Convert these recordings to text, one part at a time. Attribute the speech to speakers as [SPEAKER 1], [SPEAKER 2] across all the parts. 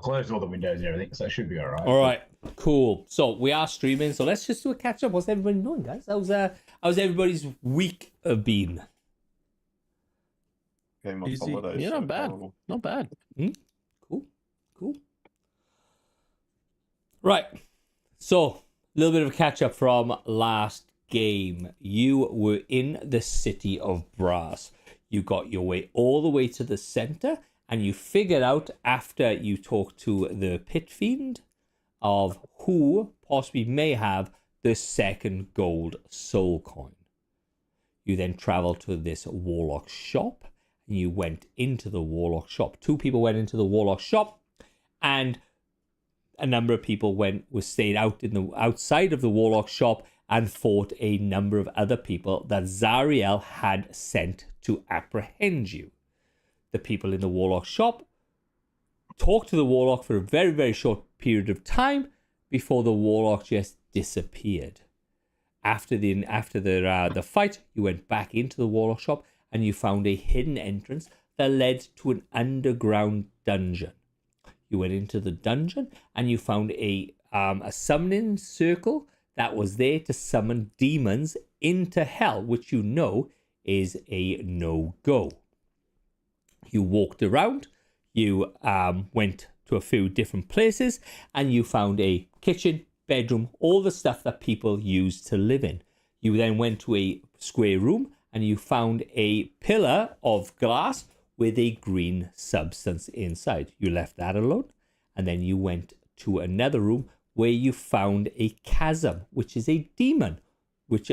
[SPEAKER 1] closed all the windows and everything, so it should be all right.
[SPEAKER 2] All right, cool. So we are streaming. So let's just do a catch up. What's everybody doing, guys? How's everybody's week been?
[SPEAKER 3] Came off
[SPEAKER 4] Easy.
[SPEAKER 3] holidays,
[SPEAKER 5] Yeah,
[SPEAKER 3] so
[SPEAKER 5] not bad.
[SPEAKER 3] horrible.
[SPEAKER 5] Not bad.
[SPEAKER 2] Cool. Right. So a little bit of a catch up from last game. You were in the city of Brass. You got your way all the way to the center, and you figured out after you talked to the pit fiend of who possibly may have the second gold soul coin. You then traveled to this warlock shop, and you went into the warlock shop. 2 people went into the warlock shop, and a number of people stayed outside of the warlock shop and fought a number of other people that Zariel had sent to apprehend you. The people in the warlock shop talked to the warlock for a very, very short period of time before the warlock just disappeared. After the fight, you went back into the warlock shop and you found a hidden entrance that led to an underground dungeon. You went into the dungeon and you found a summoning circle that was there to summon demons into hell, which you know is a no-go. You walked around, you went to a few different places, and you found a kitchen, bedroom, all the stuff that people use to live in. You then went to a square room and you found a pillar of glass with a green substance inside. You left that alone, and then you went to another room where you found a chasm, which is a demon, which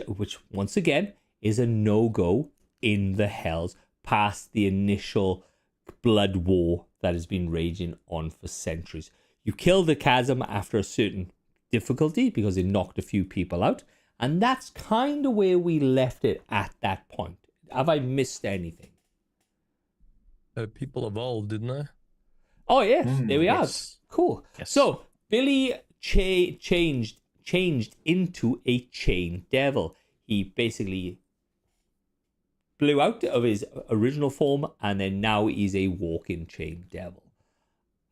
[SPEAKER 2] once again is a no-go in the hells past the initial blood war that has been raging on for centuries. You killed the chasm after a certain difficulty because it knocked a few people out, and that's kind of where we left it at that point. Have I missed anything?
[SPEAKER 4] People evolved, didn't they?
[SPEAKER 2] Oh yeah, there we
[SPEAKER 5] yes.
[SPEAKER 2] are. Cool.
[SPEAKER 5] Yes.
[SPEAKER 2] So Billy changed into a chain devil. He basically blew out of his original form, and then now he's a walking chain devil.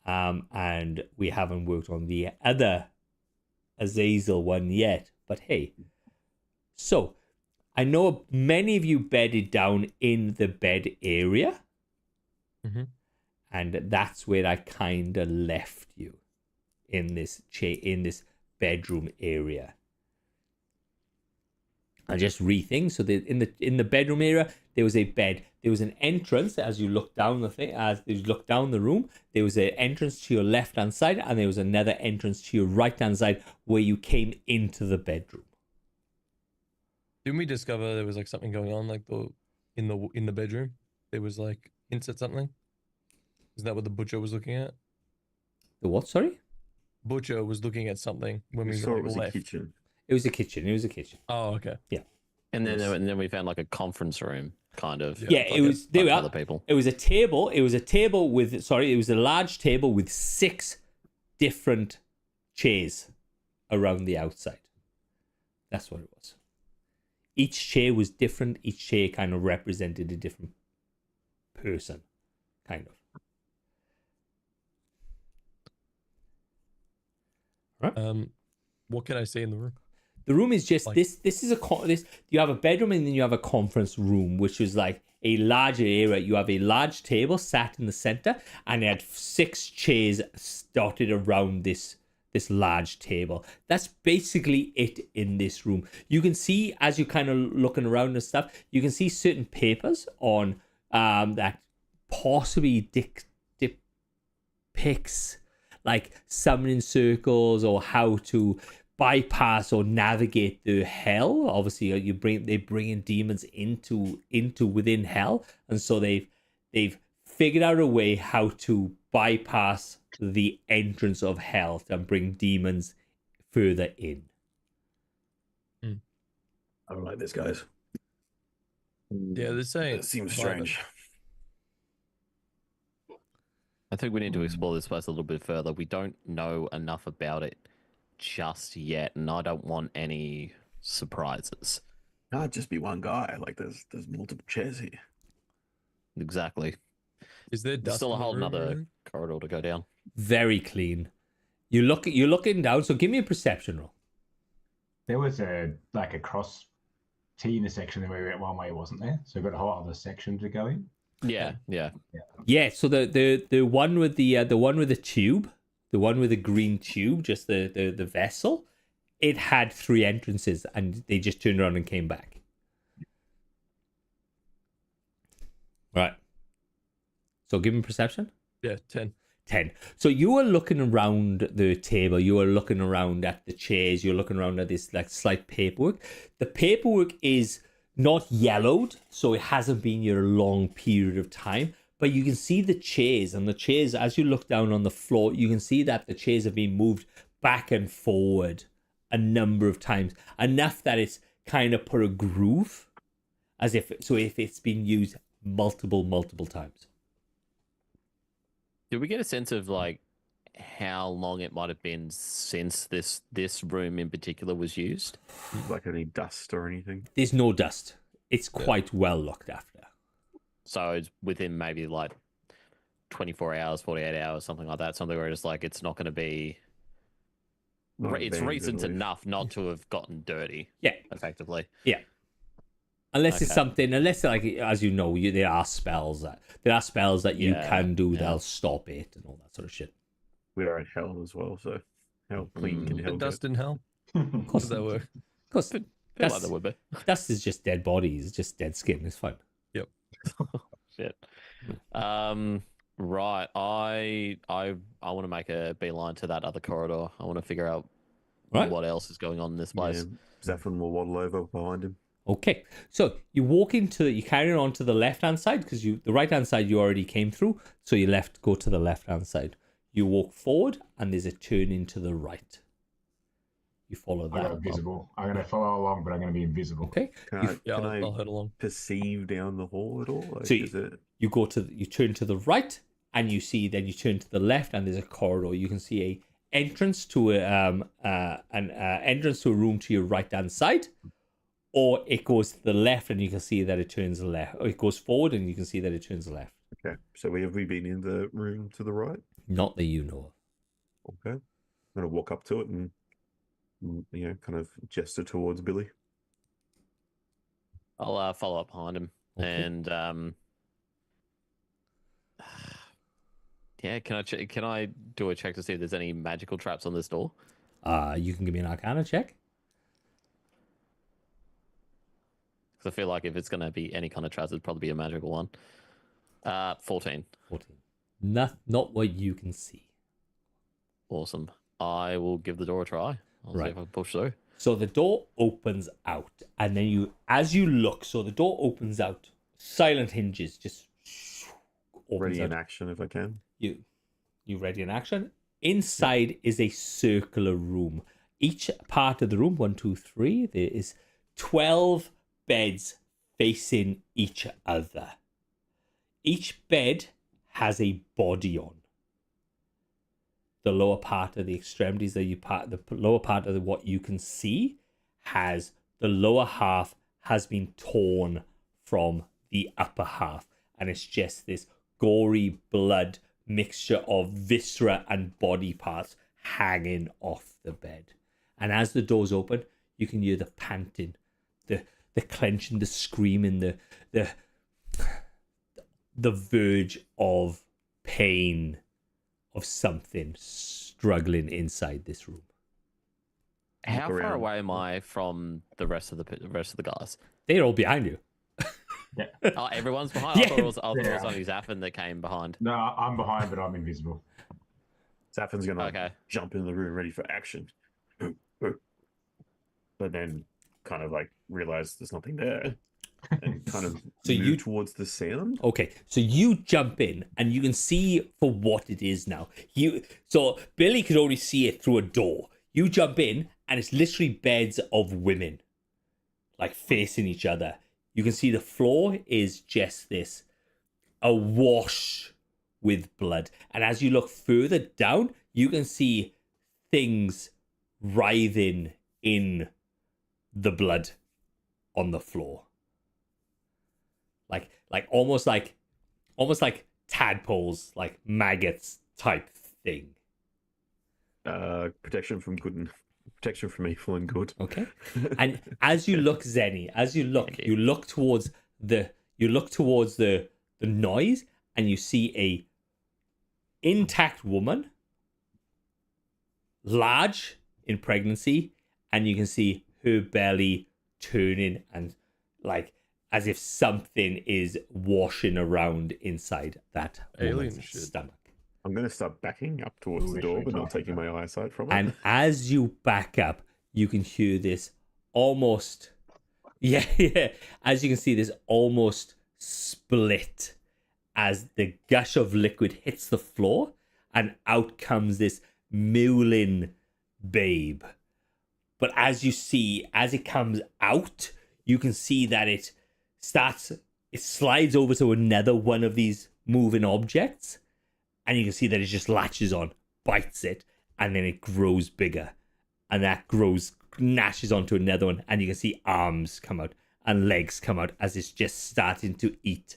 [SPEAKER 2] And we haven't worked on the other Azazel one yet, but hey. So I know many of you bedded down in the bed area.
[SPEAKER 4] Mm-hmm.
[SPEAKER 2] And that's where I kind of left you, in this bedroom area. I just rethink. So in the bedroom area, there was a bed. There was an entrance as you look down the room. There was an entrance to your left hand side, and there was another entrance to your right hand side where you came into the bedroom.
[SPEAKER 4] Didn't we discover there was like something going on in the bedroom? There was like hints at something. Is that what the butcher was looking at?
[SPEAKER 2] The what? Sorry.
[SPEAKER 4] Butcher was looking at something when we
[SPEAKER 3] saw it was
[SPEAKER 4] left.
[SPEAKER 3] a kitchen.
[SPEAKER 2] It was a kitchen.
[SPEAKER 4] Oh, okay.
[SPEAKER 5] And then we found like a conference room, kind of.
[SPEAKER 2] Yeah, it was. There we are.
[SPEAKER 5] Other people.
[SPEAKER 2] It was a table. It was a large table with 6 different chairs around the outside. That's what it was. Each chair was different. Each chair kind of represented a different person, kind of. Right.
[SPEAKER 4] What can I say in the room?
[SPEAKER 2] The room is just
[SPEAKER 4] Like-
[SPEAKER 2] this. This is you have a bedroom, and then you have a conference room, which is like a larger area. You have a large table sat in the center, and it had 6 chairs dotted around this large table. That's basically it in this room. You can see, as you're kind of looking around and stuff, you can see certain papers on that possibly depicts like summoning circles or how to bypass or navigate the hell. Obviously, they bring in demons into within hell, and so they've figured out a way how to bypass the entrance of hell and bring demons further in.
[SPEAKER 3] I don't like this, guys.
[SPEAKER 4] Yeah, they're saying
[SPEAKER 3] It seems strange.
[SPEAKER 5] I think we need to explore this place a little bit further. We don't know enough about it just yet, and I don't want any surprises.
[SPEAKER 3] Can't just be one guy. Like there's multiple chairs here.
[SPEAKER 5] Exactly.
[SPEAKER 4] Is there
[SPEAKER 5] There's
[SPEAKER 4] dust
[SPEAKER 5] still a
[SPEAKER 4] in the
[SPEAKER 5] whole
[SPEAKER 4] room or
[SPEAKER 5] nother
[SPEAKER 4] anything?
[SPEAKER 5] corridor to go down.
[SPEAKER 2] Very clean. You're looking down. So give me a perception roll.
[SPEAKER 1] There was a cross T intersection that we went one way, wasn't there? So we've got a whole other section to go in.
[SPEAKER 5] Yeah.
[SPEAKER 2] Yeah. So the one with the tube, the one with the green tube, just the vessel, it had 3 entrances, and they just turned around and came back. Right. So give me perception.
[SPEAKER 4] Yeah, 10.
[SPEAKER 2] 10. So you were looking around the table, you were looking around at the chairs, you're looking around at this like slight paperwork. The paperwork is not yellowed, so it hasn't been here a long period of time, but you can see the chairs, and the chairs, as you look down on the floor, you can see that the chairs have been moved back and forward a number of times, enough that it's kind of put a groove, as if it's been used multiple times.
[SPEAKER 5] Did we get a sense of like how long it might have been since this room in particular was used?
[SPEAKER 3] Like any dust or anything?
[SPEAKER 2] There's no dust. It's quite well looked after.
[SPEAKER 5] So it's within maybe like 24 hours, 48 hours, something like that. Something where it's like it's not going to be.
[SPEAKER 3] Not
[SPEAKER 5] It's
[SPEAKER 3] abandoned,
[SPEAKER 5] recent
[SPEAKER 3] at least.
[SPEAKER 5] enough not to have gotten dirty.
[SPEAKER 2] Yeah.
[SPEAKER 5] Effectively.
[SPEAKER 2] Yeah. Unless it's
[SPEAKER 5] Okay.
[SPEAKER 2] something, like, as you know, there are spells that you
[SPEAKER 5] Yeah,
[SPEAKER 2] can do
[SPEAKER 5] yeah.
[SPEAKER 2] that'll stop it and all that sort of shit.
[SPEAKER 3] We're in hell as well, so how clean can hell
[SPEAKER 4] Bit
[SPEAKER 3] get?
[SPEAKER 4] dust in hell.
[SPEAKER 2] Of
[SPEAKER 4] How
[SPEAKER 2] course,
[SPEAKER 4] does that work?
[SPEAKER 2] because
[SPEAKER 5] Feel like
[SPEAKER 2] That's-
[SPEAKER 5] there would be.
[SPEAKER 2] dust is just dead bodies, it's just dead skin. It's fine.
[SPEAKER 5] Shit. Right. I want to make a beeline to that other corridor. I want to figure out
[SPEAKER 2] Right.
[SPEAKER 5] what else is going on in this place.
[SPEAKER 3] Yeah, Zephyr will waddle over behind him.
[SPEAKER 2] Okay, so you carry on to the left hand side, because the right hand side you already came through. So you go to the left hand side. You walk forward, and there's a turn into the right. You follow
[SPEAKER 1] I'm
[SPEAKER 2] that.
[SPEAKER 1] not invisible. I'm going to follow along, but I'm going to be invisible.
[SPEAKER 2] Okay,
[SPEAKER 3] Can
[SPEAKER 2] You-
[SPEAKER 3] I,
[SPEAKER 4] Yeah,
[SPEAKER 3] can
[SPEAKER 4] I'll
[SPEAKER 3] I
[SPEAKER 4] head along.
[SPEAKER 3] perceive down the hall at all? Like,
[SPEAKER 2] So
[SPEAKER 3] is it
[SPEAKER 2] you turn to the right, and you turn to the left, and there's a corridor. You can see a entrance to an entrance to a room to your right hand side, or it goes to the left, and you can see that it turns left. Or it goes forward, and you can see that it turns left.
[SPEAKER 3] okay? So have we been in the room to the right?
[SPEAKER 2] Not that you know of.
[SPEAKER 3] Okay, I'm gonna walk up to it and kind of gesture towards Billy.
[SPEAKER 5] I'll follow up behind him
[SPEAKER 2] Okay.
[SPEAKER 5] and yeah. Can I do a check to see if there's any magical traps on this door?
[SPEAKER 2] You can give me an Arcana check.
[SPEAKER 5] Because I feel like if it's going to be any kind of traps, it'd probably be a magical one. 14.
[SPEAKER 2] 14. Not what you can see.
[SPEAKER 5] Awesome. I will give the door a try. I'll see
[SPEAKER 2] Right.
[SPEAKER 5] if I can push through.
[SPEAKER 2] So the door opens out, and then as you look, so the door opens out, silent hinges, just opens
[SPEAKER 3] Ready
[SPEAKER 2] out.
[SPEAKER 3] in action if I can.
[SPEAKER 2] You ready in action? Inside is a circular room. Each part of the room, 1, 2, 3, there is 12 beds facing each other. Each bed has a body on. The lower part of the extremities the lower part of what you can see has the lower half has been torn from the upper half, and it's just this gory blood mixture of viscera and body parts hanging off the bed. And as the doors open, you can hear the panting, the clenching, the screaming, the verge of pain of something struggling inside this room.
[SPEAKER 5] How far
[SPEAKER 3] around.
[SPEAKER 5] away am I from the rest of the guys?
[SPEAKER 2] They're all behind you.
[SPEAKER 5] Oh, everyone's behind. I
[SPEAKER 2] Yeah.
[SPEAKER 5] thought it was only
[SPEAKER 1] Yeah.
[SPEAKER 5] Zaffin that came behind.
[SPEAKER 1] No, I'm behind, but I'm invisible.
[SPEAKER 3] Zafin's gonna
[SPEAKER 5] Okay.
[SPEAKER 3] jump in the room ready for action. But then kind of like realize there's nothing there and kind of
[SPEAKER 2] So
[SPEAKER 3] move
[SPEAKER 2] you-
[SPEAKER 3] towards the sound.
[SPEAKER 2] Okay, so you jump in and you can see for what it is now. So Billy could only see it through a door. You jump in and it's literally beds of women, like facing each other. You can see the floor is just this awash with blood. And as you look further down, you can see things writhing in the blood on the floor. Like almost like tadpoles, like maggots type thing?
[SPEAKER 3] Protection from good and protection from evil and good.
[SPEAKER 2] Okay. And as you look, Zenny, as you look,
[SPEAKER 5] Thank you.
[SPEAKER 2] you look towards the noise, and you see a intact woman, large in pregnancy, and you can see her belly turning and like as if something is washing around inside that
[SPEAKER 4] Alien
[SPEAKER 2] woman's
[SPEAKER 4] shit.
[SPEAKER 2] stomach.
[SPEAKER 3] I'm going to start backing up towards the door, but not taking my eyesight from it.
[SPEAKER 2] And as you back up, you can hear this almost, yeah. As you can see, this almost split as the gush of liquid hits the floor, and out comes this mewling babe. But as you see, as it comes out, you can see that it slides over to another one of these moving objects, and you can see that it just latches on, bites it, and then it grows bigger. And that gnashes onto another one, and you can see arms come out and legs come out as it's just starting to eat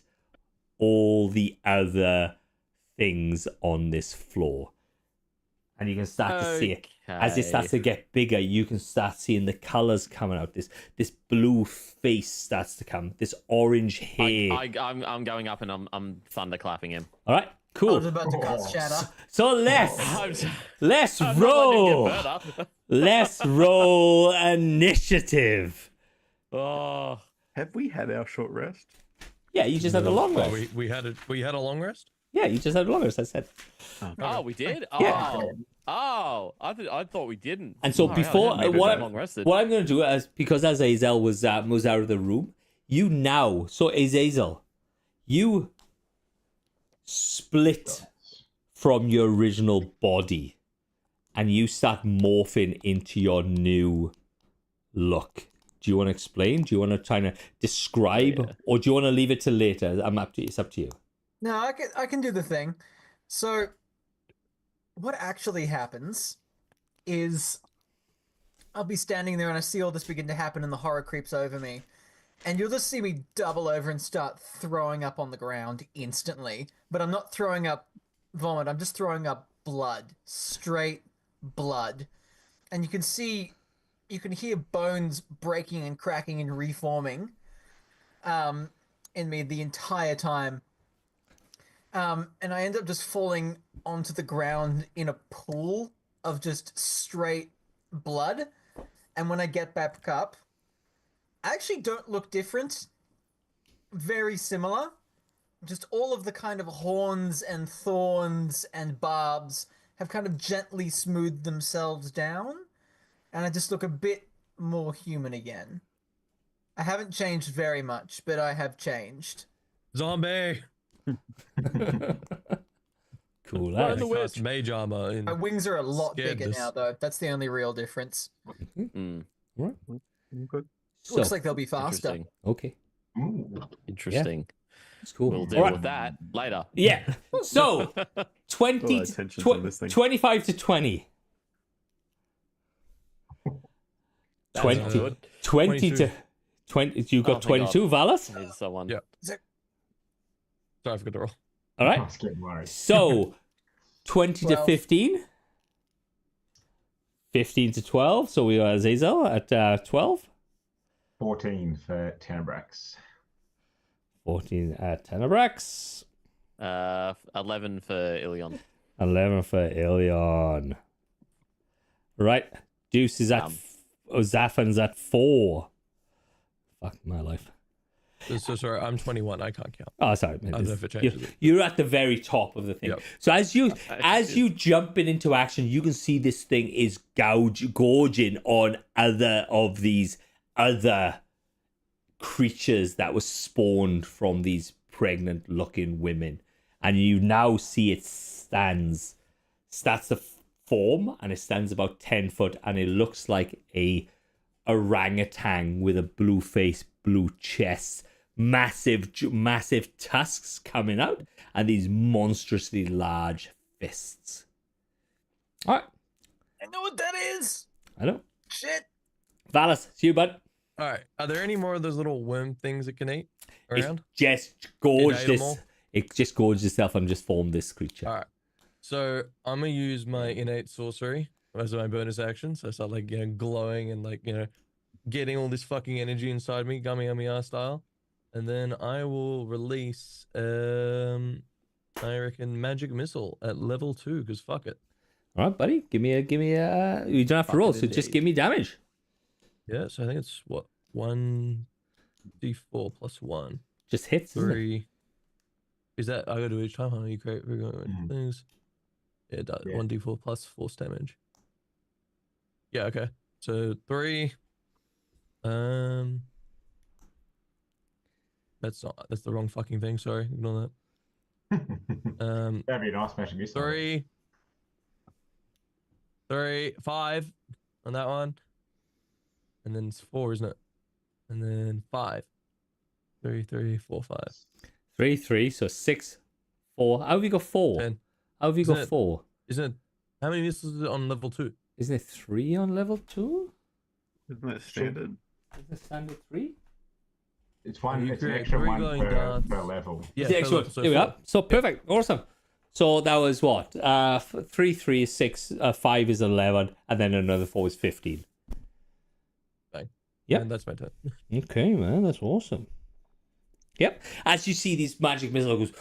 [SPEAKER 2] all the other things on this floor. And you can start to see it. As it starts to get bigger, you can start seeing the colors coming out. This blue face starts to come. This orange hair.
[SPEAKER 5] I'm going up and I'm thunderclapping him.
[SPEAKER 2] All right,
[SPEAKER 6] I
[SPEAKER 2] cool.
[SPEAKER 6] was about to cast shatter.
[SPEAKER 2] So let's
[SPEAKER 5] I'm not
[SPEAKER 2] roll.
[SPEAKER 5] letting it get better.
[SPEAKER 2] Let's roll initiative.
[SPEAKER 5] Oh,
[SPEAKER 3] Have we had our short rest?
[SPEAKER 2] Yeah, you just had a long
[SPEAKER 4] Oh,
[SPEAKER 2] rest.
[SPEAKER 4] we had a long rest.
[SPEAKER 2] Yeah, you just had a long rest. I said.
[SPEAKER 5] oh, we did.
[SPEAKER 2] Yeah.
[SPEAKER 5] Oh, I thought we didn't.
[SPEAKER 2] And so
[SPEAKER 5] All right,
[SPEAKER 2] before
[SPEAKER 5] I didn't
[SPEAKER 2] what
[SPEAKER 5] long rested.
[SPEAKER 2] I'm going to do is because Azazel was out of the room, you now Azazel, you split from your original body, and you start morphing into your new look. Do you want to explain? Do you want to try to describe, or do you want to leave it till later? It's up to you.
[SPEAKER 6] No, I can do the thing. So, what actually happens is I'll be standing there and I see all this begin to happen and the horror creeps over me. And you'll just see me double over and start throwing up on the ground instantly. But I'm not throwing up vomit, I'm just throwing up blood. Straight blood. And you can hear bones breaking and cracking and reforming in me the entire time. And I end up just falling onto the ground in a pool of just straight blood. And when I get back up, I actually don't look different. Very similar. Just all of the kind of horns and thorns and barbs have kind of gently smoothed themselves down. And I just look a bit more human again. I haven't changed very much, but I have changed.
[SPEAKER 4] Zombie.
[SPEAKER 2] Cool.
[SPEAKER 5] Well,
[SPEAKER 2] That
[SPEAKER 5] the
[SPEAKER 2] is.
[SPEAKER 5] way-
[SPEAKER 4] Cast mage armor. In...
[SPEAKER 6] My wings are a lot
[SPEAKER 4] Scared
[SPEAKER 6] bigger
[SPEAKER 4] this.
[SPEAKER 6] now, though. That's the only real difference.
[SPEAKER 5] Mm,
[SPEAKER 3] Good.
[SPEAKER 2] So,
[SPEAKER 6] Looks like they'll be faster.
[SPEAKER 5] interesting.
[SPEAKER 2] okay,
[SPEAKER 1] Ooh.
[SPEAKER 5] Interesting.
[SPEAKER 2] that's cool.
[SPEAKER 5] We'll
[SPEAKER 2] All
[SPEAKER 5] deal
[SPEAKER 2] right.
[SPEAKER 5] with that later.
[SPEAKER 2] Yeah. So 20
[SPEAKER 3] All
[SPEAKER 2] to,
[SPEAKER 3] attention's on this thing.
[SPEAKER 2] 25 to 20.
[SPEAKER 5] That's
[SPEAKER 2] 20,
[SPEAKER 5] good.
[SPEAKER 2] 20 to
[SPEAKER 4] 22.
[SPEAKER 2] 20. You got
[SPEAKER 5] Oh, thank
[SPEAKER 2] 22, Valas?
[SPEAKER 5] Need someone.
[SPEAKER 4] Yeah. Sorry, I forgot to roll.
[SPEAKER 2] All
[SPEAKER 1] I
[SPEAKER 2] right.
[SPEAKER 1] was getting worried.
[SPEAKER 2] So 20 to
[SPEAKER 6] 12.
[SPEAKER 2] 15. 15 to 12. So we are Azazel at 12.
[SPEAKER 1] 14 for Tenebrax.
[SPEAKER 2] 14 at Tenebrax.
[SPEAKER 5] 11 for Ilion.
[SPEAKER 2] 11 for Ilion. Right. Deuce is at... Zaphan's at 4. Fuck my life.
[SPEAKER 4] So sorry, I'm 21. I can't count.
[SPEAKER 2] Oh, sorry.
[SPEAKER 4] I don't know if it changes it.
[SPEAKER 2] You're at the very top of the thing.
[SPEAKER 4] Yep.
[SPEAKER 2] So as you jump into action, you can see this thing is gorging on other of these other creatures that were spawned from these pregnant-looking women, and you now see it starts to form, and it stands about 10 foot, and it looks like a orangutan with a blue face, blue chest, massive tusks coming out, and these monstrously large fists. All right,
[SPEAKER 6] I know what that is!
[SPEAKER 2] I know.
[SPEAKER 6] Shit!
[SPEAKER 2] Valis, it's you, bud.
[SPEAKER 4] All right. Are there any more of those little worm things it can eat around?
[SPEAKER 2] It just gorged
[SPEAKER 4] It ate 'em
[SPEAKER 2] this.
[SPEAKER 4] all?
[SPEAKER 2] It just gorged itself and just formed this creature.
[SPEAKER 4] All right. So I'm gonna use my innate sorcery as my bonus action. So I start like glowing and like getting all this fucking energy inside me, Gummy style, and then I will release I reckon magic missile at level 2 because fuck it.
[SPEAKER 2] All right, buddy. Give me a. You don't have to roll, so
[SPEAKER 3] Fucking
[SPEAKER 2] just
[SPEAKER 3] indeed.
[SPEAKER 2] give me damage.
[SPEAKER 4] Yeah, so I think it's what 1d4 plus 1.
[SPEAKER 2] Just hits. Isn't it?
[SPEAKER 4] 3. Is that I gotta do each time? How you create things? Yeah, it does.
[SPEAKER 1] Yeah.
[SPEAKER 4] 1d4 plus force damage. Yeah, okay. So 3. That's the wrong fucking thing. Sorry, ignore that.
[SPEAKER 1] That'd be a nice magic missile.
[SPEAKER 4] 5 on that one, and then it's 4, isn't it? And then 5. 3, 4, 5.
[SPEAKER 2] 3, 3. So 6, 4. How have you got 4?
[SPEAKER 4] 10.
[SPEAKER 2] How have you
[SPEAKER 4] Isn't
[SPEAKER 2] got
[SPEAKER 4] it-
[SPEAKER 2] 4?
[SPEAKER 4] Isn't it? How many missiles is it on level 2?
[SPEAKER 2] Isn't it 3 on level 2?
[SPEAKER 3] Isn't that standard?
[SPEAKER 2] Is it standard 3?
[SPEAKER 1] It's one.
[SPEAKER 4] You
[SPEAKER 1] It's an
[SPEAKER 4] create
[SPEAKER 1] extra
[SPEAKER 4] 3
[SPEAKER 1] one
[SPEAKER 4] glowing
[SPEAKER 1] per
[SPEAKER 4] darts.
[SPEAKER 1] level.
[SPEAKER 4] Yeah,
[SPEAKER 2] The extra one. Here we are. So perfect. Awesome. So that was what? 3, 3 is 6. 5 is 11, and then another 4 is 15.
[SPEAKER 4] Bang.
[SPEAKER 2] Yep.
[SPEAKER 4] And that's my turn.
[SPEAKER 2] Okay, man, that's awesome. Yep. As you see, this magic missile goes,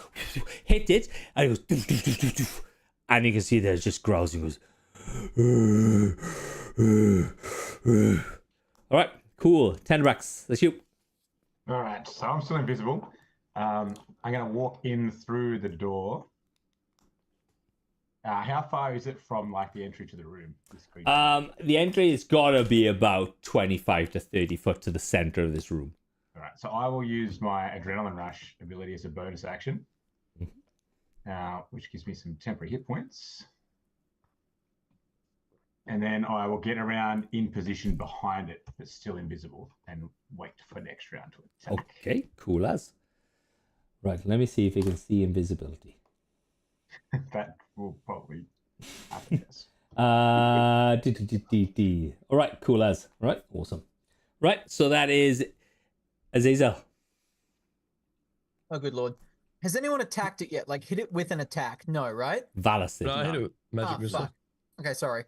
[SPEAKER 2] hit it, and it goes, doof, doof, doof, doof, doof. And you can see that it just growls and goes. All right, cool. 10 racks. That's you.
[SPEAKER 1] All right, so I'm still invisible. I'm going to walk in through the door. How far is it from like the entry to the room? This creature?
[SPEAKER 2] The entry has got to be about 25 to 30 foot to the center of this room.
[SPEAKER 1] All right, so I will use my Adrenaline Rush ability as a bonus action, which gives me some temporary hit points. And then I will get around in position behind it, but still invisible, and wait for next round to attack.
[SPEAKER 2] Okay, cool as. Right, let me see if you can see invisibility.
[SPEAKER 1] That will probably happen, yes.
[SPEAKER 2] All right, cool as. Right, awesome. Right, so that is Azazel.
[SPEAKER 6] Oh, good lord. Has anyone attacked it yet? Like, hit it with an attack? No, right?
[SPEAKER 2] Valis.
[SPEAKER 4] No, I hit it with magic
[SPEAKER 6] Ah,
[SPEAKER 4] missile.
[SPEAKER 6] fuck. Okay, sorry.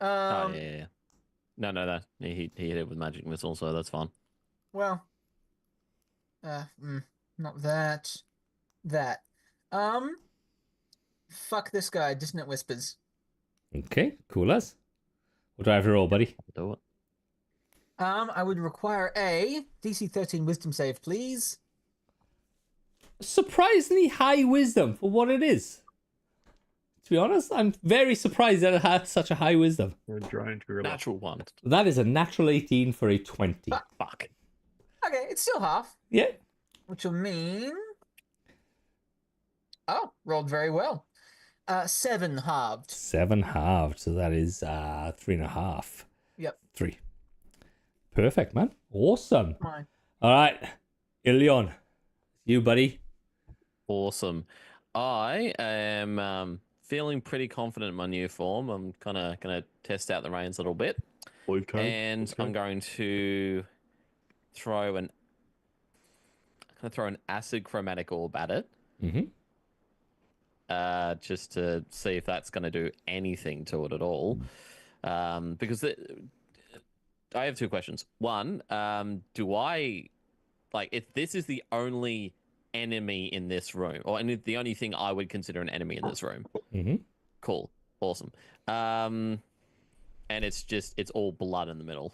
[SPEAKER 5] Oh, yeah. No. He hit it with magic missile, so that's fine.
[SPEAKER 6] Well, not that. That. Fuck this guy, Dissonant Whispers.
[SPEAKER 2] Okay, cool as. What do I have to roll, buddy?
[SPEAKER 5] Do it.
[SPEAKER 6] I would require a DC 13 Wisdom save, please.
[SPEAKER 2] Surprisingly high wisdom for what it is. To be honest, I'm very surprised that it has such a high wisdom.
[SPEAKER 3] Or a giant gorilla.
[SPEAKER 5] Natural one.
[SPEAKER 2] That is a natural 18 for a 20.
[SPEAKER 5] Fuck.
[SPEAKER 6] Okay, it's still half,
[SPEAKER 2] Yeah.
[SPEAKER 6] which will mean. Oh, rolled very well. 7 halved.
[SPEAKER 2] 7 halved, so that is 3.5.
[SPEAKER 6] Yep.
[SPEAKER 2] 3. Perfect, man. Awesome.
[SPEAKER 6] Mine.
[SPEAKER 2] All right, Ilion, you, buddy.
[SPEAKER 5] Awesome. I am feeling pretty confident in my new form. I'm kind of going to test out the reins a little bit. And I'm going to throw an acid chromatic orb at it.
[SPEAKER 2] Mm-hmm.
[SPEAKER 5] Just to see if that's going to do anything to it at all. Because I have 2 questions. One, do I, like, if this is the only enemy in this room, or the only thing I would consider an enemy in this room?
[SPEAKER 2] Mm-hmm.
[SPEAKER 5] Cool. Awesome. And it's all blood in the middle.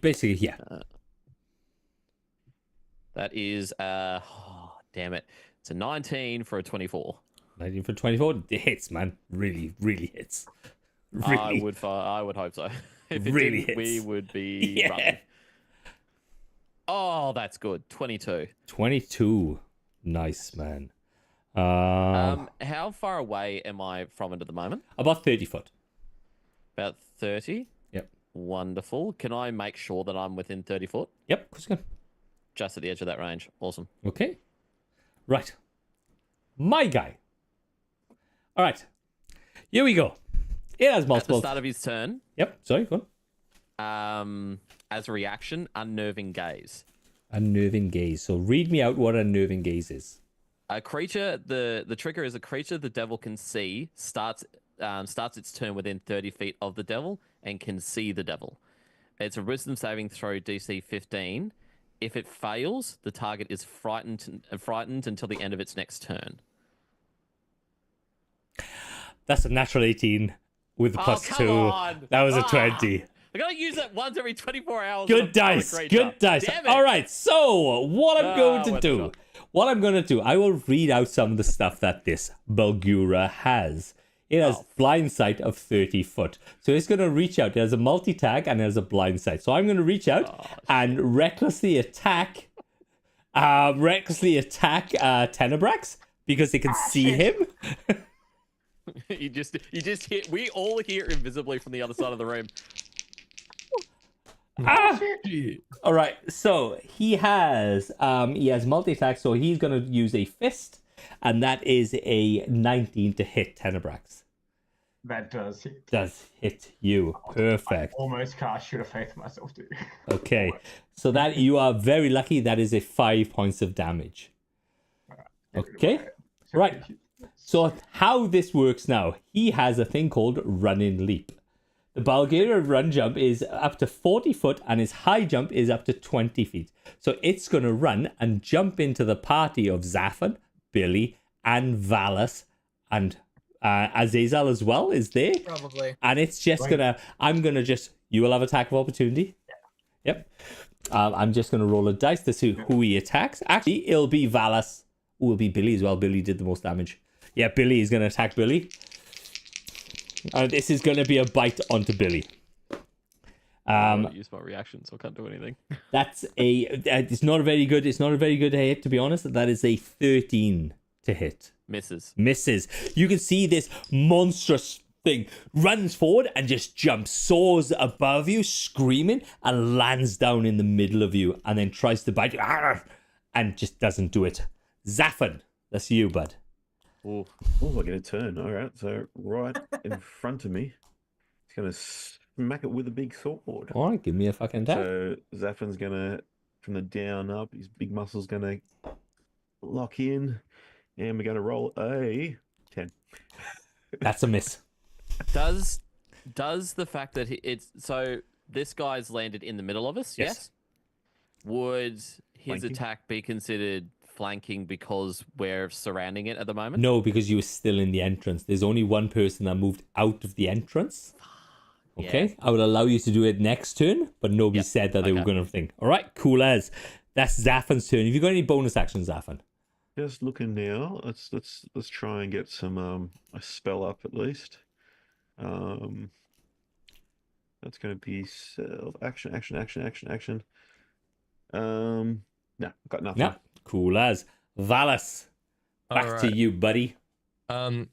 [SPEAKER 2] Basically, yeah.
[SPEAKER 5] That is, damn it. It's a 19 for a 24.
[SPEAKER 2] 19 for 24. It hits, man. Really, really hits. Really.
[SPEAKER 5] I would hope so. If it
[SPEAKER 2] Really
[SPEAKER 5] didn't, we
[SPEAKER 2] hits.
[SPEAKER 5] would be
[SPEAKER 2] Yeah.
[SPEAKER 5] running. Oh, that's good. 22.
[SPEAKER 2] 22. Nice, man.
[SPEAKER 5] How far away am I from it at the moment?
[SPEAKER 2] About 30 foot.
[SPEAKER 5] About 30?
[SPEAKER 2] Yep.
[SPEAKER 5] Wonderful. Can I make sure that I'm within 30 foot?
[SPEAKER 2] Yep, of course you can.
[SPEAKER 5] Just at the edge of that range. Awesome.
[SPEAKER 2] Okay. Right. My guy. All right. Here we go. It has
[SPEAKER 5] At the
[SPEAKER 2] multiple.
[SPEAKER 5] start of his turn,
[SPEAKER 2] Yep. Sorry, go on.
[SPEAKER 5] as a reaction, unnerving gaze.
[SPEAKER 2] Unnerving gaze. So read me out what unnerving gaze is.
[SPEAKER 5] A creature. The trigger is a creature the devil can see starts its turn within 30 feet of the devil and can see the devil. It's a wisdom saving throw DC 15. If it fails, the target is frightened until the end of its next turn.
[SPEAKER 2] That's a natural 18 with the plus
[SPEAKER 5] come
[SPEAKER 2] 2.
[SPEAKER 5] on.
[SPEAKER 2] That was a
[SPEAKER 5] Ah.
[SPEAKER 2] 20.
[SPEAKER 5] I gotta use that once every 24 hours.
[SPEAKER 2] Good
[SPEAKER 5] on a power
[SPEAKER 2] dice.
[SPEAKER 5] creature.
[SPEAKER 2] Good dice.
[SPEAKER 5] Damn it.
[SPEAKER 2] All right. So, what I'm going to
[SPEAKER 5] what
[SPEAKER 2] do,
[SPEAKER 5] the-
[SPEAKER 2] what I'm going to do, I will read out some of the stuff that this Bulgura has. It has blind sight of 30 foot. So it's going to reach out. There's a multi-tag and there's a blind sight. So I'm going to reach out and recklessly attack Tenebrax because they can see him.
[SPEAKER 5] you just hear. We all hear invisibly from the other side of the room.
[SPEAKER 4] Shit.
[SPEAKER 2] All right, so he has multi-attack, so he's going to use a fist, and that is a 19 to hit Tenebrax.
[SPEAKER 1] That does hit.
[SPEAKER 2] Does hit you. Perfect.
[SPEAKER 1] Almost cast Should Have Faith in Myself too.
[SPEAKER 2] Okay, so that you are very lucky. That is a 5 points of damage. Okay, right. So how this works now, he has a thing called Run and Leap. The Bulgarian run jump is up to 40 foot and his high jump is up to 20 feet. So it's going to run and jump into the party of Zafan, Billy, and Valis, and Azazel as well is there.
[SPEAKER 6] Probably.
[SPEAKER 2] And it's just you will have attack of opportunity. Yep. I'm just going to roll a dice to see who he attacks. Actually, it'll be Valis. Ooh, it'll be Billy as well. Billy did the most damage. Yeah, Billy is going to attack Billy. This is going to be a bite onto Billy.
[SPEAKER 5] I use my reaction, so I can't do anything.
[SPEAKER 2] That's it's not a very good hit, to be honest. That is a 13 to hit. Misses. You can see this monstrous thing runs forward and just jumps, soars above you, screaming, and lands down in the middle of you, and then tries to bite you, and just doesn't do it. Zafan, that's you, bud.
[SPEAKER 3] Oh, I get a turn. All right, so right in front of me, he's gonna smack it with a big sword.
[SPEAKER 2] All right, give me a fucking attack.
[SPEAKER 3] So Zafan's gonna, from the down up, his big muscles gonna lock in, and we're gonna roll a 10.
[SPEAKER 2] That's a miss.
[SPEAKER 5] Does the fact that it's so this guy's landed in the middle of us?
[SPEAKER 2] Yes.
[SPEAKER 5] Would his
[SPEAKER 3] Flanking?
[SPEAKER 5] attack be considered flanking because we're surrounding it at the moment?
[SPEAKER 2] No, because you were still in the entrance. There's only one person that moved out of the entrance. Okay,
[SPEAKER 5] Yeah.
[SPEAKER 2] I will allow you to do it next turn, but nobody said that they were
[SPEAKER 5] okay.
[SPEAKER 2] going to think. All right, cool as. That's Zafan's turn. Have you got any bonus actions, Zafan?
[SPEAKER 3] Just looking now. Let's try and get some a spell up at least. That's going to be self action. No, I've got nothing.
[SPEAKER 2] Yeah, cool as. Valis, back to
[SPEAKER 4] Alright.
[SPEAKER 2] you, buddy.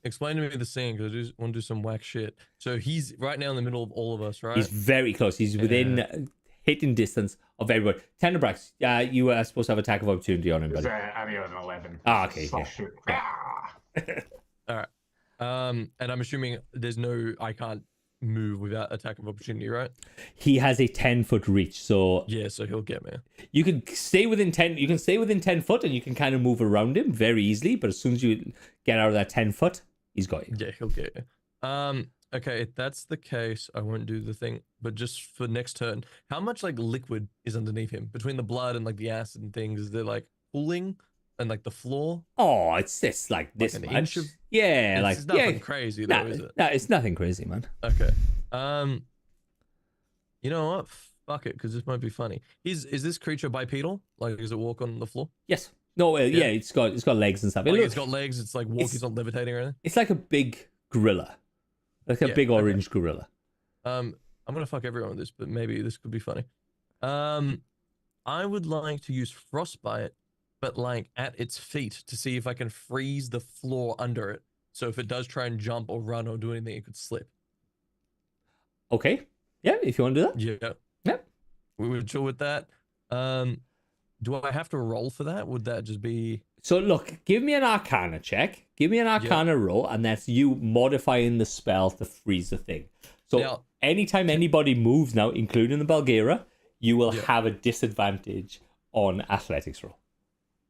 [SPEAKER 4] Explain to me the scene because I just want to do some whack shit. So he's right now in the middle of all of us, right?
[SPEAKER 2] He's very close. He's within hitting distance of everybody. Tenebrax, you are supposed to have attack of opportunity on him, buddy.
[SPEAKER 1] Only on an 11.
[SPEAKER 2] Ah, okay,
[SPEAKER 1] Slash shoot.
[SPEAKER 4] All right. And I'm assuming I can't move without attack of opportunity, right?
[SPEAKER 2] He has a 10-foot reach, so
[SPEAKER 4] Yeah, so he'll get me.
[SPEAKER 2] you can stay within 10. You can stay within 10 foot, and you can kind of move around him very easily. But as soon as you get out of that 10 foot, he's got you.
[SPEAKER 4] Yeah, he'll get you. Okay, if that's the case, I won't do the thing. But just for next turn, how much like liquid is underneath him between the blood and like the acid and things? Is there like pooling and like the floor?
[SPEAKER 2] Oh, it's just like this
[SPEAKER 4] an
[SPEAKER 2] much.
[SPEAKER 4] inch of-
[SPEAKER 2] Yeah,
[SPEAKER 4] It's
[SPEAKER 2] like
[SPEAKER 4] nothing
[SPEAKER 2] yeah.
[SPEAKER 4] crazy though, is it?
[SPEAKER 2] No, it's nothing crazy, man.
[SPEAKER 4] Okay. You know what? Fuck it, because this might be funny. Is this creature bipedal? Like, does it walk on the floor?
[SPEAKER 2] Yes. No. Yeah. It's got legs and stuff.
[SPEAKER 4] Like,
[SPEAKER 2] It
[SPEAKER 4] it's got legs. It's like walking. It's not levitating or anything.
[SPEAKER 2] It's like a big gorilla, like a
[SPEAKER 4] Yeah,
[SPEAKER 2] big
[SPEAKER 4] okay.
[SPEAKER 2] orange gorilla.
[SPEAKER 4] I'm gonna fuck everyone with this, but maybe this could be funny. I would like to use frostbite, but like at its feet to see if I can freeze the floor under it. So if it does try and jump or run or do anything, it could slip.
[SPEAKER 2] Okay. Yeah. If you want to do that.
[SPEAKER 4] Yeah.
[SPEAKER 2] Yeah.
[SPEAKER 4] We would chill with that. Do I have to roll for that? Would that just be?
[SPEAKER 2] So look, give me an Arcana check. Give me an Arcana roll, and that's you modifying the spell to freeze the thing. So
[SPEAKER 4] Now-
[SPEAKER 2] anytime anybody moves now, including the Bulgara, you will
[SPEAKER 4] Yeah.
[SPEAKER 2] have a disadvantage on athletics roll.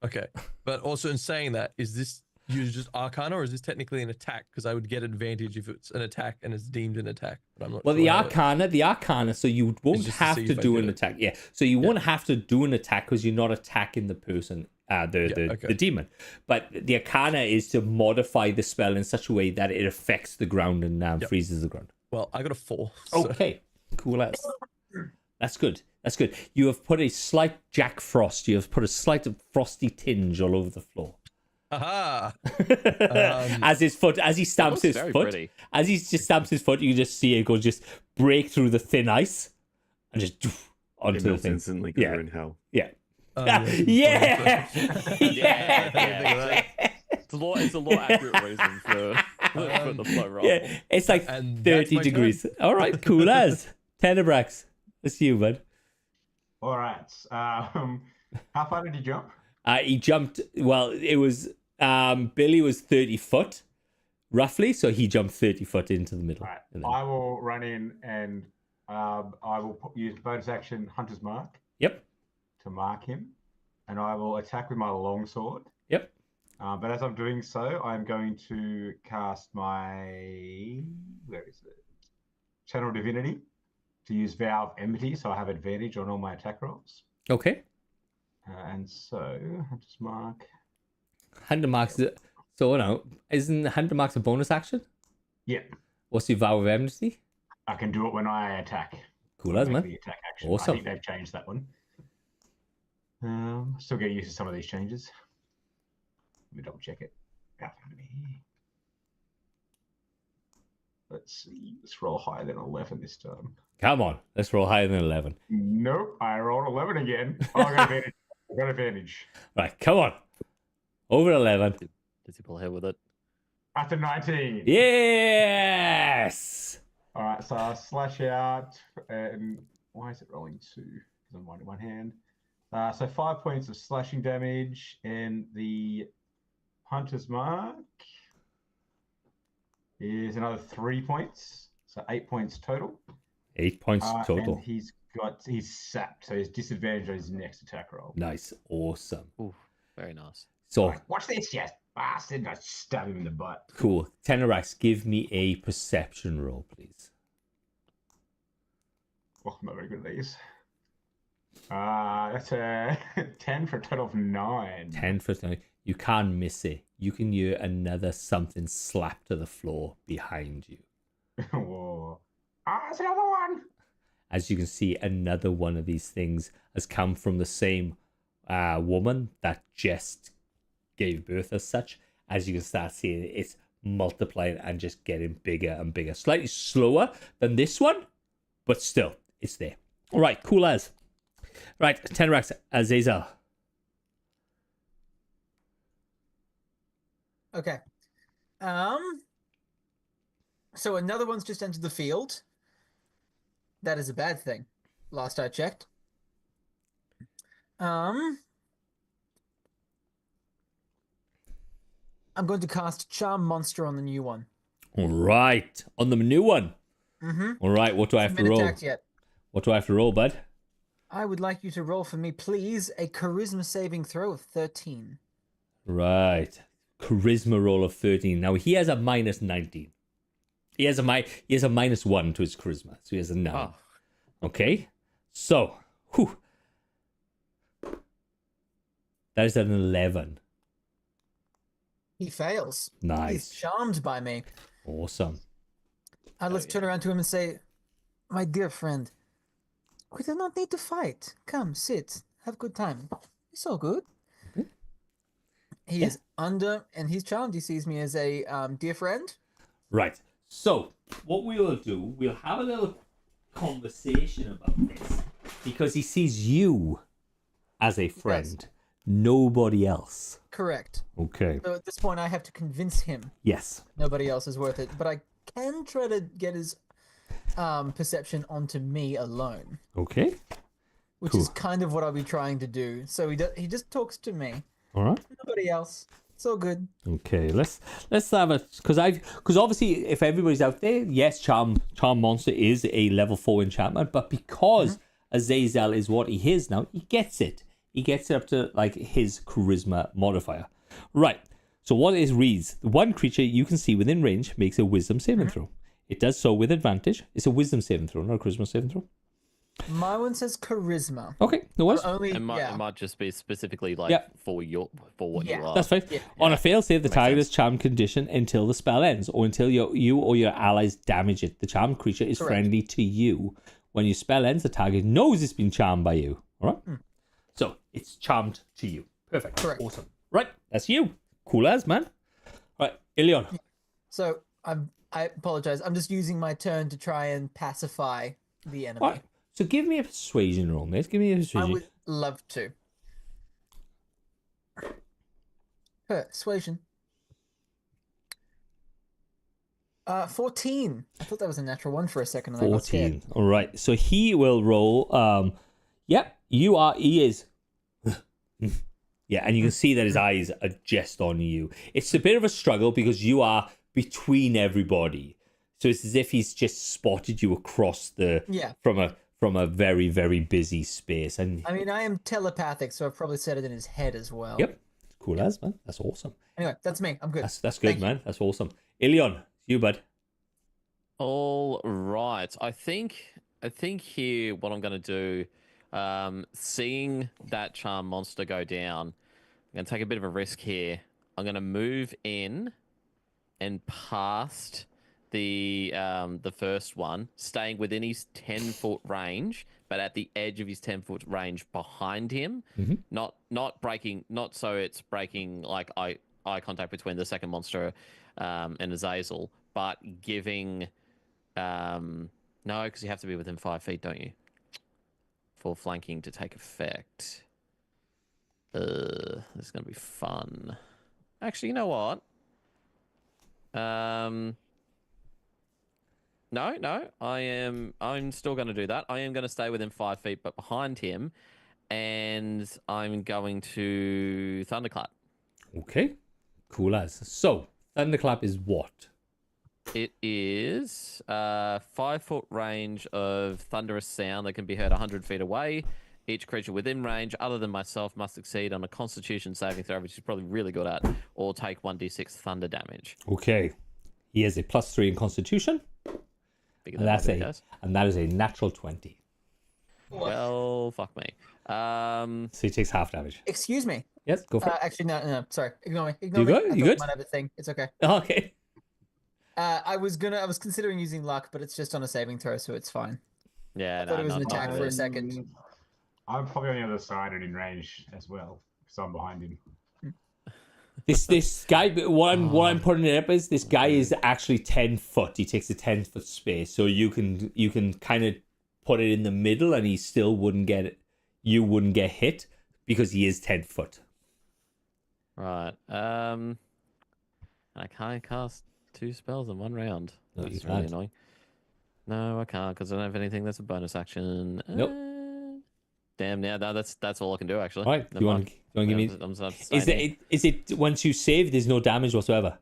[SPEAKER 4] Okay, but also in saying that, is this use just Arcana or is this technically an attack? Because I would get advantage if it's an attack and it's deemed an attack. But I'm not.
[SPEAKER 2] Well,
[SPEAKER 4] sure how
[SPEAKER 2] the Arcana, so you won't
[SPEAKER 4] just to
[SPEAKER 2] have
[SPEAKER 4] see
[SPEAKER 2] to
[SPEAKER 4] if I
[SPEAKER 2] do
[SPEAKER 4] do
[SPEAKER 2] an
[SPEAKER 4] it.
[SPEAKER 2] attack. Yeah, so you won't have to do an attack because you're not attacking the person, the demon. But the Arcana is to modify the spell in such a way that it affects the ground and freezes the ground.
[SPEAKER 4] Well, I got a 4. So.
[SPEAKER 2] Okay, cool as. That's good. That's good. You have put a slight Jack Frost. You have put a slight frosty tinge all over the floor.
[SPEAKER 4] Aha!
[SPEAKER 2] As he stamps his
[SPEAKER 5] very
[SPEAKER 2] foot,
[SPEAKER 5] pretty.
[SPEAKER 2] as he just stamps his foot, you can just see it go just break through the thin ice and just onto
[SPEAKER 3] It
[SPEAKER 2] the
[SPEAKER 3] melts
[SPEAKER 2] thing.
[SPEAKER 3] instantly.
[SPEAKER 2] Yeah.
[SPEAKER 3] You're in hell.
[SPEAKER 2] Yeah.
[SPEAKER 4] Yeah.
[SPEAKER 2] Yeah.
[SPEAKER 5] Yeah. It's a more accurate reason for the flow roll.
[SPEAKER 2] Yeah. It's like
[SPEAKER 4] And that's
[SPEAKER 2] 30
[SPEAKER 4] my
[SPEAKER 2] degrees. All right, cool as. Tenebrax. That's you, bud.
[SPEAKER 1] All right. How far did you jump?
[SPEAKER 2] He jumped. Well, it was Billy was 30 foot, roughly, so he jumped 30 foot into the middle.
[SPEAKER 1] All right.
[SPEAKER 2] And then-
[SPEAKER 1] I will run in and I will use bonus action Hunter's Mark
[SPEAKER 2] Yep.
[SPEAKER 1] to mark him, and I will attack with my longsword.
[SPEAKER 2] Yep.
[SPEAKER 1] But as I'm doing so, I'm going to cast my Channel Divinity to use Vow of Enmity, so I have advantage on all my attack rolls.
[SPEAKER 2] Okay.
[SPEAKER 1] And so Hunter's Mark.
[SPEAKER 2] Hunter marks. So no, isn't Hunter marks a bonus action?
[SPEAKER 1] Yeah,
[SPEAKER 2] What's your vow of enmity?
[SPEAKER 1] I can do it when I attack.
[SPEAKER 2] Cool as,
[SPEAKER 1] Make
[SPEAKER 2] man.
[SPEAKER 1] the attack action.
[SPEAKER 2] Awesome.
[SPEAKER 1] I think they've changed that one. Still getting used to some of these changes. Let me double check it. Let's see. Let's roll higher than 11 this time.
[SPEAKER 2] Come on, let's roll higher than 11.
[SPEAKER 1] Nope, I rolled 11 again. Oh, I got advantage. I got advantage.
[SPEAKER 2] Right, come on. Over 11.
[SPEAKER 5] Does he pull ahead with it?
[SPEAKER 1] After 19.
[SPEAKER 2] Yes.
[SPEAKER 1] All right, so I slash out, and why is it rolling 2? Because I'm one in one hand. So 5 points of slashing damage, and the Hunter's Mark is another 3 points, so 8 points total.
[SPEAKER 2] 8 points total.
[SPEAKER 1] And he's sapped, so he's disadvantage on his next attack roll.
[SPEAKER 2] Nice. Awesome.
[SPEAKER 5] Ooh, very nice.
[SPEAKER 2] So,
[SPEAKER 1] Like, watch this, you bastard! I stab him in the butt.
[SPEAKER 2] cool. Tenebrax, give me a perception roll, please.
[SPEAKER 1] Oh, I'm not very good at these. That's a 10 for a total of 9.
[SPEAKER 2] 10 for 9. You can't miss it. You can hear another something slap to the floor behind you.
[SPEAKER 1] Whoa. It's another one!
[SPEAKER 2] As you can see, another one of these things has come from the same woman that just gave birth as such. As you can start seeing, it's multiplying and just getting bigger and bigger. Slightly slower than this one, but still, it's there. All right, cool as. Right, Tenrax, Azazel.
[SPEAKER 6] Okay. So another one's just entered the field. That is a bad thing. Last I checked. I'm going to cast Charm Monster on the new one.
[SPEAKER 2] All right, on the new one.
[SPEAKER 6] Mm-hmm.
[SPEAKER 2] All right, what do I have to
[SPEAKER 6] Been
[SPEAKER 2] roll?
[SPEAKER 6] attacked yet.
[SPEAKER 2] What do I have to roll, bud?
[SPEAKER 6] I would like you to roll for me, please, a Charisma saving throw of 13.
[SPEAKER 2] Right, charisma roll of 13. Now he has a minus 19. He has a minus 1 to his charisma, so he has a 9.
[SPEAKER 5] Oh.
[SPEAKER 2] Okay, so that is an 11.
[SPEAKER 6] He fails. He's
[SPEAKER 2] Nice,
[SPEAKER 6] charmed by me.
[SPEAKER 2] awesome.
[SPEAKER 6] Let's turn around to him and say, "My dear friend, we do not need to fight. Come, sit, have a good time. It's all good." He is under, and he's charmed. He sees me as a dear friend.
[SPEAKER 2] Right. So what we will do, we'll have a little conversation about this because he sees you as a friend, nobody else.
[SPEAKER 6] Correct.
[SPEAKER 2] Okay.
[SPEAKER 6] So at this point, I have to convince him
[SPEAKER 2] Yes.
[SPEAKER 6] nobody else is worth it. But I can try to get his perception onto me alone,
[SPEAKER 2] Okay.
[SPEAKER 6] which
[SPEAKER 2] Cool.
[SPEAKER 6] is kind of what I'll be trying to do. So he just talks to me,
[SPEAKER 2] All right.
[SPEAKER 6] nobody else. It's all good.
[SPEAKER 2] Okay. Let's have a because obviously if everybody's out there, yes, Charm Monster is a level 4 enchantment, but because Azazel is what he is now, he gets it. he gets it up to like his charisma modifier. Right. So what it reads, the one creature you can see within range makes a wisdom saving throw. It does so with advantage. It's a wisdom saving throw, not a charisma saving throw.
[SPEAKER 6] My one says charisma.
[SPEAKER 2] Okay, no worries.
[SPEAKER 6] Only,
[SPEAKER 5] It might just be specifically like for what you are.
[SPEAKER 2] That's fine.
[SPEAKER 6] Yeah.
[SPEAKER 2] On a fail save, the target is charmed condition until the spell ends, or until you or your allies damage it. The charmed creature is
[SPEAKER 6] Correct.
[SPEAKER 2] friendly to you. When your spell ends, the target knows it's been charmed by you. All right? So it's charmed to you. Perfect.
[SPEAKER 6] Correct.
[SPEAKER 2] Awesome. Right, that's you. Cool as, man. Right, Ilion.
[SPEAKER 6] So I apologize. I'm just using my turn to try and pacify the enemy.
[SPEAKER 2] All right. So give me a persuasion roll, mate. Give me a
[SPEAKER 6] I
[SPEAKER 2] persuasion.
[SPEAKER 6] would love to. Persuasion. 14. I thought that was a natural one for a second. And I got scared.
[SPEAKER 2] 14. All right. So he will roll. Yep. He is. Yeah, and you can see that his eyes are just on you. It's a bit of a struggle because you are between everybody. So it's as if he's just spotted you across the from a very, very busy space. And
[SPEAKER 6] I mean, I am telepathic, so I've probably said it in his head as well.
[SPEAKER 2] yep. Cool as, man. That's awesome.
[SPEAKER 6] Anyway, that's me. I'm good.
[SPEAKER 2] That's good,
[SPEAKER 6] Thank you.
[SPEAKER 2] man. That's awesome. Ilion, you bud.
[SPEAKER 5] All right. I think here what I'm gonna do, seeing that charm monster go down, I'm gonna take a bit of a risk here. I'm gonna move in and past the first one, staying within his 10-foot range, but at the edge of his 10-foot range behind him.
[SPEAKER 2] Mhm.
[SPEAKER 5] Not breaking, not so it's breaking like eye contact between the second monster and Azazel, but giving no, because you have to be within 5 feet, don't you? For flanking to take effect. This is gonna be fun. Actually, you know what? No, I'm still going to do that. I am going to stay within 5 feet, but behind him, and I'm going to Thunderclap.
[SPEAKER 2] Okay. Cool as. So, Thunderclap is what?
[SPEAKER 5] It is 5-foot range of thunderous sound that can be heard 100 feet away. Each creature within range, other than myself, must succeed on a Constitution saving throw, which he's probably really good at, or take 1d6 thunder damage.
[SPEAKER 2] Okay. He has a +3 in Constitution.
[SPEAKER 5] Figured
[SPEAKER 2] And
[SPEAKER 5] that
[SPEAKER 2] that's
[SPEAKER 5] might be the case.
[SPEAKER 2] that is a natural 20.
[SPEAKER 5] Well, fuck me.
[SPEAKER 2] So he takes half damage.
[SPEAKER 6] Excuse me.
[SPEAKER 2] Yes, go for it.
[SPEAKER 6] Actually, no. Sorry. Ignore me.
[SPEAKER 2] You
[SPEAKER 6] me.
[SPEAKER 2] good?
[SPEAKER 6] I
[SPEAKER 2] You
[SPEAKER 6] thought
[SPEAKER 2] good?
[SPEAKER 6] Might have a thing. It's okay.
[SPEAKER 2] Okay.
[SPEAKER 6] I was considering using luck, but it's just on a saving throw, so it's fine.
[SPEAKER 5] Yeah,
[SPEAKER 6] I thought it was an
[SPEAKER 5] not
[SPEAKER 6] attack
[SPEAKER 5] bad.
[SPEAKER 6] for a second.
[SPEAKER 1] I'm probably on the other side and in range as well, because I'm behind him.
[SPEAKER 2] This guy, what I'm putting it up is this guy is actually 10 foot. He takes a 10-foot space, so you can kind of put it in the middle, and he still wouldn't get it. You wouldn't get hit because he is 10 foot.
[SPEAKER 5] Right. I can't cast 2 spells in 1 round.
[SPEAKER 2] No,
[SPEAKER 5] That's
[SPEAKER 2] you
[SPEAKER 5] really
[SPEAKER 2] can't.
[SPEAKER 5] annoying. No, I can't because I don't have anything that's a bonus action.
[SPEAKER 2] Nope.
[SPEAKER 5] Damn. Yeah, that's all I can do actually.
[SPEAKER 2] All right.
[SPEAKER 5] Never
[SPEAKER 2] Do you want
[SPEAKER 5] mind.
[SPEAKER 2] to give me?
[SPEAKER 5] I'm
[SPEAKER 2] Is it once you save, there's no damage whatsoever?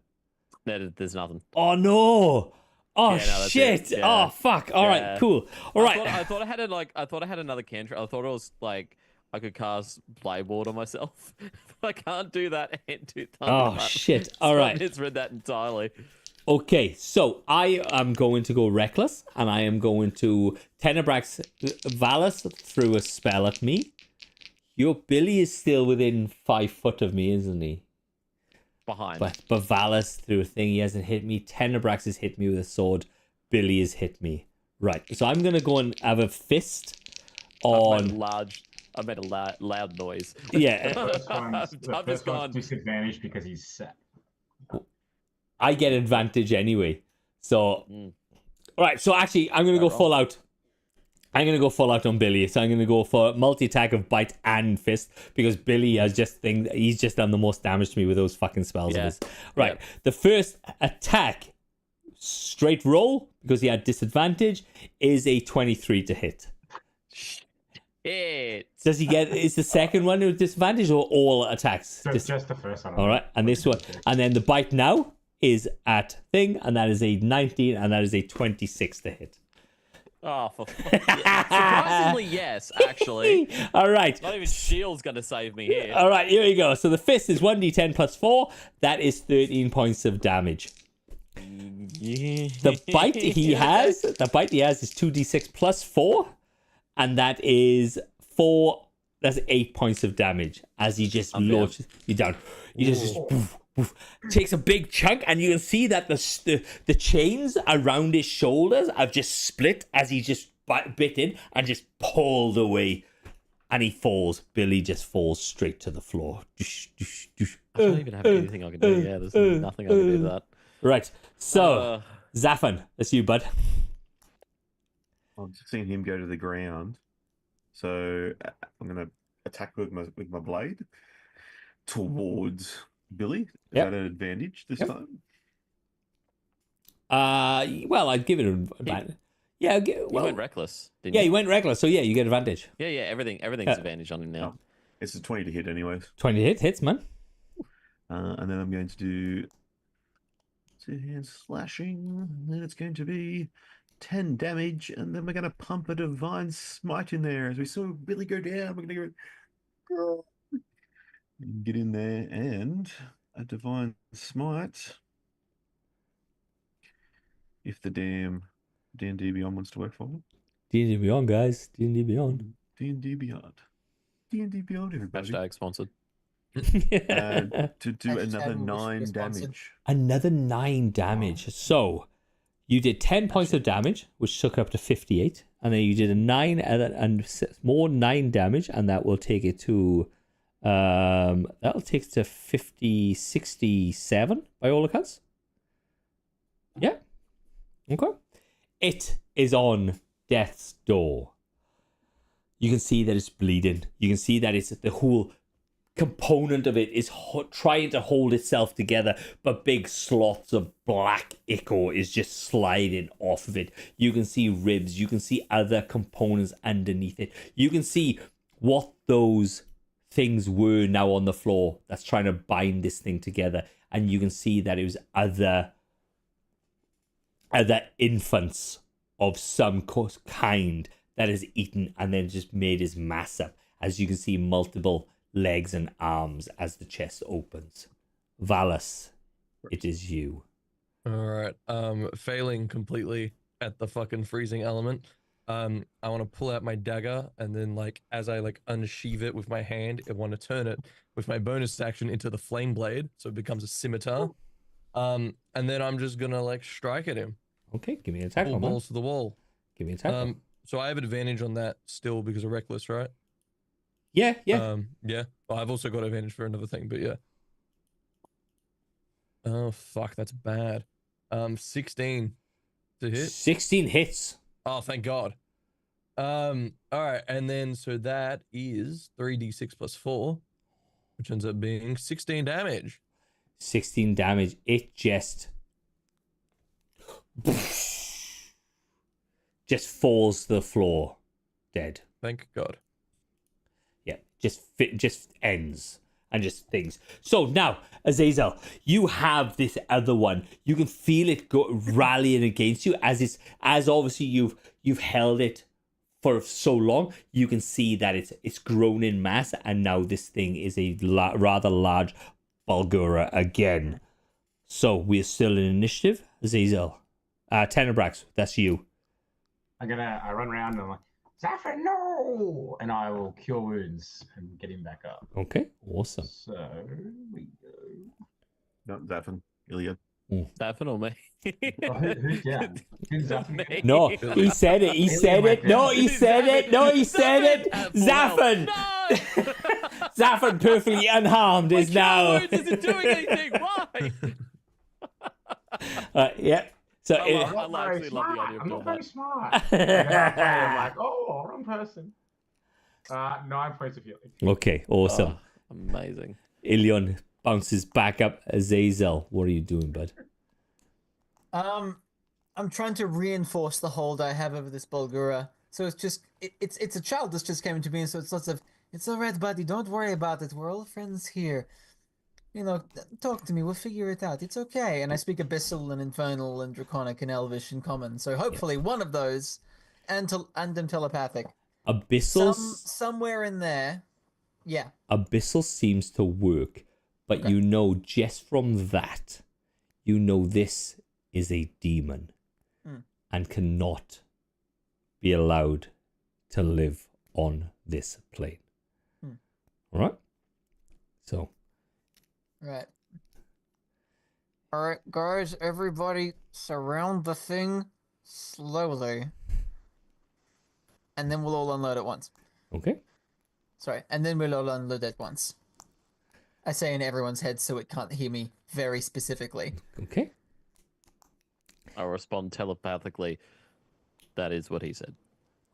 [SPEAKER 5] There's nothing.
[SPEAKER 2] Oh no! Oh
[SPEAKER 5] Yeah, no, that's
[SPEAKER 2] shit!
[SPEAKER 5] it. Yeah.
[SPEAKER 2] Oh fuck! All right,
[SPEAKER 5] Yeah.
[SPEAKER 2] cool. All right.
[SPEAKER 5] I thought I had another cantrip. I thought it was like I could cast Playboard on myself. I can't do that and do Thunder.
[SPEAKER 2] Oh shit! All
[SPEAKER 5] So I
[SPEAKER 2] right.
[SPEAKER 5] misread that entirely.
[SPEAKER 2] Okay, so I am going to go reckless, and I am going to Tenebrax Valus threw a spell at me. Your Billy is still within 5 foot of me, isn't he?
[SPEAKER 5] Behind.
[SPEAKER 2] But Valus threw a thing. He hasn't hit me. Tenebrax has hit me with a sword. Billy has hit me. Right. So I'm gonna go and have a fist
[SPEAKER 5] I made a loud noise.
[SPEAKER 2] Yeah.
[SPEAKER 1] First one's,
[SPEAKER 5] I've
[SPEAKER 1] the
[SPEAKER 5] just
[SPEAKER 1] first one's
[SPEAKER 5] gone.
[SPEAKER 1] disadvantaged because he's set.
[SPEAKER 2] I get advantage anyway. So,
[SPEAKER 5] Mm.
[SPEAKER 2] right. So actually, I'm gonna go
[SPEAKER 5] Right,
[SPEAKER 2] full out. I'm gonna go full out on Billy. So I'm gonna go for multi attack of bite and fist because Billy has he's just done the most damage to me with those fucking spells of
[SPEAKER 5] Yeah.
[SPEAKER 2] his. Right.
[SPEAKER 5] Yep.
[SPEAKER 2] The first attack, straight roll because he had disadvantage, is a 23 to hit.
[SPEAKER 5] Shit.
[SPEAKER 2] Does he get? Is the second one with disadvantage or all attacks?
[SPEAKER 1] So just the first one.
[SPEAKER 2] All right, and this one, and then the bite now is at thing, and that is a 19, and that is a 26 to hit.
[SPEAKER 5] Oh, surprisingly, yes. Actually,
[SPEAKER 2] All right.
[SPEAKER 5] not even shield's gonna save me here.
[SPEAKER 2] All right, here we go. So the fist is 1d10 plus 4. That is 13 points of damage. The bite he has is 2d6 plus 4, and that is 4. That's 8 points of damage as he just launches you down. You just poof, poof, takes a big chunk, and you can see that the chains around his shoulders have just split as he just bit in and just pulled away, and he falls. Billy just falls straight to the floor.
[SPEAKER 5] I don't even have anything I can do. Yeah, there's nothing I can do to that.
[SPEAKER 2] Right. So, Zaffan, that's you, bud.
[SPEAKER 3] I've just seen him go to the ground, so I'm going to attack with my blade towards Billy. Is
[SPEAKER 2] Yep.
[SPEAKER 3] that an advantage this
[SPEAKER 2] Yep.
[SPEAKER 3] time?
[SPEAKER 2] Well, I'd give it an advantage. Yeah,
[SPEAKER 5] You went reckless, didn't
[SPEAKER 2] yeah,
[SPEAKER 5] you?
[SPEAKER 2] you went regular, so yeah, you get advantage.
[SPEAKER 5] Yeah, everything's advantage on him now.
[SPEAKER 3] It's a 20 to hit, anyways.
[SPEAKER 2] 20 hits, man.
[SPEAKER 3] And then I'm going to do 2 hands slashing. And then it's going to be 10 damage, and then we're going to pump a divine smite in there as we saw Billy go down. We're going to go get in there, and a divine smite. If the damn D&D Beyond wants to work for me.
[SPEAKER 2] D&D Beyond, guys. D&D Beyond.
[SPEAKER 3] D&D Beyond. D&D Beyond, everybody.
[SPEAKER 5] Hashtag sponsored.
[SPEAKER 3] To do
[SPEAKER 6] Hashtag
[SPEAKER 3] another
[SPEAKER 6] we wish
[SPEAKER 3] 9
[SPEAKER 6] we sponsored.
[SPEAKER 3] damage.
[SPEAKER 2] Another 9 damage. So, you did 10 points of damage, which took up to 58. And then you did a 9 and more 9 damage, and that will take it to... that'll take it to 67 by all accounts. Yeah. Okay. It is on death's door. You can see that it's bleeding. You can see that it's the whole component of it is trying to hold itself together, but big slots of black ichor is just sliding off of it. You can see ribs. You can see other components underneath it. You can see what those things were now on the floor that's trying to bind this thing together. And you can see that it was other infants of some kind that is eaten and then just made his mass up. As you can see, multiple legs and arms as the chest opens. Valis, it is you.
[SPEAKER 4] All right. Failing completely at the fucking freezing element. I want to pull out my dagger, and then as I unsheath it with my hand, I want to turn it with my bonus action into the flame blade, so it becomes a scimitar. And then I'm just gonna strike at him.
[SPEAKER 2] Okay, give me an attack
[SPEAKER 4] Full
[SPEAKER 2] roll, man.
[SPEAKER 4] balls to the wall.
[SPEAKER 2] Give me an attack roll.
[SPEAKER 4] So I have advantage on that still because of reckless, right?
[SPEAKER 2] Yeah.
[SPEAKER 4] Yeah. Well, I've also got advantage for another thing, but yeah. Oh fuck, that's bad. 16 to hit.
[SPEAKER 2] 16 hits.
[SPEAKER 4] Oh, thank God. All right, and then so that is 3d6 plus 4, which ends up being 16 damage.
[SPEAKER 2] 16 damage. It just falls to the floor, dead.
[SPEAKER 4] Thank God.
[SPEAKER 2] Yeah, just ends and just things. So now, Azazel, you have this other one. You can feel it rallying against you as obviously you've held it for so long. You can see that it's grown in mass, and now this thing is a rather large Bulgura again. So we're still in initiative. Azazel, Tenebrax, that's you.
[SPEAKER 1] I run around and I'm like, Zaffin, no! And I will cure wounds and get him back up.
[SPEAKER 2] Okay, awesome.
[SPEAKER 1] So we go.
[SPEAKER 3] Not Zaffin. Ilya.
[SPEAKER 5] Zaffin or me?
[SPEAKER 1] Oh, who's down? Who's Zaffin?
[SPEAKER 5] Me.
[SPEAKER 2] No, he said it. He said it. No, he said it. No, he said it. Zaffin.
[SPEAKER 5] No!
[SPEAKER 2] Zaffin, perfectly unharmed, is now.
[SPEAKER 5] Cure wounds isn't doing anything. Why?
[SPEAKER 2] Yeah. So
[SPEAKER 5] I
[SPEAKER 2] it,
[SPEAKER 5] love- I actually love the idea of
[SPEAKER 1] I'm
[SPEAKER 5] doing
[SPEAKER 1] not very
[SPEAKER 5] that.
[SPEAKER 1] smart. I'm like, oh, wrong person. 9 points of healing.
[SPEAKER 2] okay, awesome.
[SPEAKER 5] Oh, amazing.
[SPEAKER 2] Ilion bounces back up. Azazel, what are you doing, bud?
[SPEAKER 6] I'm trying to reinforce the hold I have over this Bulgura. So it's just it's a child that's just came into being. So it's lots of it's all right, buddy. Don't worry about it. We're all friends here. You know, talk to me. We'll figure it out. It's okay. And I speak Abyssal and Infernal and Draconic and Elvish and Common. So hopefully one of those and I'm telepathic.
[SPEAKER 2] Abyssal.
[SPEAKER 6] Somewhere in there. Yeah.
[SPEAKER 2] Abyssal seems to work, but
[SPEAKER 6] Okay.
[SPEAKER 2] you know just from that, you know this is a demon
[SPEAKER 6] Mm.
[SPEAKER 2] and cannot be allowed to live on this plane.
[SPEAKER 6] Hmm.
[SPEAKER 2] All right? So,
[SPEAKER 6] Right. All right, guys. Everybody, surround the thing slowly, and then we'll all unload at once.
[SPEAKER 2] okay.
[SPEAKER 6] Sorry, and then we'll all unload at once. I say in everyone's head so it can't hear me very specifically.
[SPEAKER 2] Okay.
[SPEAKER 5] I'll respond telepathically. That is what he said.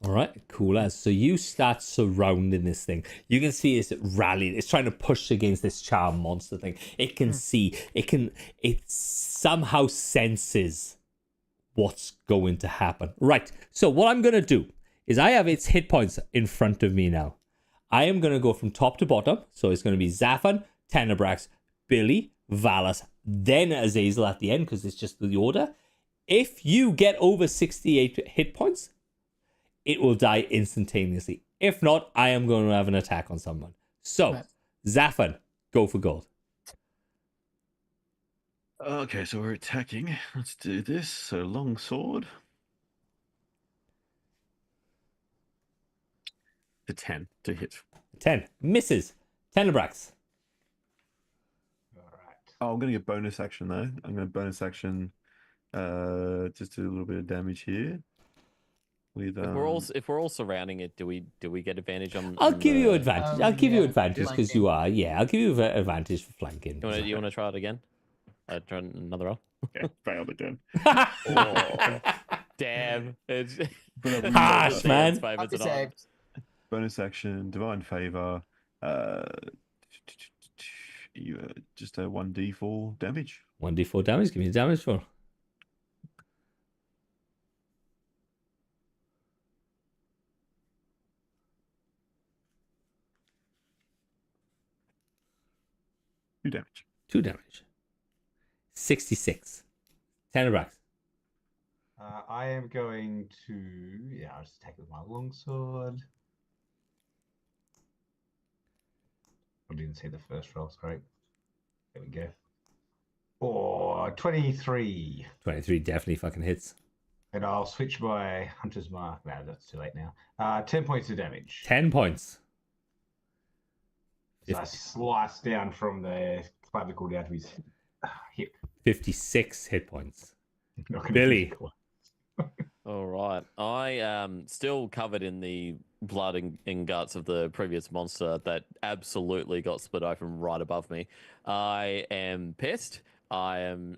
[SPEAKER 2] All right, cool as. So you start surrounding this thing. You can see it's rallying. It's trying to push against this charm monster thing. It can see. It somehow senses what's going to happen. Right. So what I'm going to do is I have its hit points in front of me now. I am going to go from top to bottom. So it's going to be Zafan, Tenebrax, Billy, Valis, then Azazel at the end because it's just the order. If you get over 68 hit points, it will die instantaneously. If not, I am going to have an attack on someone. So,
[SPEAKER 6] Right.
[SPEAKER 2] Zafan, go for gold.
[SPEAKER 3] Okay, so we're attacking. Let's do this. So long sword. The 10 to hit.
[SPEAKER 2] 10. Misses. Tenebrax.
[SPEAKER 1] All right.
[SPEAKER 3] Oh, I'm gonna get bonus action though. I'm gonna bonus action. Just do a little bit of damage here. With
[SPEAKER 5] If we're all surrounding it, do we get advantage on?
[SPEAKER 2] I'll
[SPEAKER 5] on
[SPEAKER 2] give you
[SPEAKER 5] the-
[SPEAKER 2] advantage. I'll give you
[SPEAKER 6] yeah,
[SPEAKER 2] advantage because you are. Yeah, I'll give you advantage for flanking.
[SPEAKER 5] You wanna try it again? Try another roll.
[SPEAKER 3] yeah, failed again.
[SPEAKER 5] Oh, damn! It's
[SPEAKER 2] Harsh, man.
[SPEAKER 6] Happy saved.
[SPEAKER 3] Bonus action, divine favor. You just a 1d4 damage.
[SPEAKER 2] 1d4 damage. Give me the damage for.
[SPEAKER 3] Two damage.
[SPEAKER 2] 2 damage. 66. Tenebrax.
[SPEAKER 1] I am going to. Yeah, I'll just attack with my longsword. I didn't see the first roll, sorry. There we go. Oh, 23.
[SPEAKER 2] 23 definitely fucking hits.
[SPEAKER 1] And I'll switch my Hunter's Mark. No, that's too late now. 10 points of damage.
[SPEAKER 2] 10 points.
[SPEAKER 1] So I slice down from the clavicle down to his hip.
[SPEAKER 2] 56 hit points.
[SPEAKER 1] Not gonna
[SPEAKER 2] Billy.
[SPEAKER 1] be cool.
[SPEAKER 5] all right. I am still covered in the blood and guts of the previous monster that absolutely got split open right above me. I am pissed. I've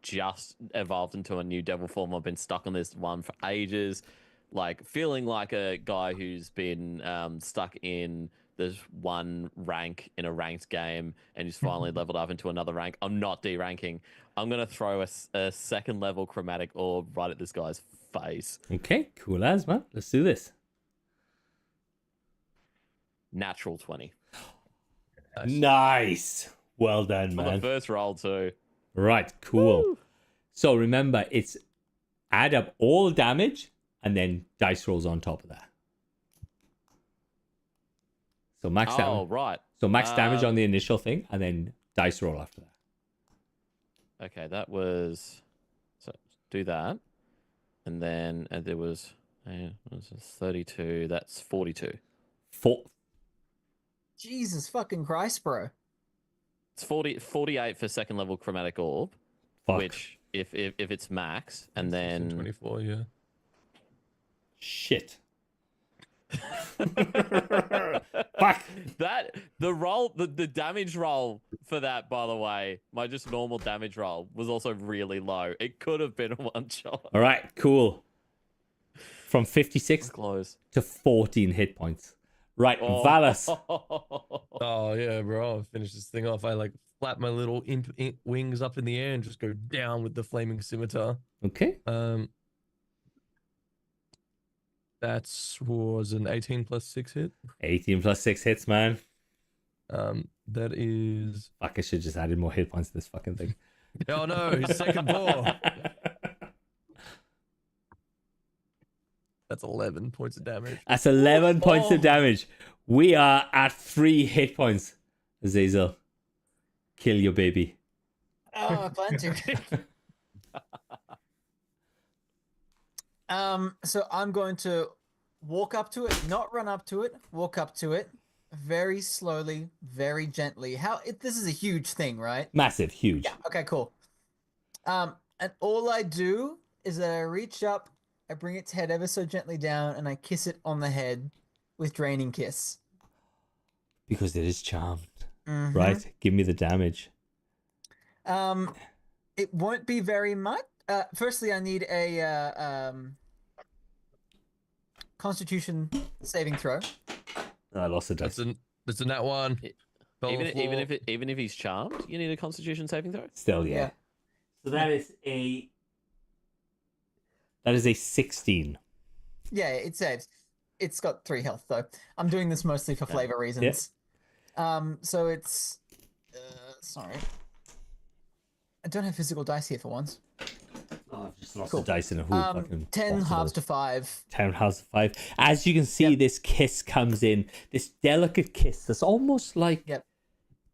[SPEAKER 5] just evolved into a new devil form. I've been stuck on this one for ages, like feeling like a guy who's been stuck in this one rank in a ranked game and he's finally leveled up into another rank. I'm not deranking. I'm going to throw a second level chromatic orb right at this guy's face.
[SPEAKER 2] Okay, cool as, man. Let's do this.
[SPEAKER 5] Natural 20.
[SPEAKER 2] Nice. Well done,
[SPEAKER 5] For
[SPEAKER 2] man.
[SPEAKER 5] the first roll too.
[SPEAKER 2] Right, cool.
[SPEAKER 5] Woo.
[SPEAKER 2] So remember, it's add up all damage and then dice rolls on top of that. So max
[SPEAKER 5] Oh,
[SPEAKER 2] damage.
[SPEAKER 5] right.
[SPEAKER 2] So max damage on the initial thing and then dice roll after that.
[SPEAKER 5] Okay, that was... So, do that. And then there was... what was it, 32. That's 42.
[SPEAKER 6] Jesus fucking Christ, bro.
[SPEAKER 5] It's 48 for second level chromatic orb,
[SPEAKER 2] Fuck.
[SPEAKER 5] which if it's max, and then
[SPEAKER 4] 24, yeah.
[SPEAKER 2] Shit. Fuck.
[SPEAKER 5] That the damage roll for that, by the way, my just normal damage roll was also really low. It could have been a one shot.
[SPEAKER 2] All right, cool. From 56
[SPEAKER 5] Close.
[SPEAKER 2] to 14 hit points. Right,
[SPEAKER 5] Oh.
[SPEAKER 2] Valis.
[SPEAKER 4] Oh yeah, bro! I'll finish this thing off. I like flap my little wings up in the air and just go down with the flaming scimitar.
[SPEAKER 2] Okay.
[SPEAKER 4] That was an 18 plus 6 hit.
[SPEAKER 2] 18 plus 6 hits, man.
[SPEAKER 4] That is.
[SPEAKER 2] Fuck, I should just added more hit points to this fucking thing.
[SPEAKER 4] Oh no, his second ball. That's 11 points of damage.
[SPEAKER 2] That's 11 points
[SPEAKER 6] Oh.
[SPEAKER 2] of damage. We are at 3 hit points. Azazel, kill your baby.
[SPEAKER 6] Oh, I plan to. So I'm going to walk up to it, not run up to it, walk up to it, very slowly, very gently. This is a huge thing, right?
[SPEAKER 2] Massive, huge.
[SPEAKER 6] Yeah. Okay. Cool. And all I do is that I reach up, I bring its head ever so gently down, and I kiss it on the head with Draining Kiss.
[SPEAKER 2] Because it is charmed.
[SPEAKER 6] Mhm.
[SPEAKER 2] Right? Give me the damage.
[SPEAKER 6] It won't be very much. Firstly, I need a Constitution saving throw.
[SPEAKER 2] I lost the dice.
[SPEAKER 4] That's a nat one.
[SPEAKER 5] It-
[SPEAKER 4] Fell on
[SPEAKER 5] Even
[SPEAKER 4] the floor.
[SPEAKER 5] even if he's charmed, you need a Constitution saving throw.
[SPEAKER 2] Still, yeah.
[SPEAKER 6] Yeah.
[SPEAKER 2] So that is a 16.
[SPEAKER 6] Yeah, it saves. It's got 3 health though. I'm doing this mostly for flavor reasons. So it's sorry. I don't have physical dice here for once.
[SPEAKER 2] Oh, I've just lost
[SPEAKER 6] Cool.
[SPEAKER 2] the dice in a whole fucking
[SPEAKER 6] 10
[SPEAKER 2] box of
[SPEAKER 6] halves
[SPEAKER 2] those.
[SPEAKER 6] to 5.
[SPEAKER 2] 10 halves to 5. As you can see,
[SPEAKER 6] Yep.
[SPEAKER 2] this kiss comes in, this delicate kiss that's almost like
[SPEAKER 6] Yep.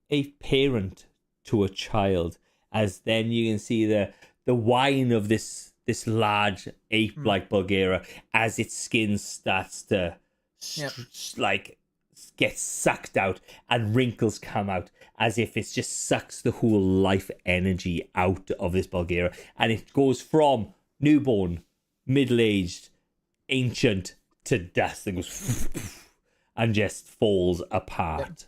[SPEAKER 2] a parent to a child. As then you can see the whine of this large ape-like Bulgaria as its skin starts to like get sucked out and wrinkles come out as if it just sucks the whole life energy out of this Bulgaria, and it goes from newborn, middle-aged, ancient to dust and goes and just falls apart.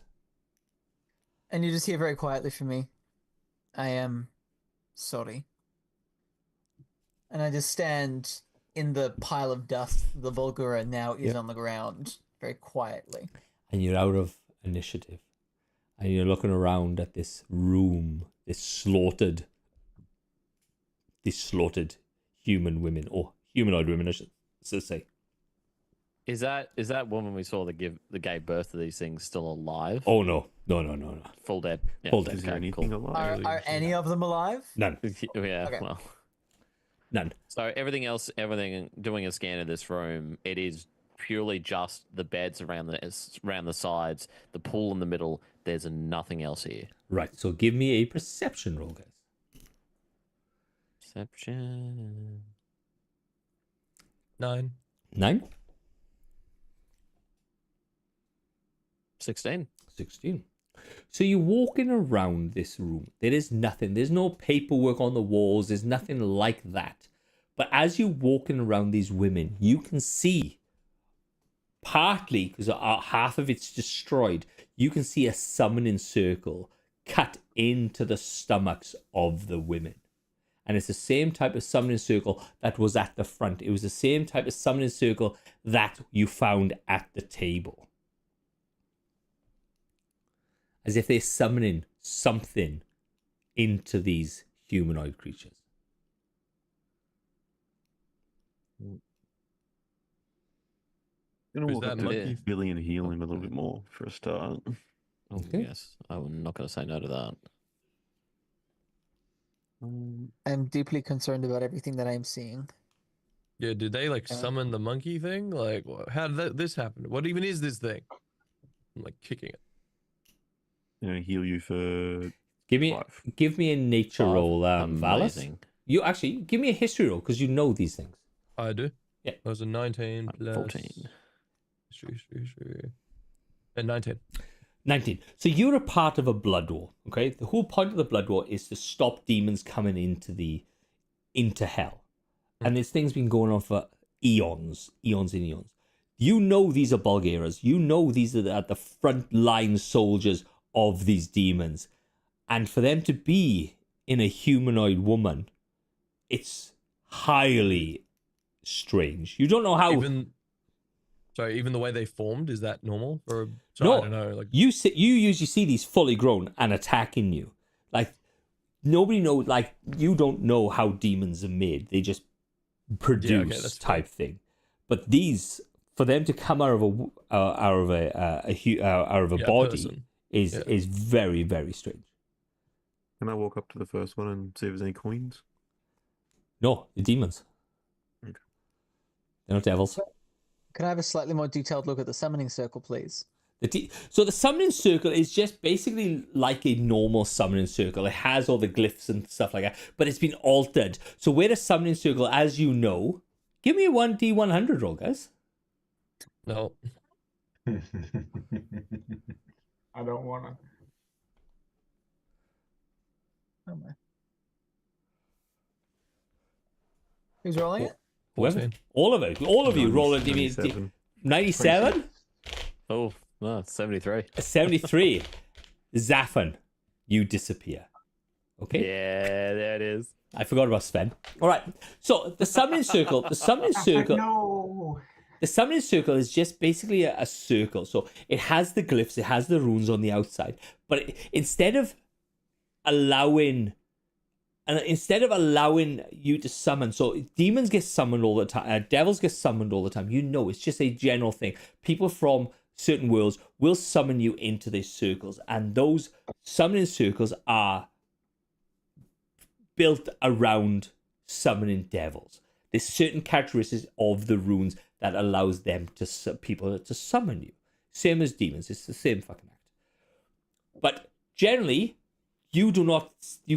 [SPEAKER 6] And you just hear very quietly from me, I am sorry. And I just stand in the pile of dust the Bulgara now is on the ground, very quietly.
[SPEAKER 2] And you're out of initiative. And you're looking around at this room, this slaughtered human women, or humanoid women, I should say.
[SPEAKER 5] Is that woman we saw that gave birth to these things still alive?
[SPEAKER 2] Oh, no.
[SPEAKER 5] Full dead. Yeah,
[SPEAKER 2] Full dead.
[SPEAKER 3] Is there
[SPEAKER 5] okay,
[SPEAKER 3] anything
[SPEAKER 5] cool.
[SPEAKER 3] alive?
[SPEAKER 6] Are any of them alive?
[SPEAKER 2] None.
[SPEAKER 5] Yeah,
[SPEAKER 6] Okay.
[SPEAKER 5] well.
[SPEAKER 2] None.
[SPEAKER 5] So everything, doing a scan of this room, it is purely just the beds around the sides, the pool in the middle. There's nothing else here.
[SPEAKER 2] Right, so give me a perception roll, guys.
[SPEAKER 5] Perception.
[SPEAKER 4] 9.
[SPEAKER 2] 9?
[SPEAKER 5] 16.
[SPEAKER 2] 16. So you're walking around this room. There is nothing. There's no paperwork on the walls. There's nothing like that. But as you're walking around these women, you can see, partly because half of it's destroyed, you can see a summoning circle cut into the stomachs of the women. And it's the same type of summoning circle that was at the front. It was the same type of summoning circle that you found at the table. As if they're summoning something into these humanoid creatures.
[SPEAKER 3] I'm gonna
[SPEAKER 4] Who's
[SPEAKER 3] walk
[SPEAKER 4] that
[SPEAKER 3] up to
[SPEAKER 4] monkey?
[SPEAKER 3] Billy and heal him a little bit more for a start.
[SPEAKER 5] Oh,
[SPEAKER 2] Okay.
[SPEAKER 5] yes. I'm not going to say no to that.
[SPEAKER 6] I'm deeply concerned about everything that I'm seeing.
[SPEAKER 4] Yeah, did they like summon the monkey thing? Like, how did this happen? What even is this thing? I'm like kicking it.
[SPEAKER 3] Heal you for
[SPEAKER 2] Give me
[SPEAKER 3] 5.
[SPEAKER 2] a nature roll, Valis.
[SPEAKER 5] Amazing.
[SPEAKER 2] You actually give me a history roll because you know these things.
[SPEAKER 4] I do.
[SPEAKER 2] Yeah.
[SPEAKER 4] That was a 19 plus
[SPEAKER 5] 14.
[SPEAKER 4] History. And 19.
[SPEAKER 2] 19. So you're a part of a blood war. Okay, the whole point of the blood war is to stop demons coming into hell, and this thing's been going on for eons and eons. You know these are Bulgarians. You know these are at the front line soldiers of these demons, and for them to be in a humanoid woman, it's highly strange. You don't know how.
[SPEAKER 4] Even the way they formed, is that normal? Or
[SPEAKER 2] No.
[SPEAKER 4] I don't know. Like,
[SPEAKER 2] You usually see these fully grown and attacking you. Like nobody knows. Like you don't know how demons are made. They just produce
[SPEAKER 4] that's
[SPEAKER 2] type thing. But these, for them to come out of a body
[SPEAKER 4] person.
[SPEAKER 2] is very, very strange.
[SPEAKER 3] Can I walk up to the first one and see if there's any coins?
[SPEAKER 2] No, the demons.
[SPEAKER 3] Okay.
[SPEAKER 2] They're not devils.
[SPEAKER 6] Can I have a slightly more detailed look at the summoning circle, please?
[SPEAKER 2] So the summoning circle is just basically like a normal summoning circle. It has all the glyphs and stuff like that, but it's been altered. So where a summoning circle, as you know, give me a 1d100 roll, guys.
[SPEAKER 4] No.
[SPEAKER 1] I don't want to.
[SPEAKER 6] Oh my. Who's rolling it?
[SPEAKER 2] Whoever,
[SPEAKER 4] 14.
[SPEAKER 2] all of you roll a d
[SPEAKER 3] 97.
[SPEAKER 2] 97,
[SPEAKER 5] Oh, no, 73.
[SPEAKER 2] 73. Zaphon, you disappear. Okay.
[SPEAKER 5] Yeah, there it is.
[SPEAKER 2] I forgot about Sven. All right. So the summoning circle, the summoning circle.
[SPEAKER 1] No.
[SPEAKER 2] The summoning circle is just basically a circle. So it has the glyphs, it has the runes on the outside. But instead of allowing you to summon, so demons get summoned all the time, devils get summoned all the time. You know, it's just a general thing. People from certain worlds will summon you into these circles, and those summoning circles are built around summoning devils. There's certain characteristics of the runes that allows them to people to summon you. Same as demons. It's the same fucking act. But generally, you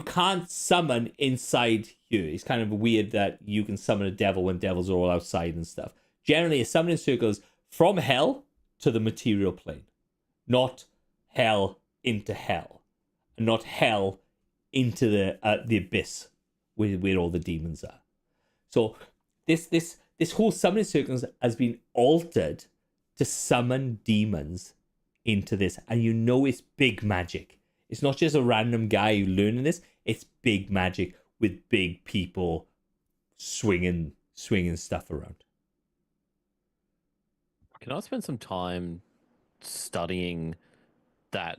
[SPEAKER 2] can't summon inside here. It's kind of weird that you can summon a devil when devils are all outside and stuff. Generally, a summoning circle is from hell to the material plane, not hell into hell, and not hell into the abyss where all the demons are. So this whole summoning circle has been altered to summon demons into this, and you know it's big magic. It's not just a random guy learning this. It's big magic with big people swinging stuff around.
[SPEAKER 5] Can I spend some time studying the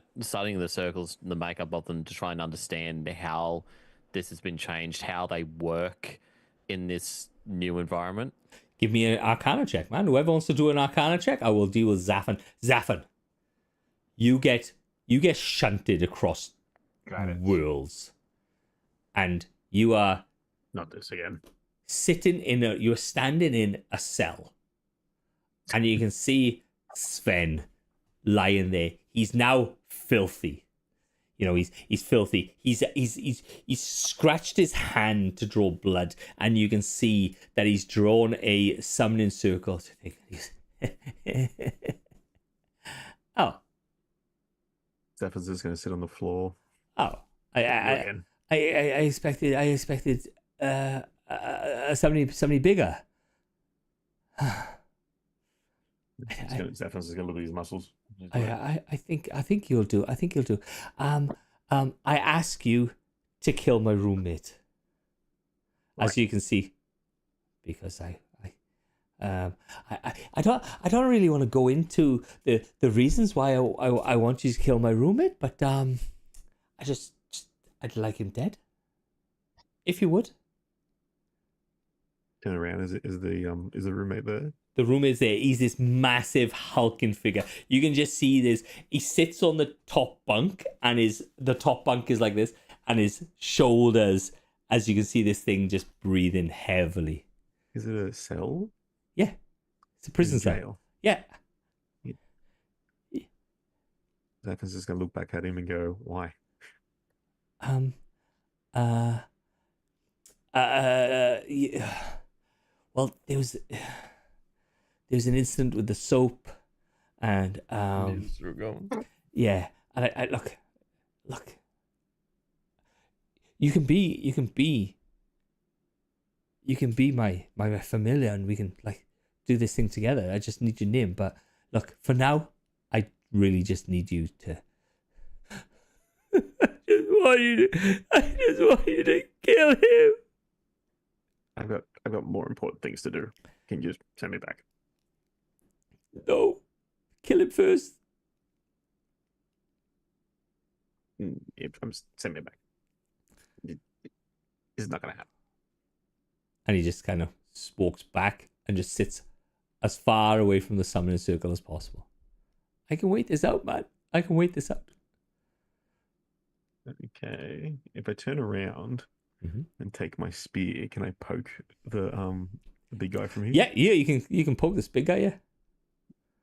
[SPEAKER 5] circles, the makeup of them, to try and understand how this has been changed, how they work in this new environment?
[SPEAKER 2] Give me an Arcana check, man. Whoever wants to do an Arcana check, I will deal with Zaphon. Zaphon, you get shunted across worlds, and you are
[SPEAKER 3] Not this again.
[SPEAKER 2] you're standing in a cell, and you can see Sven lying there. He's now filthy. You know, he's filthy. He's scratched his hand to draw blood, and you can see that he's drawn a summoning circle. Oh,
[SPEAKER 3] Zephyr's just going to sit on the floor.
[SPEAKER 2] oh! I expected somebody bigger.
[SPEAKER 3] Zephyr's is going to look at his muscles.
[SPEAKER 2] I think you'll do. I think you'll do. I ask you to kill my roommate, as you can see, because I don't really want to go into the reasons why I want you to kill my roommate, but I'd like him dead, if you would.
[SPEAKER 3] Turn around. Is the roommate there?
[SPEAKER 2] The roommate's there. He's this massive hulking figure. You can just see this. He sits on the top bunk, and the top bunk is like this, and his shoulders, as you can see, this thing just breathing heavily.
[SPEAKER 3] Is it a cell?
[SPEAKER 2] Yeah, it's a prison cell.
[SPEAKER 3] Jail.
[SPEAKER 2] Yeah.
[SPEAKER 3] Zephyr's just going to look back at him and go, "Why?"
[SPEAKER 2] Yeah. Well, there was an incident with the soap, and yeah, and I look, you can be my familiar, and we can like do this thing together. I just need your name, but look, for now, I really just need you to. I just want you to kill him.
[SPEAKER 3] I've got more important things to do. Can you just send me back?
[SPEAKER 2] No, kill him first.
[SPEAKER 3] Send me back. It's not gonna happen.
[SPEAKER 2] And he just kind of walks back and just sits as far away from the summoning circle as possible. I can wait this out, man. I can wait this out.
[SPEAKER 3] Okay. If I turn around and take my spear, can I poke the big guy from here?
[SPEAKER 2] Yeah, you can poke this big guy. Yeah.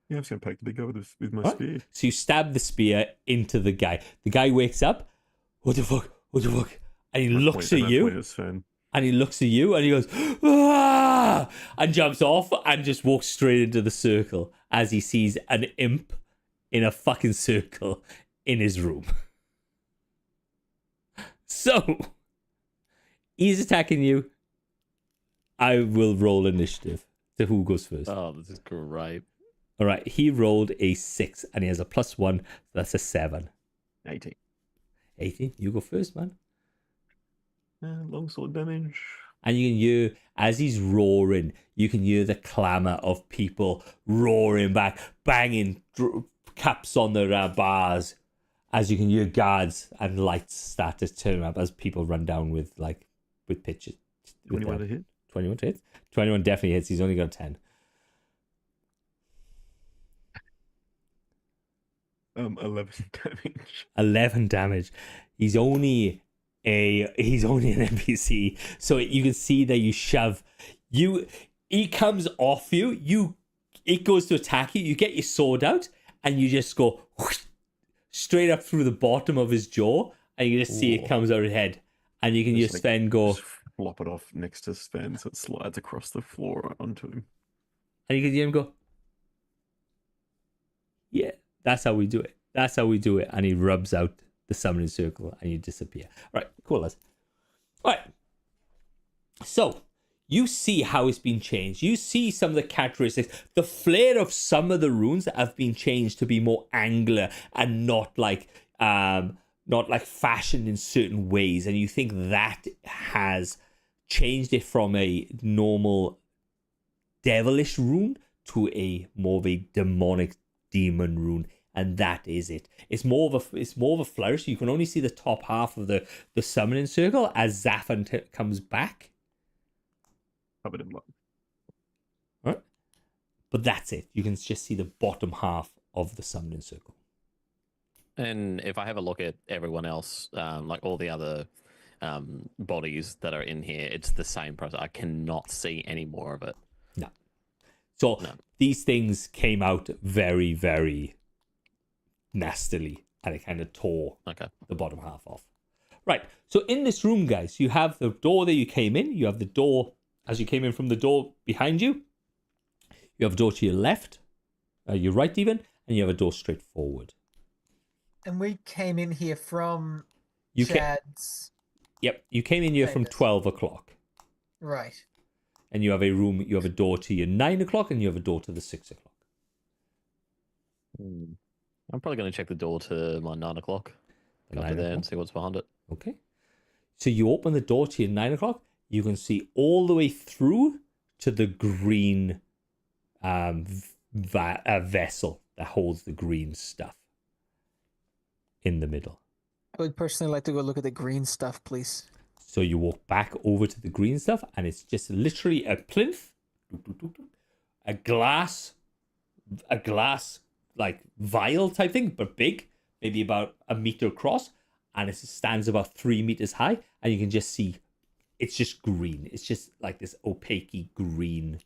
[SPEAKER 3] Yeah, I'm just gonna poke the big guy with my
[SPEAKER 2] Right.
[SPEAKER 3] spear.
[SPEAKER 2] So you stab the spear into the guy. The guy wakes up. What the fuck? What the fuck? And he looks at you.
[SPEAKER 3] Sven.
[SPEAKER 2] And he looks at you and he goes, ah! And jumps off and just walks straight into the circle as he sees an imp in a fucking circle in his room. So, he's attacking you. I will roll initiative to who goes first.
[SPEAKER 5] Oh, this is great.
[SPEAKER 2] All right, he rolled a 6 and he has a +1. So that's a 7.
[SPEAKER 3] 18.
[SPEAKER 2] 18, you go first, man.
[SPEAKER 3] Longsword damage.
[SPEAKER 2] And you can hear, as he's roaring, you can hear the clamour of people roaring back, banging caps on the bars. As you can hear guards and lights start to turn up as people run down with pitches.
[SPEAKER 3] 21 to hit.
[SPEAKER 2] 21 to hit? 21 definitely hits. He's only got 10.
[SPEAKER 3] 11 damage.
[SPEAKER 2] 11 damage. He's only an NPC, so you can see that you shove he comes off you, it goes to attack you, you get your sword out and you just go whoosh, straight up through the bottom of his jaw, and you just see it comes out of his head, and you can just Sven go,
[SPEAKER 3] Just flop it off next to Sven so it slides across the floor onto him.
[SPEAKER 2] and you can hear him go, yeah, that's how we do it. That's how we do it. And he rubs out the summoning circle and you disappear. All right, cool, lads. All right. So, you see how it's been changed. You see some of the characteristics. The flair of some of the runes have been changed to be more angular and not like fashioned in certain ways. And you think that has changed it from a normal devilish rune to a more of a demonic demon rune, and that is it. It's more of a flourish. You can only see the top half of the summoning circle as Zaphon comes back.
[SPEAKER 3] Covered in blood.
[SPEAKER 2] Right? But that's it. You can just see the bottom half of the summoning circle.
[SPEAKER 5] And if I have a look at everyone else, like all the other bodies that are in here, it's the same process. I cannot see any more of it.
[SPEAKER 2] No. So these things came out very, very nastily, and it kind of tore the bottom half off. Right. So in this room, guys, you have the door that you came in. You have the door as you came in from the door behind you. You have a door to your left, your right even, and you have a door straight forward.
[SPEAKER 6] And we came in here from
[SPEAKER 2] You
[SPEAKER 6] Chad's.
[SPEAKER 2] Yep, you came in here from
[SPEAKER 6] Chambers.
[SPEAKER 2] 12 o'clock.
[SPEAKER 6] Right.
[SPEAKER 2] And you have a door to your 9 o'clock, and you have a door to the 6 o'clock.
[SPEAKER 5] I'm probably going to check the door to my 9 o'clock. Go up
[SPEAKER 2] 9
[SPEAKER 5] there and
[SPEAKER 2] o'clock.
[SPEAKER 5] see what's behind it.
[SPEAKER 2] Okay. So you open the door to your 9 o'clock. You can see all the way through to the green vessel that holds the green stuff in the middle.
[SPEAKER 6] I would personally like to go look at the green stuff, please.
[SPEAKER 2] So you walk back over to the green stuff, and it's just literally a plinth, a glass like vial type thing, but big, maybe about a meter across, and it stands about 3 meters high, and you can just see it's just green. It's just like this opaque green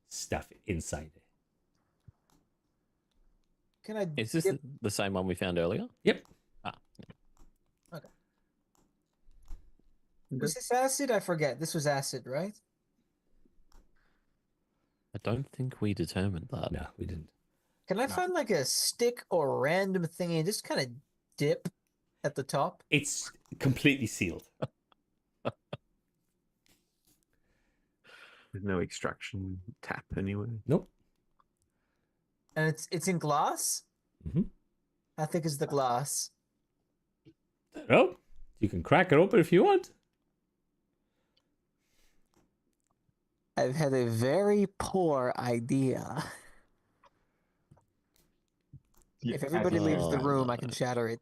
[SPEAKER 2] stuff inside it.
[SPEAKER 6] Can I?
[SPEAKER 5] Is this the same one we found earlier?
[SPEAKER 2] Yep.
[SPEAKER 6] Was this acid? I forget. This was acid, right?
[SPEAKER 5] I don't think we determined that.
[SPEAKER 2] No, we didn't.
[SPEAKER 6] Can I find like a stick or random thing and just kind of dip at the top?
[SPEAKER 2] It's completely sealed.
[SPEAKER 3] There's no extraction tap anywhere.
[SPEAKER 2] Nope.
[SPEAKER 6] And it's in glass?
[SPEAKER 2] Mm-hmm.
[SPEAKER 6] How thick is the glass?
[SPEAKER 2] Oh, you can crack it open if you want.
[SPEAKER 6] I've had a very poor idea.
[SPEAKER 1] Yeah,
[SPEAKER 6] If everybody leaves the
[SPEAKER 5] Oh,
[SPEAKER 6] room, I can shatter it.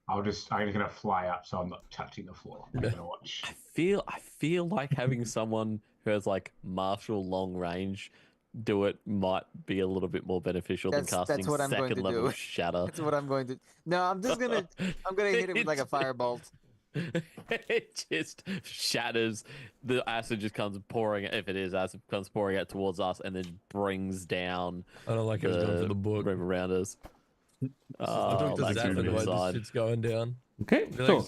[SPEAKER 1] I'm just gonna fly up, so I'm not touching the floor. I'm gonna watch.
[SPEAKER 5] I feel like having someone who has like martial long range do it might be a little bit more beneficial than
[SPEAKER 6] That's
[SPEAKER 5] casting
[SPEAKER 6] what I'm going
[SPEAKER 5] second
[SPEAKER 6] to
[SPEAKER 5] level
[SPEAKER 6] do.
[SPEAKER 5] shatter.
[SPEAKER 6] That's what I'm going to. No, I'm gonna hit it with like a firebolt.
[SPEAKER 5] It just shatters. The acid just comes pouring. If it is acid, comes pouring out towards us, and then brings down
[SPEAKER 4] I don't like how he's going for the book.
[SPEAKER 5] room around us.
[SPEAKER 4] I'll talk to
[SPEAKER 5] that's
[SPEAKER 3] Zafin
[SPEAKER 5] gonna
[SPEAKER 4] Zafin
[SPEAKER 5] be
[SPEAKER 4] while
[SPEAKER 5] side.
[SPEAKER 4] this shit's going down.
[SPEAKER 2] Okay,
[SPEAKER 4] Be
[SPEAKER 2] so
[SPEAKER 4] like,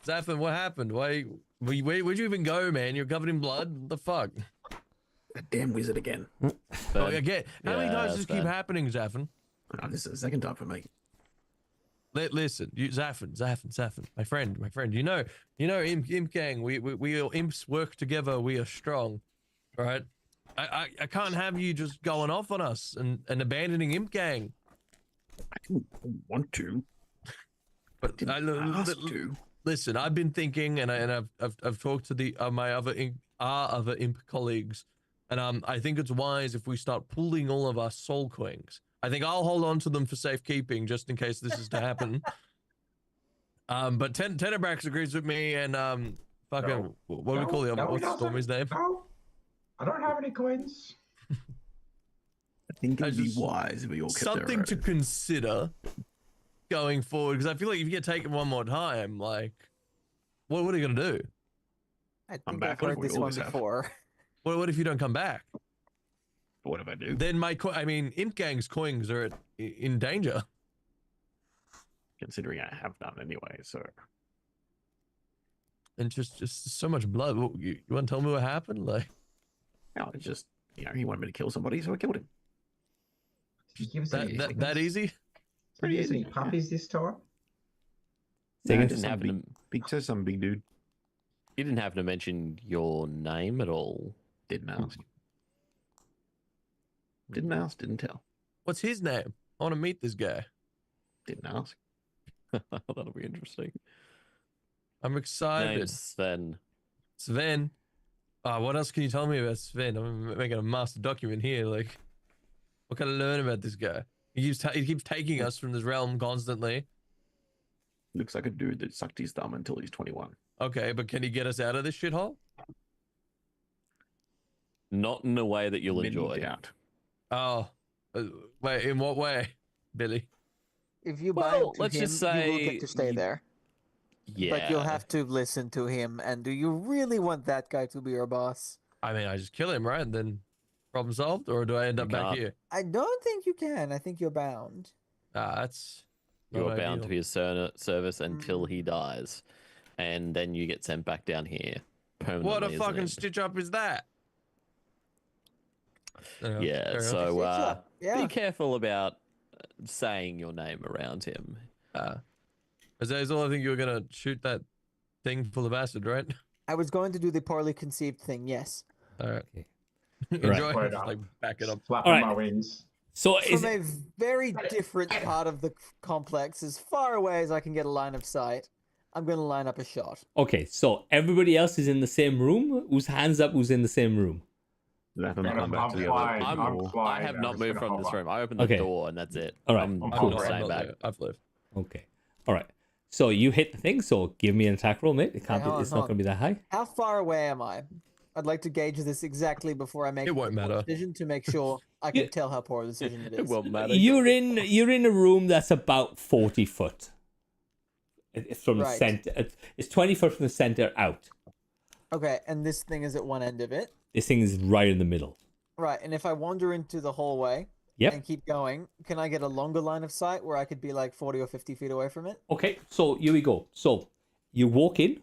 [SPEAKER 4] Zafin, what happened? Where'd you even go, man? You're covered in blood. What the fuck?
[SPEAKER 3] That damn wizard again.
[SPEAKER 4] Oh,
[SPEAKER 5] But,
[SPEAKER 4] again, how many
[SPEAKER 5] Yeah,
[SPEAKER 4] times does
[SPEAKER 5] that's
[SPEAKER 4] this keep
[SPEAKER 5] bad.
[SPEAKER 4] happening, Zafin?
[SPEAKER 3] Oh, this is the second time for me.
[SPEAKER 4] Listen, Zafin, my friend. You know, Imp Gang. We all imps work together. We are strong, right? I can't have you just going off on us and abandoning Imp Gang.
[SPEAKER 3] I didn't want to.
[SPEAKER 4] But
[SPEAKER 3] Didn't ask to.
[SPEAKER 4] listen, I've been thinking, and I've talked to the my other other imp colleagues, and I think it's wise if we start pooling all of our soul coins. I think I'll hold on to them for safekeeping just in case this is to happen. But Tenebrax agrees with me, and fucking
[SPEAKER 1] No.
[SPEAKER 4] what do we call the other?
[SPEAKER 1] No,
[SPEAKER 4] What's
[SPEAKER 1] no,
[SPEAKER 4] Stormy's name?
[SPEAKER 1] No, I don't have any coins.
[SPEAKER 3] I think it would be
[SPEAKER 4] just-
[SPEAKER 3] wise if we all kept
[SPEAKER 4] Something
[SPEAKER 3] our
[SPEAKER 4] to
[SPEAKER 3] own.
[SPEAKER 4] consider going forward, because I feel like if you get taken one more time, like, what are you gonna do?
[SPEAKER 6] I
[SPEAKER 3] I'm
[SPEAKER 6] think
[SPEAKER 3] back
[SPEAKER 6] I've
[SPEAKER 3] on it,
[SPEAKER 6] heard
[SPEAKER 3] we
[SPEAKER 6] this one
[SPEAKER 3] always have.
[SPEAKER 6] before.
[SPEAKER 4] What if you don't come back?
[SPEAKER 3] What if I do?
[SPEAKER 4] Then I mean, Imp Gang's coins are in danger.
[SPEAKER 3] Considering I have none anyway, so
[SPEAKER 4] And just so much blood. You want to tell me what happened? Like,
[SPEAKER 3] no, it's just he wanted me to kill somebody, so I killed him.
[SPEAKER 1] Did you give us any
[SPEAKER 4] that
[SPEAKER 1] seconds?
[SPEAKER 4] easy?
[SPEAKER 1] Did you give us any puppies this time?
[SPEAKER 2] Second.
[SPEAKER 3] Just
[SPEAKER 5] Didn't
[SPEAKER 3] some
[SPEAKER 5] happen
[SPEAKER 3] big,
[SPEAKER 5] to,
[SPEAKER 3] some big dude
[SPEAKER 5] you didn't happen to mention your name at all.
[SPEAKER 3] didn't ask. Didn't ask, didn't tell.
[SPEAKER 4] What's his name? I want to meet this guy.
[SPEAKER 3] Didn't ask.
[SPEAKER 5] That'll be interesting.
[SPEAKER 4] I'm excited.
[SPEAKER 5] Name's Sven.
[SPEAKER 4] Sven. What else can you tell me about Sven? I'm making a master document here. Like, what can I learn about this guy? He keeps taking us from this realm constantly.
[SPEAKER 3] Looks like a dude that sucked his thumb until he's 21.
[SPEAKER 4] Okay, but can he get us out of this shithole?
[SPEAKER 5] Not in a way that you'll
[SPEAKER 3] Many
[SPEAKER 5] enjoy.
[SPEAKER 3] doubt.
[SPEAKER 4] Oh, wait, in what way, Billy?
[SPEAKER 6] If you
[SPEAKER 5] Well,
[SPEAKER 6] bind to
[SPEAKER 5] let's
[SPEAKER 6] him,
[SPEAKER 5] just
[SPEAKER 6] you will
[SPEAKER 5] say
[SPEAKER 6] get to stay
[SPEAKER 5] you-
[SPEAKER 6] there.
[SPEAKER 5] Yeah.
[SPEAKER 6] But you'll have to listen to him. And do you really want that guy to be your boss?
[SPEAKER 4] I mean, I just kill him, right? And then problem solved, or do I end
[SPEAKER 5] You
[SPEAKER 4] up back
[SPEAKER 5] can't.
[SPEAKER 4] here?
[SPEAKER 6] I don't think you can. I think you're bound.
[SPEAKER 4] That's
[SPEAKER 5] You
[SPEAKER 4] not
[SPEAKER 5] are bound to
[SPEAKER 4] ideal.
[SPEAKER 5] his service until he dies, and then you get sent back down here permanently.
[SPEAKER 4] What a
[SPEAKER 5] as an
[SPEAKER 4] fucking
[SPEAKER 5] imp.
[SPEAKER 4] stitch up is that?
[SPEAKER 5] Yeah,
[SPEAKER 4] fair enough.
[SPEAKER 5] so
[SPEAKER 6] Stitch up, yeah.
[SPEAKER 5] be careful about saying your name around him.
[SPEAKER 4] Azazel, I think you were gonna shoot that thing full of acid, right?
[SPEAKER 6] I was going to do the poorly conceived thing, yes.
[SPEAKER 4] All right.
[SPEAKER 2] Okay.
[SPEAKER 4] Enjoy.
[SPEAKER 1] Right.
[SPEAKER 4] Just, like back it up.
[SPEAKER 1] Flapping
[SPEAKER 2] Alright.
[SPEAKER 1] my wings.
[SPEAKER 2] So is
[SPEAKER 6] From a very different part of the complex, as far away as I can get a line of sight, I'm going to line up a shot.
[SPEAKER 2] okay. So everybody else is in the same room. Whose hands up? Who's in the same room?
[SPEAKER 3] Let them
[SPEAKER 1] Yeah,
[SPEAKER 3] come back
[SPEAKER 1] I'm
[SPEAKER 3] to the
[SPEAKER 1] flying.
[SPEAKER 3] other.
[SPEAKER 1] I'm
[SPEAKER 3] door.
[SPEAKER 1] flying.
[SPEAKER 5] I have
[SPEAKER 1] I'm
[SPEAKER 5] not
[SPEAKER 1] just
[SPEAKER 5] moved
[SPEAKER 1] gonna
[SPEAKER 5] from this
[SPEAKER 1] hover.
[SPEAKER 5] room. I opened the
[SPEAKER 2] Okay.
[SPEAKER 5] door, and that's it.
[SPEAKER 2] All right.
[SPEAKER 5] I'm
[SPEAKER 2] Cool.
[SPEAKER 4] I'm
[SPEAKER 5] staying
[SPEAKER 4] not
[SPEAKER 5] back.
[SPEAKER 4] there. I've left.
[SPEAKER 2] Okay. All right. So you hit the thing. So give me an attack roll, mate. It can't
[SPEAKER 6] Hang
[SPEAKER 2] be.
[SPEAKER 6] on,
[SPEAKER 2] It's
[SPEAKER 6] hold
[SPEAKER 2] not going to be that high.
[SPEAKER 6] How far away am I? I'd like to gauge this exactly before I make
[SPEAKER 4] It won't
[SPEAKER 6] a poor
[SPEAKER 4] matter.
[SPEAKER 6] decision to make sure I
[SPEAKER 2] Yeah.
[SPEAKER 6] can tell how poor a decision it
[SPEAKER 5] It
[SPEAKER 6] is.
[SPEAKER 5] won't matter.
[SPEAKER 2] You're in a room that's about 40 foot. It's from the
[SPEAKER 6] Right.
[SPEAKER 2] center. It's 20 foot from the center out.
[SPEAKER 6] Okay, and this thing is at one end of it.
[SPEAKER 2] This thing is right in the middle.
[SPEAKER 6] Right, and if I wander into the hallway
[SPEAKER 2] Yep.
[SPEAKER 6] and keep going, can I get a longer line of sight where I could be like 40 or 50 feet away from it?
[SPEAKER 2] Okay. So here we go. So you walk in.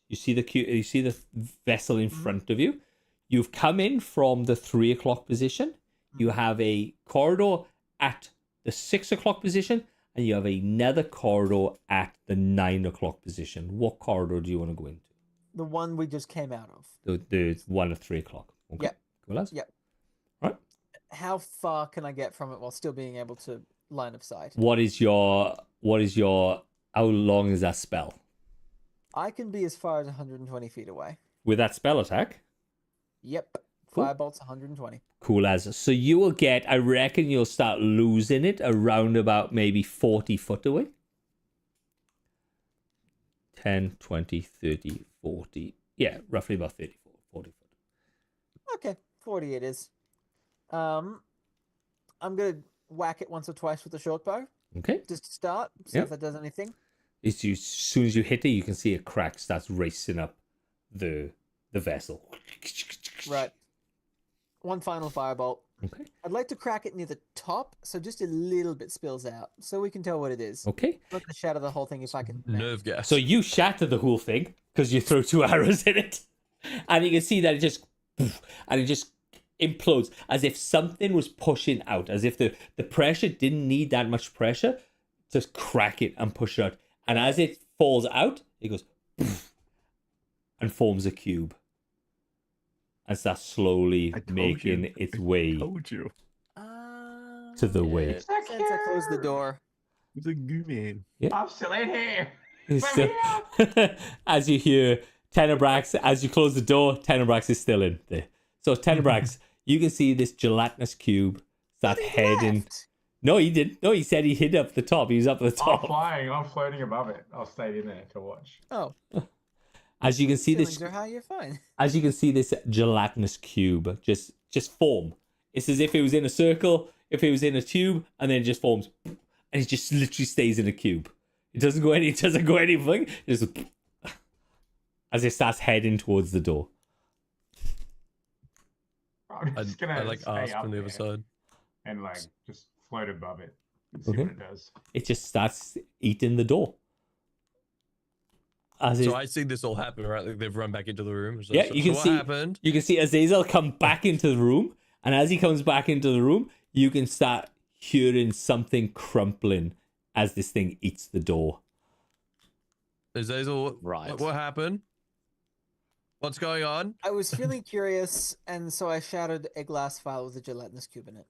[SPEAKER 2] You see the vessel in front of you. You've come in from the 3 o'clock position. You have a corridor at the 6 o'clock position, and you have another corridor at the 9 o'clock position. What corridor do you want to go into?
[SPEAKER 6] The one we just came out of.
[SPEAKER 2] The one at 3 o'clock. Okay.
[SPEAKER 6] Yep.
[SPEAKER 2] Cool as?
[SPEAKER 6] Yep.
[SPEAKER 2] Right.
[SPEAKER 6] How far can I get from it while still being able to line of sight?
[SPEAKER 2] What is your how long is that spell?
[SPEAKER 6] I can be as far as 120 feet away.
[SPEAKER 2] With that spell attack?
[SPEAKER 6] Yep.
[SPEAKER 2] Cool.
[SPEAKER 6] Firebolt's 120.
[SPEAKER 2] Cool as. So you will get, I reckon you'll start losing it around about maybe 40 foot away. 10, 20, 30, 40. Yeah, roughly about 30, 40 foot.
[SPEAKER 6] Okay, 40 it is. I'm gonna whack it once or twice with the short bow
[SPEAKER 2] Okay.
[SPEAKER 6] just to start, see
[SPEAKER 2] Yep.
[SPEAKER 6] if that does anything.
[SPEAKER 2] As soon as you hit it, you can see a crack starts racing up the vessel.
[SPEAKER 6] Right. One final firebolt.
[SPEAKER 2] Okay.
[SPEAKER 6] I'd like to crack it near the top, so just a little bit spills out, so we can tell what it is.
[SPEAKER 2] Okay.
[SPEAKER 6] I'm not gonna shatter the whole thing if I can.
[SPEAKER 4] Nerve gas.
[SPEAKER 2] So you shatter the whole thing because you throw 2 arrows in it, and you can see that it just implodes as if something was pushing out, as if the pressure didn't need that much pressure to crack it and push it out. And as it falls out, it goes and forms a cube. And starts slowly
[SPEAKER 3] I told
[SPEAKER 2] making
[SPEAKER 3] you.
[SPEAKER 2] its way
[SPEAKER 3] Told you.
[SPEAKER 2] to the
[SPEAKER 5] Yeah.
[SPEAKER 2] way.
[SPEAKER 6] Since I closed the door.
[SPEAKER 3] It's a goo man.
[SPEAKER 1] I'm still in here.
[SPEAKER 2] So, as you hear Tenebrax, as you close the door, Tenebrax is still in there. So Tenebrax, you can see this gelatinous cube start heading.
[SPEAKER 6] Left.
[SPEAKER 2] No, he didn't. No, he said he hit up the top. He was up at the
[SPEAKER 1] I'm
[SPEAKER 2] top.
[SPEAKER 1] flying. I'm floating above it. I'll stay in there to watch.
[SPEAKER 6] Oh,
[SPEAKER 2] As you can see
[SPEAKER 6] ceilings
[SPEAKER 2] this,
[SPEAKER 6] are high. You're fine.
[SPEAKER 2] as you can see this gelatinous cube just form. It's as if it was in a circle, if it was in a tube, and then it just forms, and it just literally stays in a cube. It doesn't go any. It doesn't go anything. It just as it starts heading towards the door.
[SPEAKER 1] I'm just gonna
[SPEAKER 4] I like
[SPEAKER 1] stay
[SPEAKER 4] ask
[SPEAKER 1] up
[SPEAKER 4] from the other
[SPEAKER 1] there
[SPEAKER 4] side.
[SPEAKER 1] and like just float above it and see
[SPEAKER 2] Okay.
[SPEAKER 1] what it does.
[SPEAKER 2] It just starts eating the door. As
[SPEAKER 4] So
[SPEAKER 2] it,
[SPEAKER 4] I see this all happen, right? Like they've run back into the room. So,
[SPEAKER 2] Yeah,
[SPEAKER 4] so,
[SPEAKER 2] you
[SPEAKER 4] so
[SPEAKER 2] can
[SPEAKER 4] what
[SPEAKER 2] see-
[SPEAKER 4] happened?
[SPEAKER 2] you can see Azazel come back into the room, and as he comes back into the room, you can start hearing something crumpling as this thing eats the door.
[SPEAKER 4] Azazel,
[SPEAKER 5] Right.
[SPEAKER 4] what happened? What's going on?
[SPEAKER 6] I was feeling curious, and so I shattered a glass vial with a gelatinous cube in it.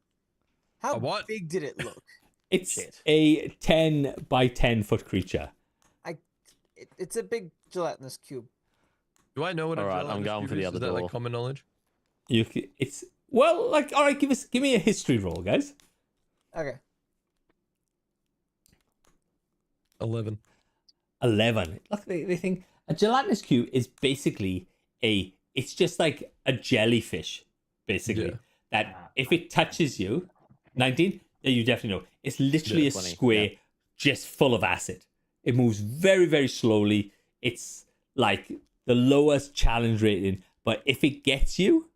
[SPEAKER 6] How
[SPEAKER 4] A what?
[SPEAKER 6] big did it look?
[SPEAKER 2] It's
[SPEAKER 5] Shit.
[SPEAKER 2] a 10 by 10 foot creature.
[SPEAKER 6] It's a big gelatinous cube.
[SPEAKER 4] Do I know what a
[SPEAKER 5] All right, I'm
[SPEAKER 4] gelatinous
[SPEAKER 5] going
[SPEAKER 4] cube
[SPEAKER 5] for the
[SPEAKER 4] is?
[SPEAKER 5] other
[SPEAKER 4] Is that
[SPEAKER 5] door.
[SPEAKER 4] like common knowledge?
[SPEAKER 2] It's well, like, all right, give me a history roll, guys.
[SPEAKER 6] Okay.
[SPEAKER 4] 11.
[SPEAKER 2] 11. Look, they think a gelatinous cube is basically it's just like a jellyfish, basically.
[SPEAKER 4] Yeah.
[SPEAKER 2] That if it touches you, 19, yeah, you definitely know. It's literally
[SPEAKER 5] Yeah,
[SPEAKER 2] a
[SPEAKER 5] 20,
[SPEAKER 2] square
[SPEAKER 5] yeah.
[SPEAKER 2] just full of acid. It moves very, very slowly. It's like the lowest challenge rating, but if it gets you,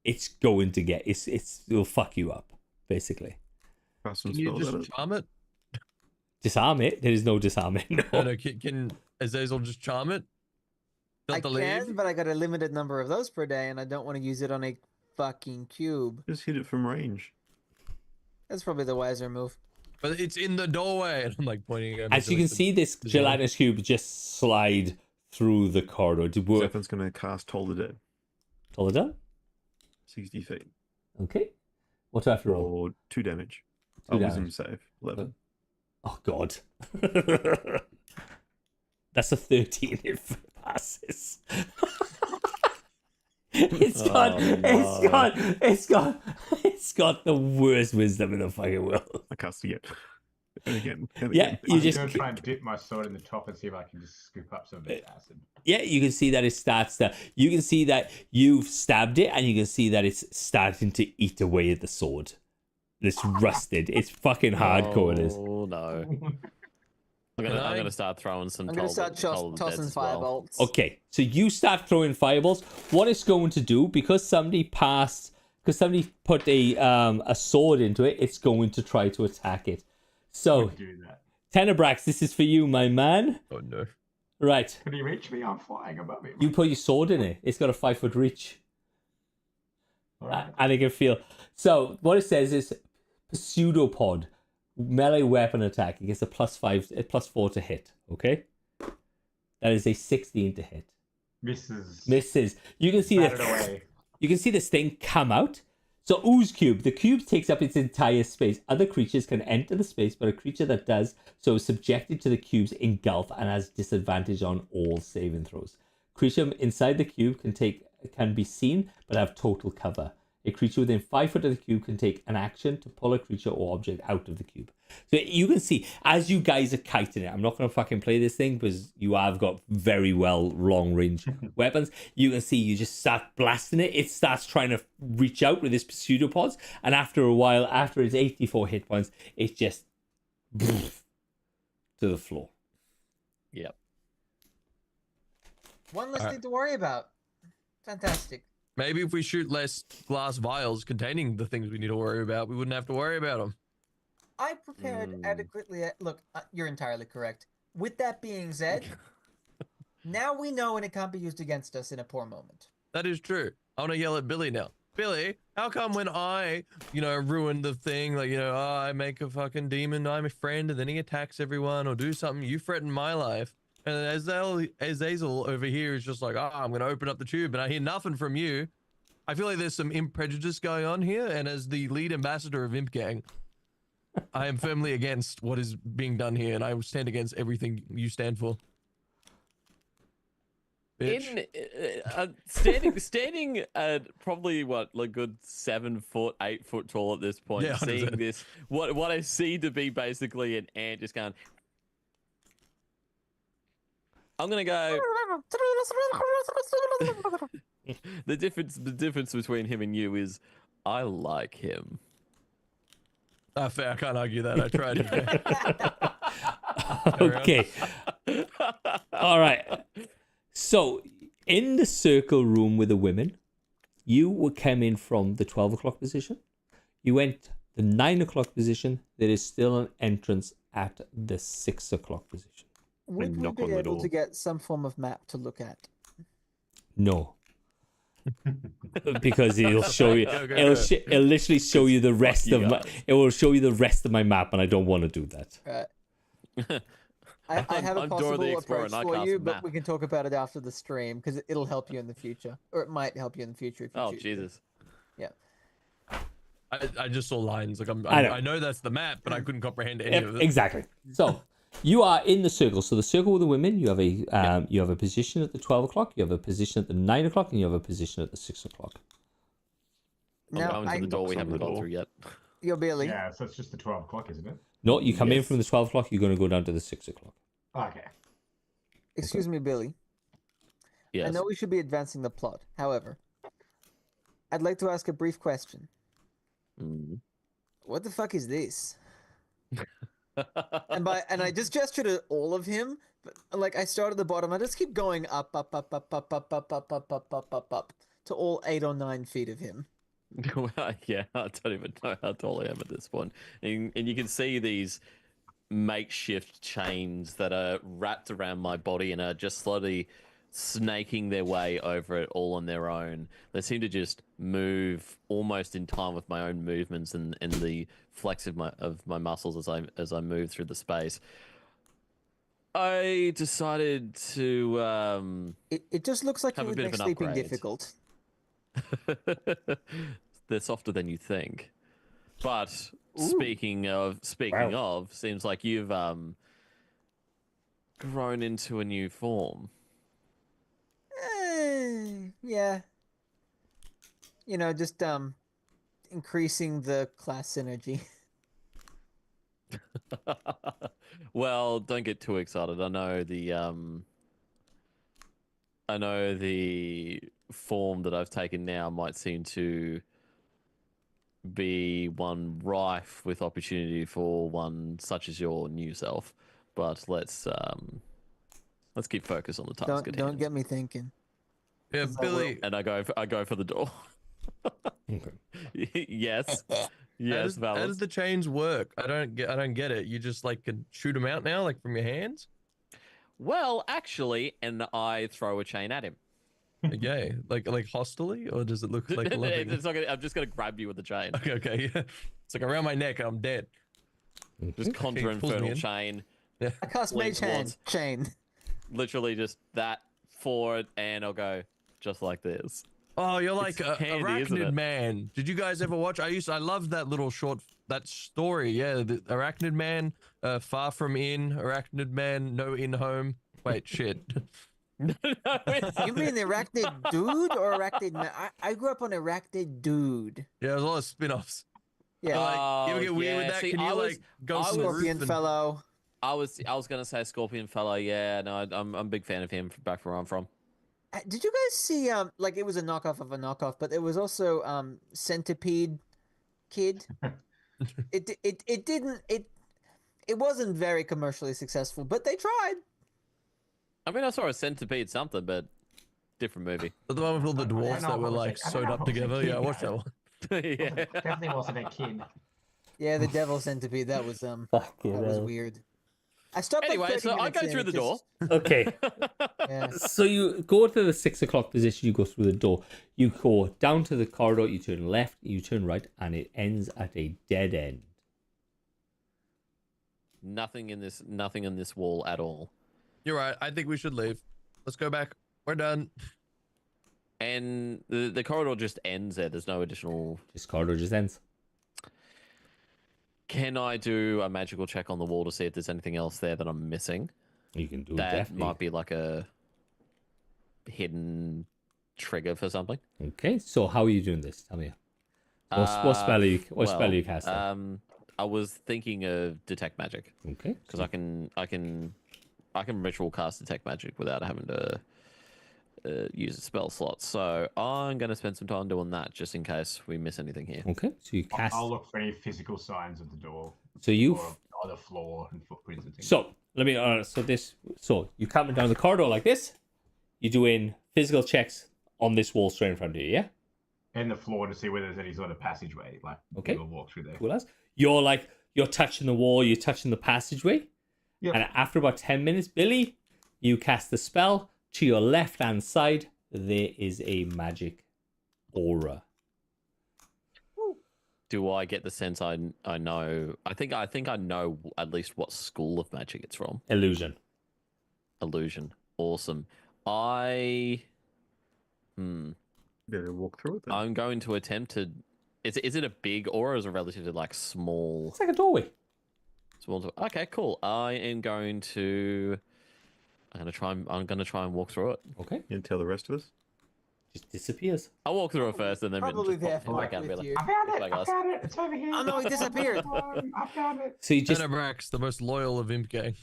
[SPEAKER 2] it's going to get it'll fuck you up, basically.
[SPEAKER 3] Custom
[SPEAKER 4] Can you
[SPEAKER 3] spells at
[SPEAKER 4] just
[SPEAKER 3] it.
[SPEAKER 4] charm it?
[SPEAKER 2] Disarm it. There is no disarming.
[SPEAKER 4] No,
[SPEAKER 2] No.
[SPEAKER 4] no. Can Azazel just charm it?
[SPEAKER 6] I
[SPEAKER 4] Don't believe.
[SPEAKER 6] can, but I got a limited number of those per day, and I don't want to use it on a fucking cube.
[SPEAKER 3] Just hit it from range.
[SPEAKER 6] That's probably the wiser move.
[SPEAKER 4] But it's in the doorway, and I'm like pointing. at
[SPEAKER 2] As you can see, this
[SPEAKER 4] the door.
[SPEAKER 2] gelatinous cube just slide through the corridor. To work.
[SPEAKER 3] Zephyr's going to cast Toll the Dead.
[SPEAKER 2] Hold it up.
[SPEAKER 3] 60 feet.
[SPEAKER 2] Okay. What do I have to roll?
[SPEAKER 3] Or 2 damage.
[SPEAKER 2] Two
[SPEAKER 3] Wisdom
[SPEAKER 2] damage.
[SPEAKER 3] save. 11.
[SPEAKER 2] Oh God. That's a 13 if it passes. It's got the worst wisdom in the fucking world.
[SPEAKER 3] I cast again. And again. And
[SPEAKER 2] Yeah,
[SPEAKER 3] again.
[SPEAKER 2] you
[SPEAKER 1] I'm
[SPEAKER 2] just
[SPEAKER 1] gonna try and dip my sword in the top and see if I can just scoop up some of this acid.
[SPEAKER 2] yeah, you can see that it starts to. You can see that you've stabbed it, and you can see that it's starting to eat away at the sword. It's rusted. It's fucking hardcore. It is.
[SPEAKER 5] Oh no. I'm
[SPEAKER 4] Can
[SPEAKER 5] gonna,
[SPEAKER 4] I-
[SPEAKER 5] I'm gonna start throwing some.
[SPEAKER 6] I'm gonna
[SPEAKER 5] Toll
[SPEAKER 6] start
[SPEAKER 5] Toll the Deads
[SPEAKER 6] tossing
[SPEAKER 5] as well.
[SPEAKER 6] firebolts.
[SPEAKER 2] Okay, so you start throwing fireballs. What it's going to do, because somebody put a sword into it, it's going to try to attack it. So,
[SPEAKER 1] Do that.
[SPEAKER 2] Tenebrax, this is for you, my man.
[SPEAKER 4] Oh no.
[SPEAKER 2] Right,
[SPEAKER 1] Can he reach me? I'm flying above him.
[SPEAKER 2] you put your sword in it. It's got a 5-foot reach,
[SPEAKER 1] Alright.
[SPEAKER 2] and it can feel. So, what it says is pseudopod melee weapon attack. It gets a +4 to hit. Okay, that is a 16 to hit.
[SPEAKER 1] Misses.
[SPEAKER 2] Misses. You can see
[SPEAKER 1] Bat it
[SPEAKER 2] that.
[SPEAKER 1] away.
[SPEAKER 2] You can see this thing come out. So Ooze Cube. The cube takes up its entire space. Other creatures can enter the space, but a creature that does so is subjected to the cube's engulf and has disadvantage on all saving throws. Creature inside the cube can be seen, but have total cover. A creature within 5 foot of the cube can take an action to pull a creature or object out of the cube. So you can see, as you guys are kiting it, I'm not going to fucking play this thing because you have got very well long range weapons. You can see you just start blasting it. It starts trying to reach out with its pseudopods. And after a while, after its 84 hit points, it just to the floor.
[SPEAKER 5] Yep.
[SPEAKER 6] One less
[SPEAKER 4] Alright.
[SPEAKER 6] thing to worry about. Fantastic.
[SPEAKER 4] Maybe if we shoot less glass vials containing the things we need to worry about, we wouldn't have to worry about them.
[SPEAKER 6] I prepared adequately. Look, you're entirely correct. With that being said, now we know when it can't be used against us in a poor moment.
[SPEAKER 4] That is true. I want to yell at Billy now. Billy, how come when I, ruin the thing, like, I make a fucking demon, I'm a friend, and then he attacks everyone or do something, you threaten my life. And then Azazel over here is just like, I'm going to open up the tube and I hear nothing from you. I feel like there's some imp prejudice going on here. And as the lead ambassador of Imp Gang, I am firmly against what is being done here. And I will stand against everything you stand for. Bitch.
[SPEAKER 5] Standing at probably what, like good 7 foot, 8 foot tall at this point,
[SPEAKER 4] Yeah, 100%.
[SPEAKER 5] seeing this, what I see to be basically an ant just going, I'm gonna go. The difference between him and you is, I like him.
[SPEAKER 4] Fair, I can't argue that. I tried.
[SPEAKER 2] Okay. All right. So, in the circle room with the women, you came in from the 12 o'clock position. You went the 9 o'clock position. There is still an entrance at the 6 o'clock position.
[SPEAKER 6] Would we
[SPEAKER 3] knock
[SPEAKER 6] be
[SPEAKER 3] on the
[SPEAKER 6] able
[SPEAKER 3] door.
[SPEAKER 6] to get some form of map to look at?
[SPEAKER 2] No. Because it'll show you.
[SPEAKER 4] Go, go,
[SPEAKER 2] It'll,
[SPEAKER 4] go.
[SPEAKER 2] it'll literally show you the rest
[SPEAKER 5] you
[SPEAKER 2] of my.
[SPEAKER 5] guys.
[SPEAKER 2] It will show you the rest of my map, and I don't want to do that.
[SPEAKER 6] I have a
[SPEAKER 5] I'm Dora the
[SPEAKER 6] possible
[SPEAKER 5] Explorer
[SPEAKER 6] approach
[SPEAKER 5] and I
[SPEAKER 6] for
[SPEAKER 5] cast
[SPEAKER 6] you,
[SPEAKER 5] a
[SPEAKER 6] but
[SPEAKER 5] map.
[SPEAKER 6] we can talk about it after the stream because it'll help you in the future, or it might help you in the future if you
[SPEAKER 5] Oh
[SPEAKER 6] choose to.
[SPEAKER 5] Jesus!
[SPEAKER 4] I just saw lines. Like
[SPEAKER 2] I know.
[SPEAKER 4] I know that's the map, but I couldn't comprehend any of it.
[SPEAKER 2] Exactly. So you are in the circle. So the circle with the women. You have a position at the 12 o'clock. You have a position at the 9 o'clock, and you have a position at the 6 o'clock.
[SPEAKER 5] I'm
[SPEAKER 6] Now,
[SPEAKER 5] going to the door we
[SPEAKER 3] knocks on
[SPEAKER 5] haven't
[SPEAKER 3] the
[SPEAKER 5] gone
[SPEAKER 3] door.
[SPEAKER 5] through yet.
[SPEAKER 6] Yo, Billy.
[SPEAKER 1] Yeah, so it's just the 12 o'clock, isn't it?
[SPEAKER 2] No, you come in
[SPEAKER 3] Yes.
[SPEAKER 2] from the 12 o'clock. You're going to go down to the 6 o'clock.
[SPEAKER 1] Okay.
[SPEAKER 6] Excuse me, Billy.
[SPEAKER 5] Yes.
[SPEAKER 6] I know we should be advancing the plot. However, I'd like to ask a brief question.
[SPEAKER 5] Mm.
[SPEAKER 6] What the fuck is this? And I just gesture to all of him. But, like I start at the bottom. I just keep going up to all 8 or 9 feet of him.
[SPEAKER 5] Well, yeah, I don't even know how tall I am at this point. And you can see these makeshift chains that are wrapped around my body and are just slowly snaking their way over it all on their own. They seem to just move almost in time with my own movements and the flex of my muscles as I move through the space. I decided to
[SPEAKER 6] It just looks like
[SPEAKER 5] Have
[SPEAKER 6] it
[SPEAKER 5] a
[SPEAKER 6] would
[SPEAKER 5] bit of
[SPEAKER 6] make
[SPEAKER 5] an
[SPEAKER 6] sleeping
[SPEAKER 5] upgrade.
[SPEAKER 6] difficult.
[SPEAKER 5] they're softer than you think. But
[SPEAKER 6] Ooh.
[SPEAKER 5] speaking of, seems like you've grown into a new form.
[SPEAKER 6] Yeah. You know, just increasing the class synergy.
[SPEAKER 5] Well, don't get too excited. I know the form that I've taken now might seem to be one rife with opportunity for one such as your new self. But let's keep focused on the task at
[SPEAKER 6] Don't
[SPEAKER 5] hand.
[SPEAKER 6] get me thinking.
[SPEAKER 4] Yeah,
[SPEAKER 6] Yes, I will.
[SPEAKER 4] Billy.
[SPEAKER 5] And I go for the door.
[SPEAKER 2] Okay.
[SPEAKER 5] Yes.
[SPEAKER 4] How
[SPEAKER 5] Yes,
[SPEAKER 4] does
[SPEAKER 5] Valus.
[SPEAKER 4] the chains work? I don't get it. You just like can shoot them out now, like from your hands?
[SPEAKER 5] Well, actually, and I throw a chain at him.
[SPEAKER 4] Okay, like hostily, or does it look like loving?
[SPEAKER 5] It's not gonna, I'm just gonna grab you with the chain.
[SPEAKER 4] Okay, yeah. It's like around my neck and I'm dead.
[SPEAKER 5] Just conjure
[SPEAKER 4] Okay, pulls me
[SPEAKER 5] infernal
[SPEAKER 4] in.
[SPEAKER 5] chain.
[SPEAKER 6] I cast
[SPEAKER 5] Link
[SPEAKER 6] Mage Hand
[SPEAKER 5] Wands.
[SPEAKER 6] chain.
[SPEAKER 5] Literally just that forward, and I'll go just like this.
[SPEAKER 4] Oh, you're like
[SPEAKER 5] It's handy, isn't
[SPEAKER 4] Arachnid
[SPEAKER 5] it?
[SPEAKER 4] Man. Did you guys ever watch? I loved that little that story. Yeah, the Arachnid Man, Far From In, Arachnid Man, No In Home. Wait, shit.
[SPEAKER 5] No, it's-
[SPEAKER 6] You mean Arachnid Dude or Arachnid Man? I grew up on Arachnid Dude.
[SPEAKER 4] Yeah, there's a lot of spin-offs.
[SPEAKER 6] Yeah.
[SPEAKER 4] Like, you ever
[SPEAKER 5] Oh,
[SPEAKER 4] get weird with
[SPEAKER 5] yeah.
[SPEAKER 4] that?
[SPEAKER 5] See,
[SPEAKER 4] Can you
[SPEAKER 5] I was-
[SPEAKER 4] like go
[SPEAKER 5] I
[SPEAKER 4] to
[SPEAKER 5] was-
[SPEAKER 4] the roof
[SPEAKER 6] Scorpion
[SPEAKER 4] and-
[SPEAKER 6] Fellow.
[SPEAKER 5] I was gonna say Scorpion Fellow. Yeah, no, I'm a big fan of him back from where I'm from.
[SPEAKER 6] Did you guys see like it was a knockoff of a knockoff, but there was also Centipede Kid. It wasn't very commercially successful, but they tried.
[SPEAKER 5] I mean, I saw a centipede something, but different movie.
[SPEAKER 4] But the one with all the
[SPEAKER 1] I don't
[SPEAKER 4] dwarfs
[SPEAKER 1] know
[SPEAKER 4] that
[SPEAKER 1] if
[SPEAKER 4] were
[SPEAKER 1] I was
[SPEAKER 4] like
[SPEAKER 1] a- I don't
[SPEAKER 4] sewed
[SPEAKER 1] know
[SPEAKER 4] up
[SPEAKER 1] if I was a
[SPEAKER 4] together.
[SPEAKER 1] kid,
[SPEAKER 4] Yeah, I watched that
[SPEAKER 1] though.
[SPEAKER 4] one.
[SPEAKER 5] Yeah.
[SPEAKER 1] Definitely wasn't a kid.
[SPEAKER 6] Yeah, the devil centipede. That was
[SPEAKER 2] Fucking
[SPEAKER 6] that was
[SPEAKER 2] hell.
[SPEAKER 6] weird. I stopped.
[SPEAKER 5] Anyway,
[SPEAKER 6] like 30
[SPEAKER 5] so I
[SPEAKER 6] minutes
[SPEAKER 5] go
[SPEAKER 6] in,
[SPEAKER 5] through
[SPEAKER 6] it
[SPEAKER 5] the door.
[SPEAKER 6] just-
[SPEAKER 2] Okay.
[SPEAKER 6] Yeah.
[SPEAKER 2] So you go to the 6 o'clock position, you go through the door, you go down to the corridor, you turn left, you turn right, and it ends at a dead end.
[SPEAKER 5] Nothing in this wall at all.
[SPEAKER 4] You're right. I think we should leave. Let's go back. We're done.
[SPEAKER 5] And the corridor just ends there. There's no additional.
[SPEAKER 2] This corridor just ends.
[SPEAKER 5] Can I do a magical check on the wall to see if there's anything else there that I'm missing?
[SPEAKER 2] You can do it
[SPEAKER 5] That
[SPEAKER 2] definitely.
[SPEAKER 5] might be like a hidden trigger for something.
[SPEAKER 2] Okay, so how are you doing this? Tell me. What spell are you casting?
[SPEAKER 5] I was thinking of detect magic
[SPEAKER 2] Okay.
[SPEAKER 5] because I can ritual cast detect magic without having to use a spell slot. So I'm going to spend some time doing that just in case we miss anything here.
[SPEAKER 2] Okay, so you cast.
[SPEAKER 1] I'll look for any physical signs of the door
[SPEAKER 2] So you.
[SPEAKER 1] or the floor and footprints and things.
[SPEAKER 2] So let me. So you coming down the corridor like this. You're doing physical checks on this wall straight in front of you. Yeah.
[SPEAKER 1] And the floor to see whether there's any sort of passageway, like
[SPEAKER 2] Okay.
[SPEAKER 1] we'll walk through there.
[SPEAKER 2] Cool as. You're touching the wall. You're touching the passageway.
[SPEAKER 1] Yep.
[SPEAKER 2] And after about 10 minutes, Billy, you cast the spell. To your left-hand side, there is a magic aura.
[SPEAKER 5] Do I get the sense I know? I think I know at least what school of magic it's from.
[SPEAKER 2] Illusion.
[SPEAKER 5] Illusion. Awesome. I
[SPEAKER 3] Better walk through it then.
[SPEAKER 5] I'm going to attempt to. Is it a big aura or is it relatively like small?
[SPEAKER 2] It's like a doorway.
[SPEAKER 5] Okay, cool. I'm gonna try and walk through it.
[SPEAKER 2] Okay.
[SPEAKER 3] You tell the rest of us.
[SPEAKER 2] Just disappears.
[SPEAKER 5] I'll walk through it first and then
[SPEAKER 6] Probably
[SPEAKER 5] just pop
[SPEAKER 6] there
[SPEAKER 5] back out and be
[SPEAKER 6] with
[SPEAKER 5] like,
[SPEAKER 6] you.
[SPEAKER 1] I found
[SPEAKER 5] Bye,
[SPEAKER 1] it! I
[SPEAKER 5] guys.
[SPEAKER 1] found it! It's over here!
[SPEAKER 6] Oh no, he disappeared.
[SPEAKER 1] I found it!
[SPEAKER 2] So you just.
[SPEAKER 4] Tenebrax, the most loyal of Imp Gang.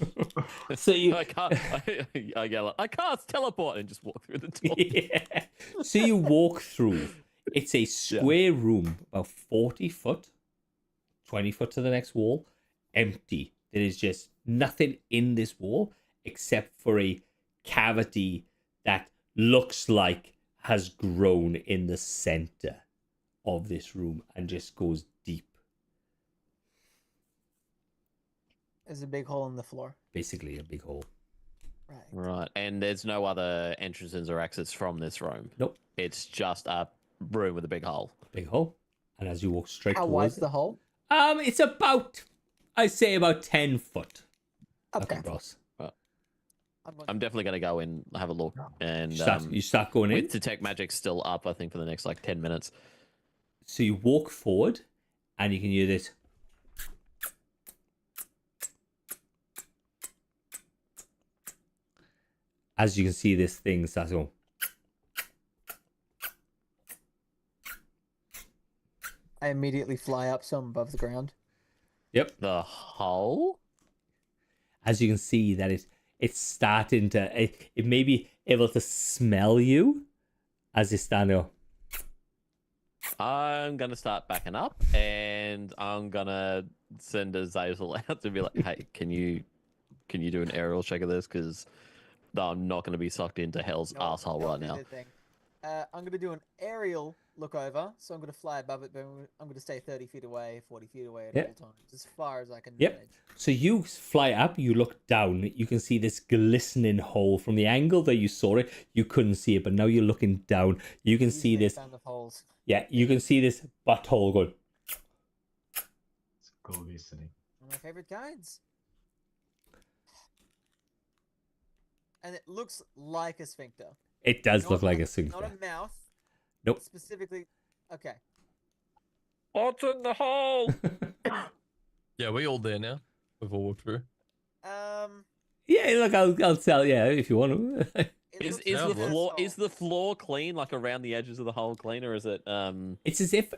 [SPEAKER 2] So you.
[SPEAKER 5] I can't. I yell, I can't teleport and just walk through the door.
[SPEAKER 2] Yeah. So you walk through. It's a square room, about 40 foot, 20 foot to the next wall, empty. There is just nothing in this wall except for a cavity that looks like has grown in the center of this room and just goes deep.
[SPEAKER 6] There's a big hole in the floor.
[SPEAKER 2] Basically, a big hole.
[SPEAKER 6] Right.
[SPEAKER 5] Right, and there's no other entrances or exits from this room.
[SPEAKER 2] Nope.
[SPEAKER 5] It's just a room with a big hole.
[SPEAKER 2] Big hole. And as you walk straight
[SPEAKER 6] How
[SPEAKER 2] towards
[SPEAKER 6] wide's
[SPEAKER 2] it,
[SPEAKER 6] the hole?
[SPEAKER 2] it's about, I'd say about 10 foot
[SPEAKER 6] Okay.
[SPEAKER 2] across.
[SPEAKER 5] I'm definitely going to go in, have a look, and
[SPEAKER 2] You start going in.
[SPEAKER 5] with detect magic still up, I think for the next like 10 minutes.
[SPEAKER 2] So you walk forward, and you can hear this. As you can see, this thing starts going.
[SPEAKER 6] I immediately fly up some above the ground.
[SPEAKER 2] Yep.
[SPEAKER 5] The hole?
[SPEAKER 2] As you can see, that it's starting to. It may be able to smell you as it's starting to go.
[SPEAKER 5] I'm gonna start backing up, and I'm gonna send a Zazel out to be like, "Hey, can you do an aerial check of this? Because I'm not gonna be sucked into hell's
[SPEAKER 6] No,
[SPEAKER 5] asshole
[SPEAKER 6] don't
[SPEAKER 5] right
[SPEAKER 6] do
[SPEAKER 5] now."
[SPEAKER 6] the thing. I'm going to do an aerial look over, so I'm going to fly above it, but I'm going to stay 30 feet away, 40 feet away at
[SPEAKER 2] Yep.
[SPEAKER 6] all times, as far as I can
[SPEAKER 2] Yep.
[SPEAKER 6] manage.
[SPEAKER 2] So you fly up, you look down, you can see this glistening hole. From the angle that you saw it, you couldn't see it, but now you're looking down. You can see
[SPEAKER 6] Usually a
[SPEAKER 2] this.
[SPEAKER 6] fan of holes.
[SPEAKER 2] Yeah, you can see this butthole going.
[SPEAKER 1] It's cool listening.
[SPEAKER 6] One of my favorite kinds. And it looks like a sphincter.
[SPEAKER 2] It does
[SPEAKER 6] Not
[SPEAKER 2] look like a
[SPEAKER 6] Not
[SPEAKER 2] sphincter.
[SPEAKER 6] a mouth.
[SPEAKER 2] Nope.
[SPEAKER 6] Specifically. Okay.
[SPEAKER 5] What's in the hole?
[SPEAKER 4] Yeah, we all there now. We've all walked through.
[SPEAKER 2] Yeah, look, I'll tell you if you want to.
[SPEAKER 6] It
[SPEAKER 5] Is
[SPEAKER 6] looks
[SPEAKER 5] the
[SPEAKER 6] like an
[SPEAKER 5] floor
[SPEAKER 6] asshole.
[SPEAKER 5] clean, like around the edges of the hole clean, or is it
[SPEAKER 2] It's as if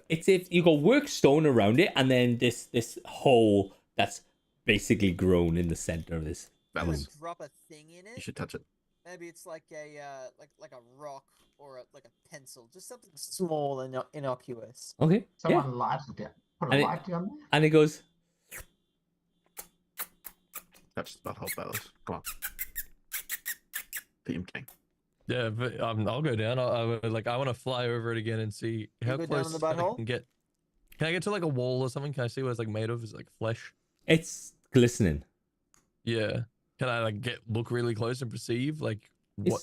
[SPEAKER 2] you got work stone around it, and then this hole that's basically grown in the center of this.
[SPEAKER 6] I'm gonna
[SPEAKER 3] Balance.
[SPEAKER 6] drop a thing in
[SPEAKER 3] You
[SPEAKER 6] it.
[SPEAKER 3] should touch it.
[SPEAKER 6] Maybe it's like a like a rock or like a pencil, just something small and innocuous.
[SPEAKER 2] Okay.
[SPEAKER 1] Someone
[SPEAKER 2] Yeah.
[SPEAKER 1] light it down. Put a
[SPEAKER 2] And it-
[SPEAKER 1] light down there.
[SPEAKER 2] And it goes.
[SPEAKER 3] Touch the butthole, Balos. Come on. for Imkang.
[SPEAKER 4] Yeah, but I'll go down. I want to fly over it again and see how
[SPEAKER 6] go down in
[SPEAKER 4] close
[SPEAKER 6] the
[SPEAKER 4] I
[SPEAKER 6] butthole?
[SPEAKER 4] can get. Can I get to like a wall or something? Can I see what it's like made of? Is it like flesh?
[SPEAKER 2] It's glistening.
[SPEAKER 4] Yeah. Can I like look really close and perceive like what?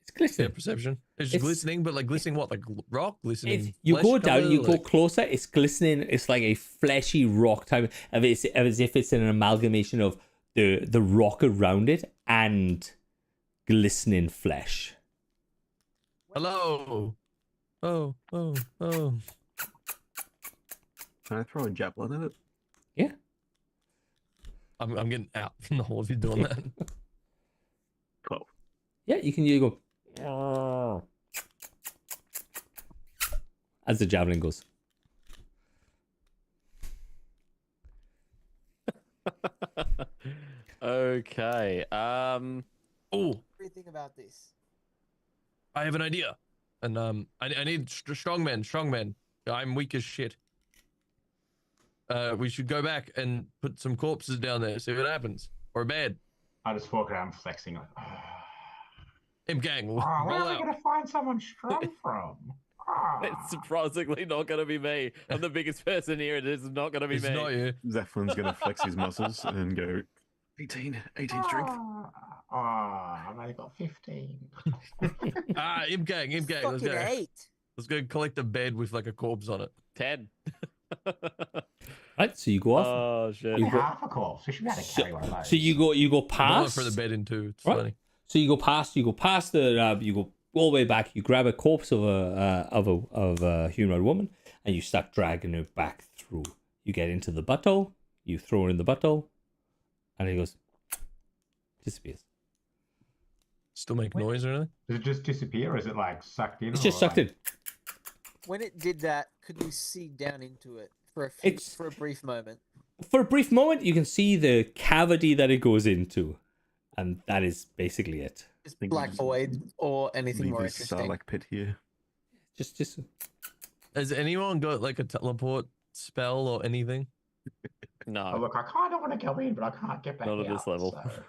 [SPEAKER 2] It's glistening.
[SPEAKER 4] Yeah, perception. It's
[SPEAKER 2] It's-
[SPEAKER 4] glistening, but like glistening what? Like rock glistening.
[SPEAKER 2] You
[SPEAKER 4] flesh
[SPEAKER 2] go down,
[SPEAKER 4] color,
[SPEAKER 2] you go
[SPEAKER 4] like-
[SPEAKER 2] closer. It's glistening. It's like a fleshy rock type. As if it's an amalgamation of the rock around it and glistening flesh.
[SPEAKER 4] Hello. Oh.
[SPEAKER 3] Can I throw a javelin at it?
[SPEAKER 2] Yeah.
[SPEAKER 4] I'm getting out from the hole if you're doing that.
[SPEAKER 3] 12.
[SPEAKER 2] Yeah, you can go as the javelin goes.
[SPEAKER 5] Okay.
[SPEAKER 4] Oh,
[SPEAKER 6] What do you think about this?
[SPEAKER 4] I have an idea. And I need strong men. I'm weak as shit. We should go back and put some corpses down there, see what happens. Or a bed.
[SPEAKER 1] I just walk around flexing like,
[SPEAKER 4] Imkang,
[SPEAKER 1] oh,
[SPEAKER 4] roll
[SPEAKER 1] where are we
[SPEAKER 4] out.
[SPEAKER 1] going to find someone strong from?
[SPEAKER 5] It's surprisingly not going to be me. I'm the biggest person here. It is not going to be
[SPEAKER 4] It's
[SPEAKER 5] me.
[SPEAKER 4] not you.
[SPEAKER 3] Zephyrin's going to flex his muscles and go 18 strength.
[SPEAKER 1] I've only got 15.
[SPEAKER 4] Imkang, let's
[SPEAKER 6] Fucking
[SPEAKER 4] go.
[SPEAKER 6] 8.
[SPEAKER 4] Let's go collect a bed with like a corpse on it.
[SPEAKER 5] 10.
[SPEAKER 2] Right, so you go off.
[SPEAKER 5] Oh shit.
[SPEAKER 2] You go-
[SPEAKER 1] Half a course. We should be able to carry one of those.
[SPEAKER 2] So you go
[SPEAKER 4] I'm going
[SPEAKER 2] past.
[SPEAKER 4] for the bed in two. It's
[SPEAKER 2] Right.
[SPEAKER 4] funny.
[SPEAKER 2] So you go past the you go all the way back. You grab a corpse of a humanoid woman, and you start dragging her back through. You get into the butthole. You throw her in the butthole, and it goes disappears.
[SPEAKER 4] Still make noise or anything?
[SPEAKER 1] Does it just disappear, or is it like sucked in?
[SPEAKER 2] It's just
[SPEAKER 1] or,
[SPEAKER 2] sucked
[SPEAKER 1] like...
[SPEAKER 2] in.
[SPEAKER 6] When it did that, could we see down into it for a brief moment?
[SPEAKER 2] For a brief moment, you can see the cavity that it goes into, and that is basically it.
[SPEAKER 6] Just
[SPEAKER 3] Think
[SPEAKER 6] black
[SPEAKER 3] we-
[SPEAKER 6] void or anything
[SPEAKER 3] Leave
[SPEAKER 6] more
[SPEAKER 3] this
[SPEAKER 6] interesting?
[SPEAKER 3] Sarlacc pit here.
[SPEAKER 2] Just
[SPEAKER 4] Has anyone got like a teleport spell or anything?
[SPEAKER 5] No.
[SPEAKER 1] Oh, look, I kind of want to go in, but I can't get back
[SPEAKER 5] Not at
[SPEAKER 1] out,
[SPEAKER 5] this level.
[SPEAKER 1] so-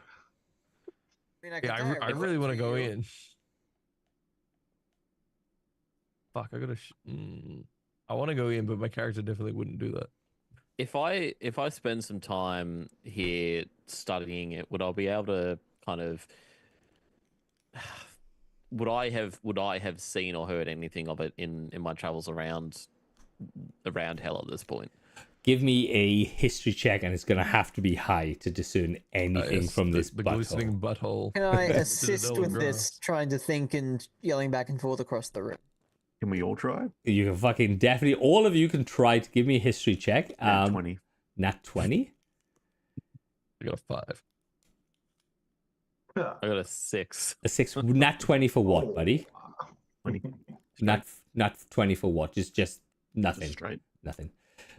[SPEAKER 6] I mean, I could
[SPEAKER 4] Yeah,
[SPEAKER 6] tie a
[SPEAKER 4] I
[SPEAKER 6] rope
[SPEAKER 4] really want to go
[SPEAKER 6] you.
[SPEAKER 4] in. Fuck, I gotta. I want to go in, but my character definitely wouldn't do that.
[SPEAKER 5] If I spend some time here studying it, would I be able to kind of would I have seen or heard anything of it in my travels around hell at this point?
[SPEAKER 2] give me a history check, and it's gonna have to be high to discern anything
[SPEAKER 4] Yes,
[SPEAKER 2] from this
[SPEAKER 4] the
[SPEAKER 2] butthole.
[SPEAKER 4] glistening butthole.
[SPEAKER 6] Can I
[SPEAKER 4] To the
[SPEAKER 6] assist
[SPEAKER 4] Delta
[SPEAKER 6] with
[SPEAKER 4] grass.
[SPEAKER 6] this, trying to think and yelling back and forth across the room?
[SPEAKER 3] Can we all try?
[SPEAKER 2] You can fucking definitely. All of you can try to give me a history check.
[SPEAKER 3] Yeah, 20.
[SPEAKER 2] Nat 20.
[SPEAKER 4] I got a 5.
[SPEAKER 5] I got a 6.
[SPEAKER 2] A 6. Nat 20 for what, buddy?
[SPEAKER 3] 20.
[SPEAKER 2] Nat 20 for what? Just nothing.
[SPEAKER 3] Straight.
[SPEAKER 2] Nothing.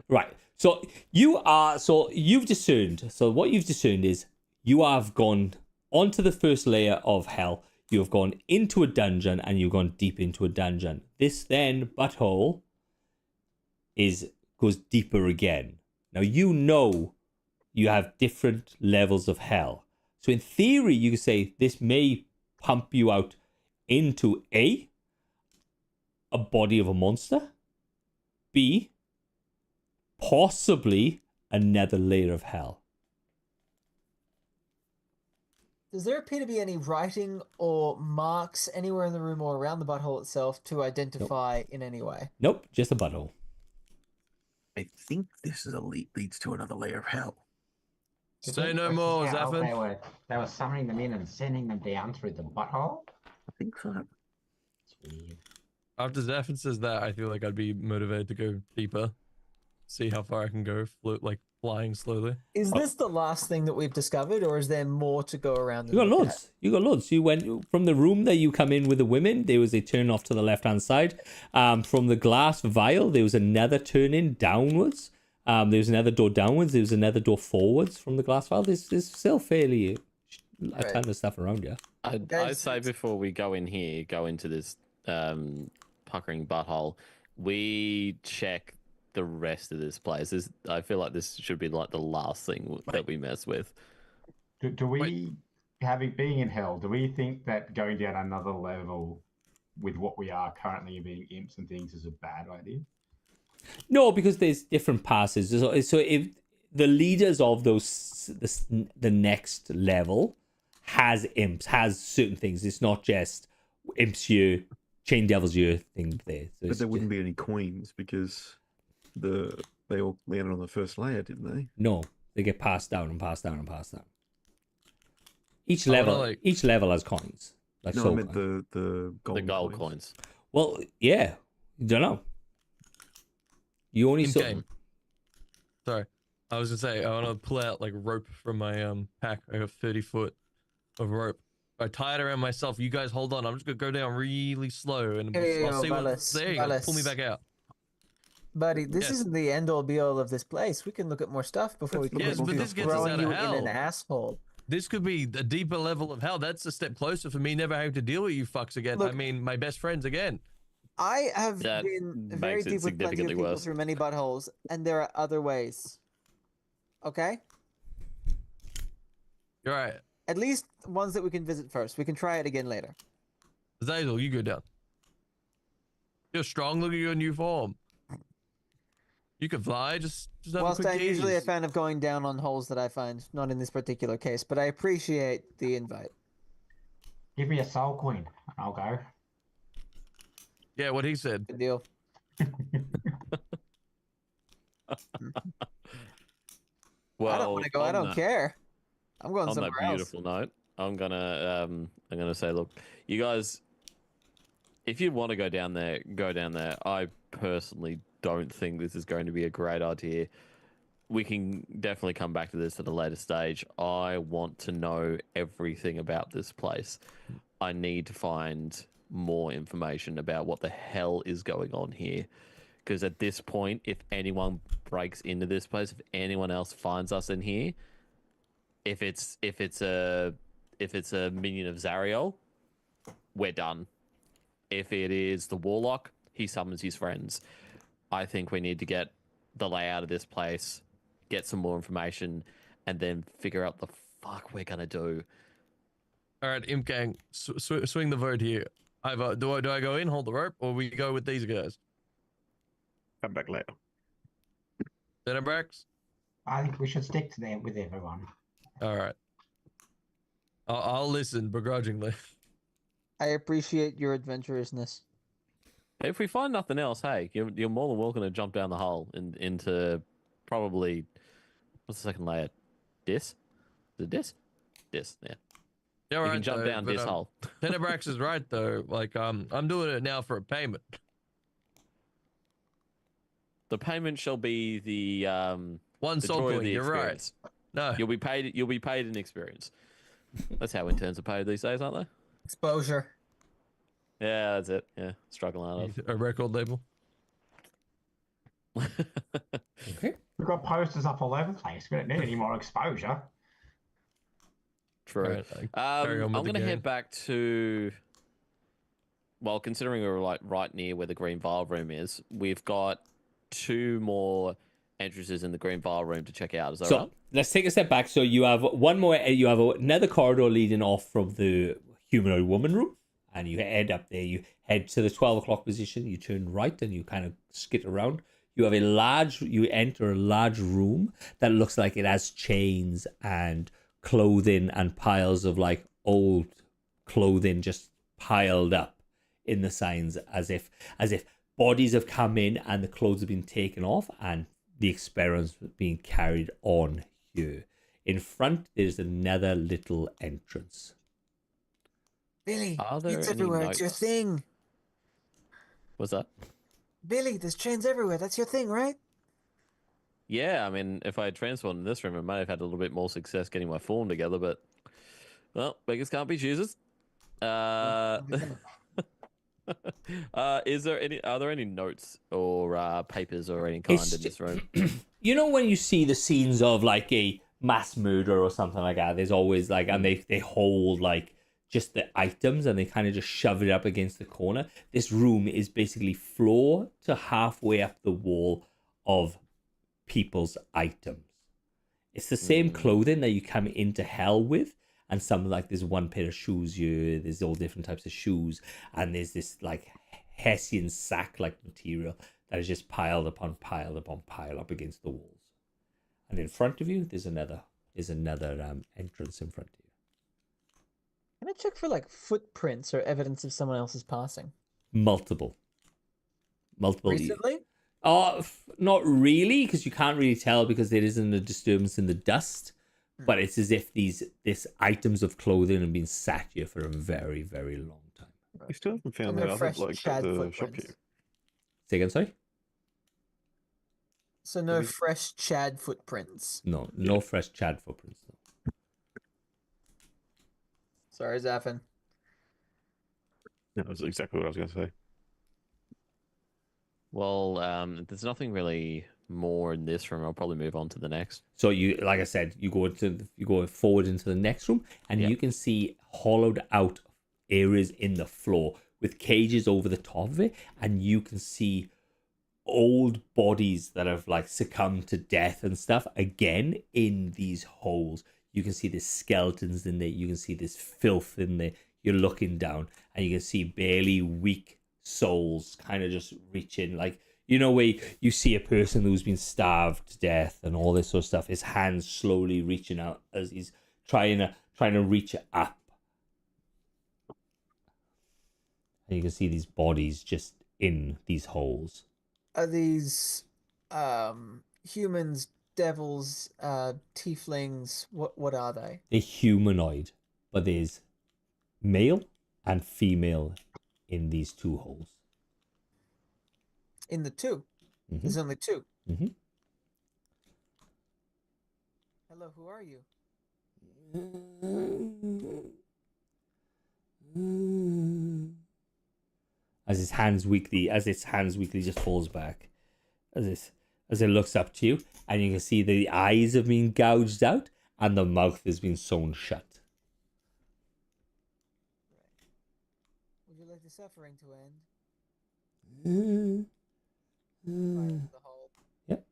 [SPEAKER 2] Right. So you've discerned. So what you've discerned is you have gone onto the first layer of hell. You have gone into a dungeon, and you've gone deep into a dungeon. This then butthole goes deeper again. Now you know you have different levels of hell. So in theory, you could say this may pump you out into a body of a monster, B, possibly another layer of hell.
[SPEAKER 6] Does there appear to be any writing or marks anywhere in the room or around the butthole itself to identify in any way?
[SPEAKER 2] Nope, just a butthole.
[SPEAKER 3] I think this is leads to another layer of hell.
[SPEAKER 4] Say no more,
[SPEAKER 1] Yeah,
[SPEAKER 4] Zephyr.
[SPEAKER 1] they were summoning them in and sending them down through the butthole.
[SPEAKER 3] I think so.
[SPEAKER 1] It's weird.
[SPEAKER 4] After Zephyr says that, I feel like I'd be motivated to go deeper, see how far I can go, flying slowly.
[SPEAKER 6] Is this the last thing that we've discovered, or is there more to go around?
[SPEAKER 2] You got
[SPEAKER 6] and look at?
[SPEAKER 2] loads. You got loads. You went from the room that you come in with the women. There was a turn off to the left hand side. From the glass vial, there was another turn in downwards. There was another door downwards. There was another door forwards from the glass vial. There's still fairly a ton of stuff around you.
[SPEAKER 5] I'd say before we go into this puckering butthole, we check the rest of this place. I feel like this should be like the last thing that we mess with.
[SPEAKER 1] Do we being in hell, do we think that going down another level with what we are currently being imps and things is a bad idea?
[SPEAKER 2] No, because there's different passes. So if the leaders of the next level has imps, has certain things. It's not just imps here, chain devils here thing there. So
[SPEAKER 3] But
[SPEAKER 2] it's
[SPEAKER 3] there
[SPEAKER 2] just-
[SPEAKER 3] wouldn't be any queens because they all landed on the first layer, didn't they?
[SPEAKER 2] No, they get passed down and passed down and passed down. Each
[SPEAKER 4] I wanna,
[SPEAKER 2] level,
[SPEAKER 4] like-
[SPEAKER 2] each level has coins. Like
[SPEAKER 3] No, I
[SPEAKER 2] soul
[SPEAKER 3] meant
[SPEAKER 2] coins.
[SPEAKER 3] the gold.
[SPEAKER 5] The gold coins.
[SPEAKER 2] Well, yeah, don't know. You only
[SPEAKER 4] In
[SPEAKER 2] saw.
[SPEAKER 4] game. Sorry, I was gonna say I want to pull out like rope from my pack. I got 30 foot of rope. I tie it around myself. You guys hold on. I'm just gonna go down really slow, and I'll see what's there. You go. Pull me back out.
[SPEAKER 6] Buddy, this
[SPEAKER 4] Yes.
[SPEAKER 6] isn't the end all be all of this place. We can look at more stuff before we
[SPEAKER 3] Let's
[SPEAKER 6] can
[SPEAKER 3] look at
[SPEAKER 4] Yes, but
[SPEAKER 3] more
[SPEAKER 4] this
[SPEAKER 3] stuff.
[SPEAKER 4] gets us
[SPEAKER 6] throwing
[SPEAKER 4] out
[SPEAKER 6] you
[SPEAKER 4] of
[SPEAKER 6] in an
[SPEAKER 4] hell.
[SPEAKER 6] asshole.
[SPEAKER 4] This could be a deeper level of hell. That's a step closer for me never having to deal with you fucks again. I
[SPEAKER 6] Look-
[SPEAKER 4] mean, my best friends again.
[SPEAKER 6] I have
[SPEAKER 5] That
[SPEAKER 6] been very
[SPEAKER 5] makes it
[SPEAKER 6] deep with plenty of
[SPEAKER 5] significantly
[SPEAKER 6] people
[SPEAKER 5] worse.
[SPEAKER 6] through many buttholes, and there are other ways. Okay?
[SPEAKER 4] You're right.
[SPEAKER 6] At least ones that we can visit first. We can try it again later.
[SPEAKER 4] Zazel, you go down. You're strong. Look at your new form. You can fly. Just have
[SPEAKER 6] Whilst
[SPEAKER 4] a quick
[SPEAKER 6] I'm usually a
[SPEAKER 4] gaze.
[SPEAKER 6] fan of going down on holes that I find, not in this particular case, but I appreciate the invite.
[SPEAKER 1] Give me a soul coin, and I'll go.
[SPEAKER 4] Yeah, what he said.
[SPEAKER 6] Good deal.
[SPEAKER 5] Well,
[SPEAKER 6] I don't want to go. I
[SPEAKER 5] on
[SPEAKER 6] don't
[SPEAKER 5] that-
[SPEAKER 6] care. I'm going
[SPEAKER 5] On that
[SPEAKER 6] somewhere else.
[SPEAKER 5] beautiful note, I'm gonna say, look, you guys, if you want to go down there, go down there. I personally don't think this is going to be a great idea. We can definitely come back to this at a later stage. I want to know everything about this place. I need to find more information about what the hell is going on here. Because at this point, if anyone breaks into this place, if anyone else finds us in here, if it's a minion of Zariel, we're done. If it is the warlock, he summons his friends. I think we need to get the layout of this place, get some more information, and then figure out the fuck we're gonna do.
[SPEAKER 4] All right, Imp Gang, swing the vote here. Either do I go in, hold the rope, or we go with these guys?
[SPEAKER 3] Come back later.
[SPEAKER 4] Denabrax?
[SPEAKER 1] I think we should stick to them with everyone.
[SPEAKER 4] All right. I'll listen begrudgingly.
[SPEAKER 6] I appreciate your adventurousness.
[SPEAKER 5] If we find nothing else, hey, you're more than welcome to jump down the hole into probably, what's the second layer? Dis? Is it Dis? Dis, yeah.
[SPEAKER 4] Yeah,
[SPEAKER 5] You
[SPEAKER 4] right.
[SPEAKER 5] can jump down this hole.
[SPEAKER 4] Denabrax is right though. Like I'm doing it now for a payment.
[SPEAKER 5] The payment shall be the
[SPEAKER 4] One
[SPEAKER 5] the
[SPEAKER 4] soul
[SPEAKER 5] joy of
[SPEAKER 4] coin.
[SPEAKER 5] the
[SPEAKER 4] You're right.
[SPEAKER 5] experience.
[SPEAKER 4] No.
[SPEAKER 5] You'll be paid in experience. That's how interns are paid these days, aren't
[SPEAKER 6] Exposure.
[SPEAKER 5] they? Yeah, that's it. Yeah, struggling out
[SPEAKER 4] A record label.
[SPEAKER 5] of.
[SPEAKER 2] Okay.
[SPEAKER 1] We've got posters up all over the place. We don't need any more exposure.
[SPEAKER 5] True.
[SPEAKER 4] All right, carry on
[SPEAKER 5] I'm
[SPEAKER 4] with the
[SPEAKER 5] gonna
[SPEAKER 4] game.
[SPEAKER 5] head back to. Well, considering we were like right near where the green vial room is, we've got 2 more entrances in the green vial room to check out. Is that
[SPEAKER 2] So
[SPEAKER 5] right?
[SPEAKER 2] let's take a step back. So you have one more. You have another corridor leading off from the humanoid woman room, and you head up there. You head to the 12 o'clock position. You turn right, and you kind of skid around. You have a large. You enter a large room that looks like it has chains and clothing and piles of like old clothing just piled up in the signs, as if bodies have come in and the clothes have been taken off and the experiments being carried on here. In front, there's another little entrance.
[SPEAKER 6] Billy,
[SPEAKER 5] Are there
[SPEAKER 6] it's
[SPEAKER 5] any
[SPEAKER 6] everywhere. It's your
[SPEAKER 5] notes?
[SPEAKER 6] thing.
[SPEAKER 5] What's that?
[SPEAKER 6] Billy, there's chains everywhere. That's your thing, right?
[SPEAKER 5] Yeah, I mean, if I had transformed in this room, I might have had a little bit more success getting my form together, but well, beggars can't be choosers. Are there any notes or papers or any kind
[SPEAKER 2] It's
[SPEAKER 5] in this room?
[SPEAKER 2] You know when you see the scenes of like a mass murder or something like that, there's always like, and they hold like just the items and they kind of just shove it up against the corner. This room is basically floor to halfway up the wall of people's items. It's the same clothing that you come into hell with, and some like there's one pair of shoes here, there's all different types of shoes, and there's this like Hessian sack like material that is just piled upon pile upon pile up against the walls. And in front of you, there's another entrance in front of you.
[SPEAKER 6] Can I check for like footprints or evidence of someone else's passing?
[SPEAKER 2] Multiple.
[SPEAKER 6] Recently?
[SPEAKER 2] Not really, because you can't really tell because there isn't a disturbance in the dust. But it's as if these items of clothing have been sat here for a very, very long time.
[SPEAKER 3] You still haven't found
[SPEAKER 6] they're
[SPEAKER 3] that other
[SPEAKER 6] fresh
[SPEAKER 3] bloke
[SPEAKER 6] Chad
[SPEAKER 3] at the shop
[SPEAKER 6] footprints.
[SPEAKER 3] here.
[SPEAKER 2] Say again, sorry?
[SPEAKER 6] So no fresh Chad footprints.
[SPEAKER 2] No fresh Chad footprints. No.
[SPEAKER 6] Sorry, Zaffin.
[SPEAKER 3] That was exactly what I was going to say.
[SPEAKER 5] Well, there's nothing really more in this room. I'll probably move on to the next.
[SPEAKER 2] So you, like I said, you go forward into the next room, and you can see hollowed out areas in the floor with cages over the top of it, and you can see old bodies that have like succumbed to death and stuff again in these holes. You can see the skeletons in there. You can see this filth in there. You're looking down, and you can see barely weak souls kind of just reaching, like, you know, where you see a person who's been starved to death and all this sort of stuff, his hands slowly reaching out as he's trying to reach up, and you can see these bodies just in these holes.
[SPEAKER 6] Are these humans, devils, tieflings? What are they?
[SPEAKER 2] They're humanoid, but there's male and female in these two holes.
[SPEAKER 6] In the two?
[SPEAKER 2] Mhm.
[SPEAKER 6] There's only two.
[SPEAKER 2] Mm-hmm.
[SPEAKER 6] Hello, who are you?
[SPEAKER 2] As its hands weakly just falls back, as it looks up to you, and you can see the eyes have been gouged out and the mouth has been sewn shut.
[SPEAKER 6] Would you like the suffering to end? Fire into the hole.
[SPEAKER 2] Yep.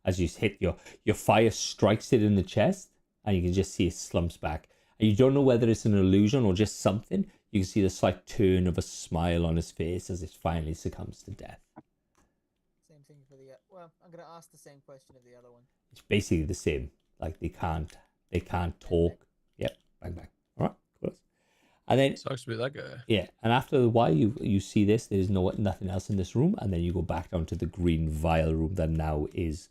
[SPEAKER 2] As you hit your fire strikes it in the chest, and you can just see it slumps back. And you don't know whether it's an illusion or just something. You can see the slight turn of a smile on his face as it finally succumbs to death.
[SPEAKER 6] Same thing for the. Well, I'm gonna ask the same question of the other one.
[SPEAKER 2] It's basically the same. Like they can't talk. Yep. Bang bang. All right. Cool. And then
[SPEAKER 4] Sucks to be that guy.
[SPEAKER 2] yeah, and after a while you see this. There's nothing else in this room, and then you go back down to the green vial room that now is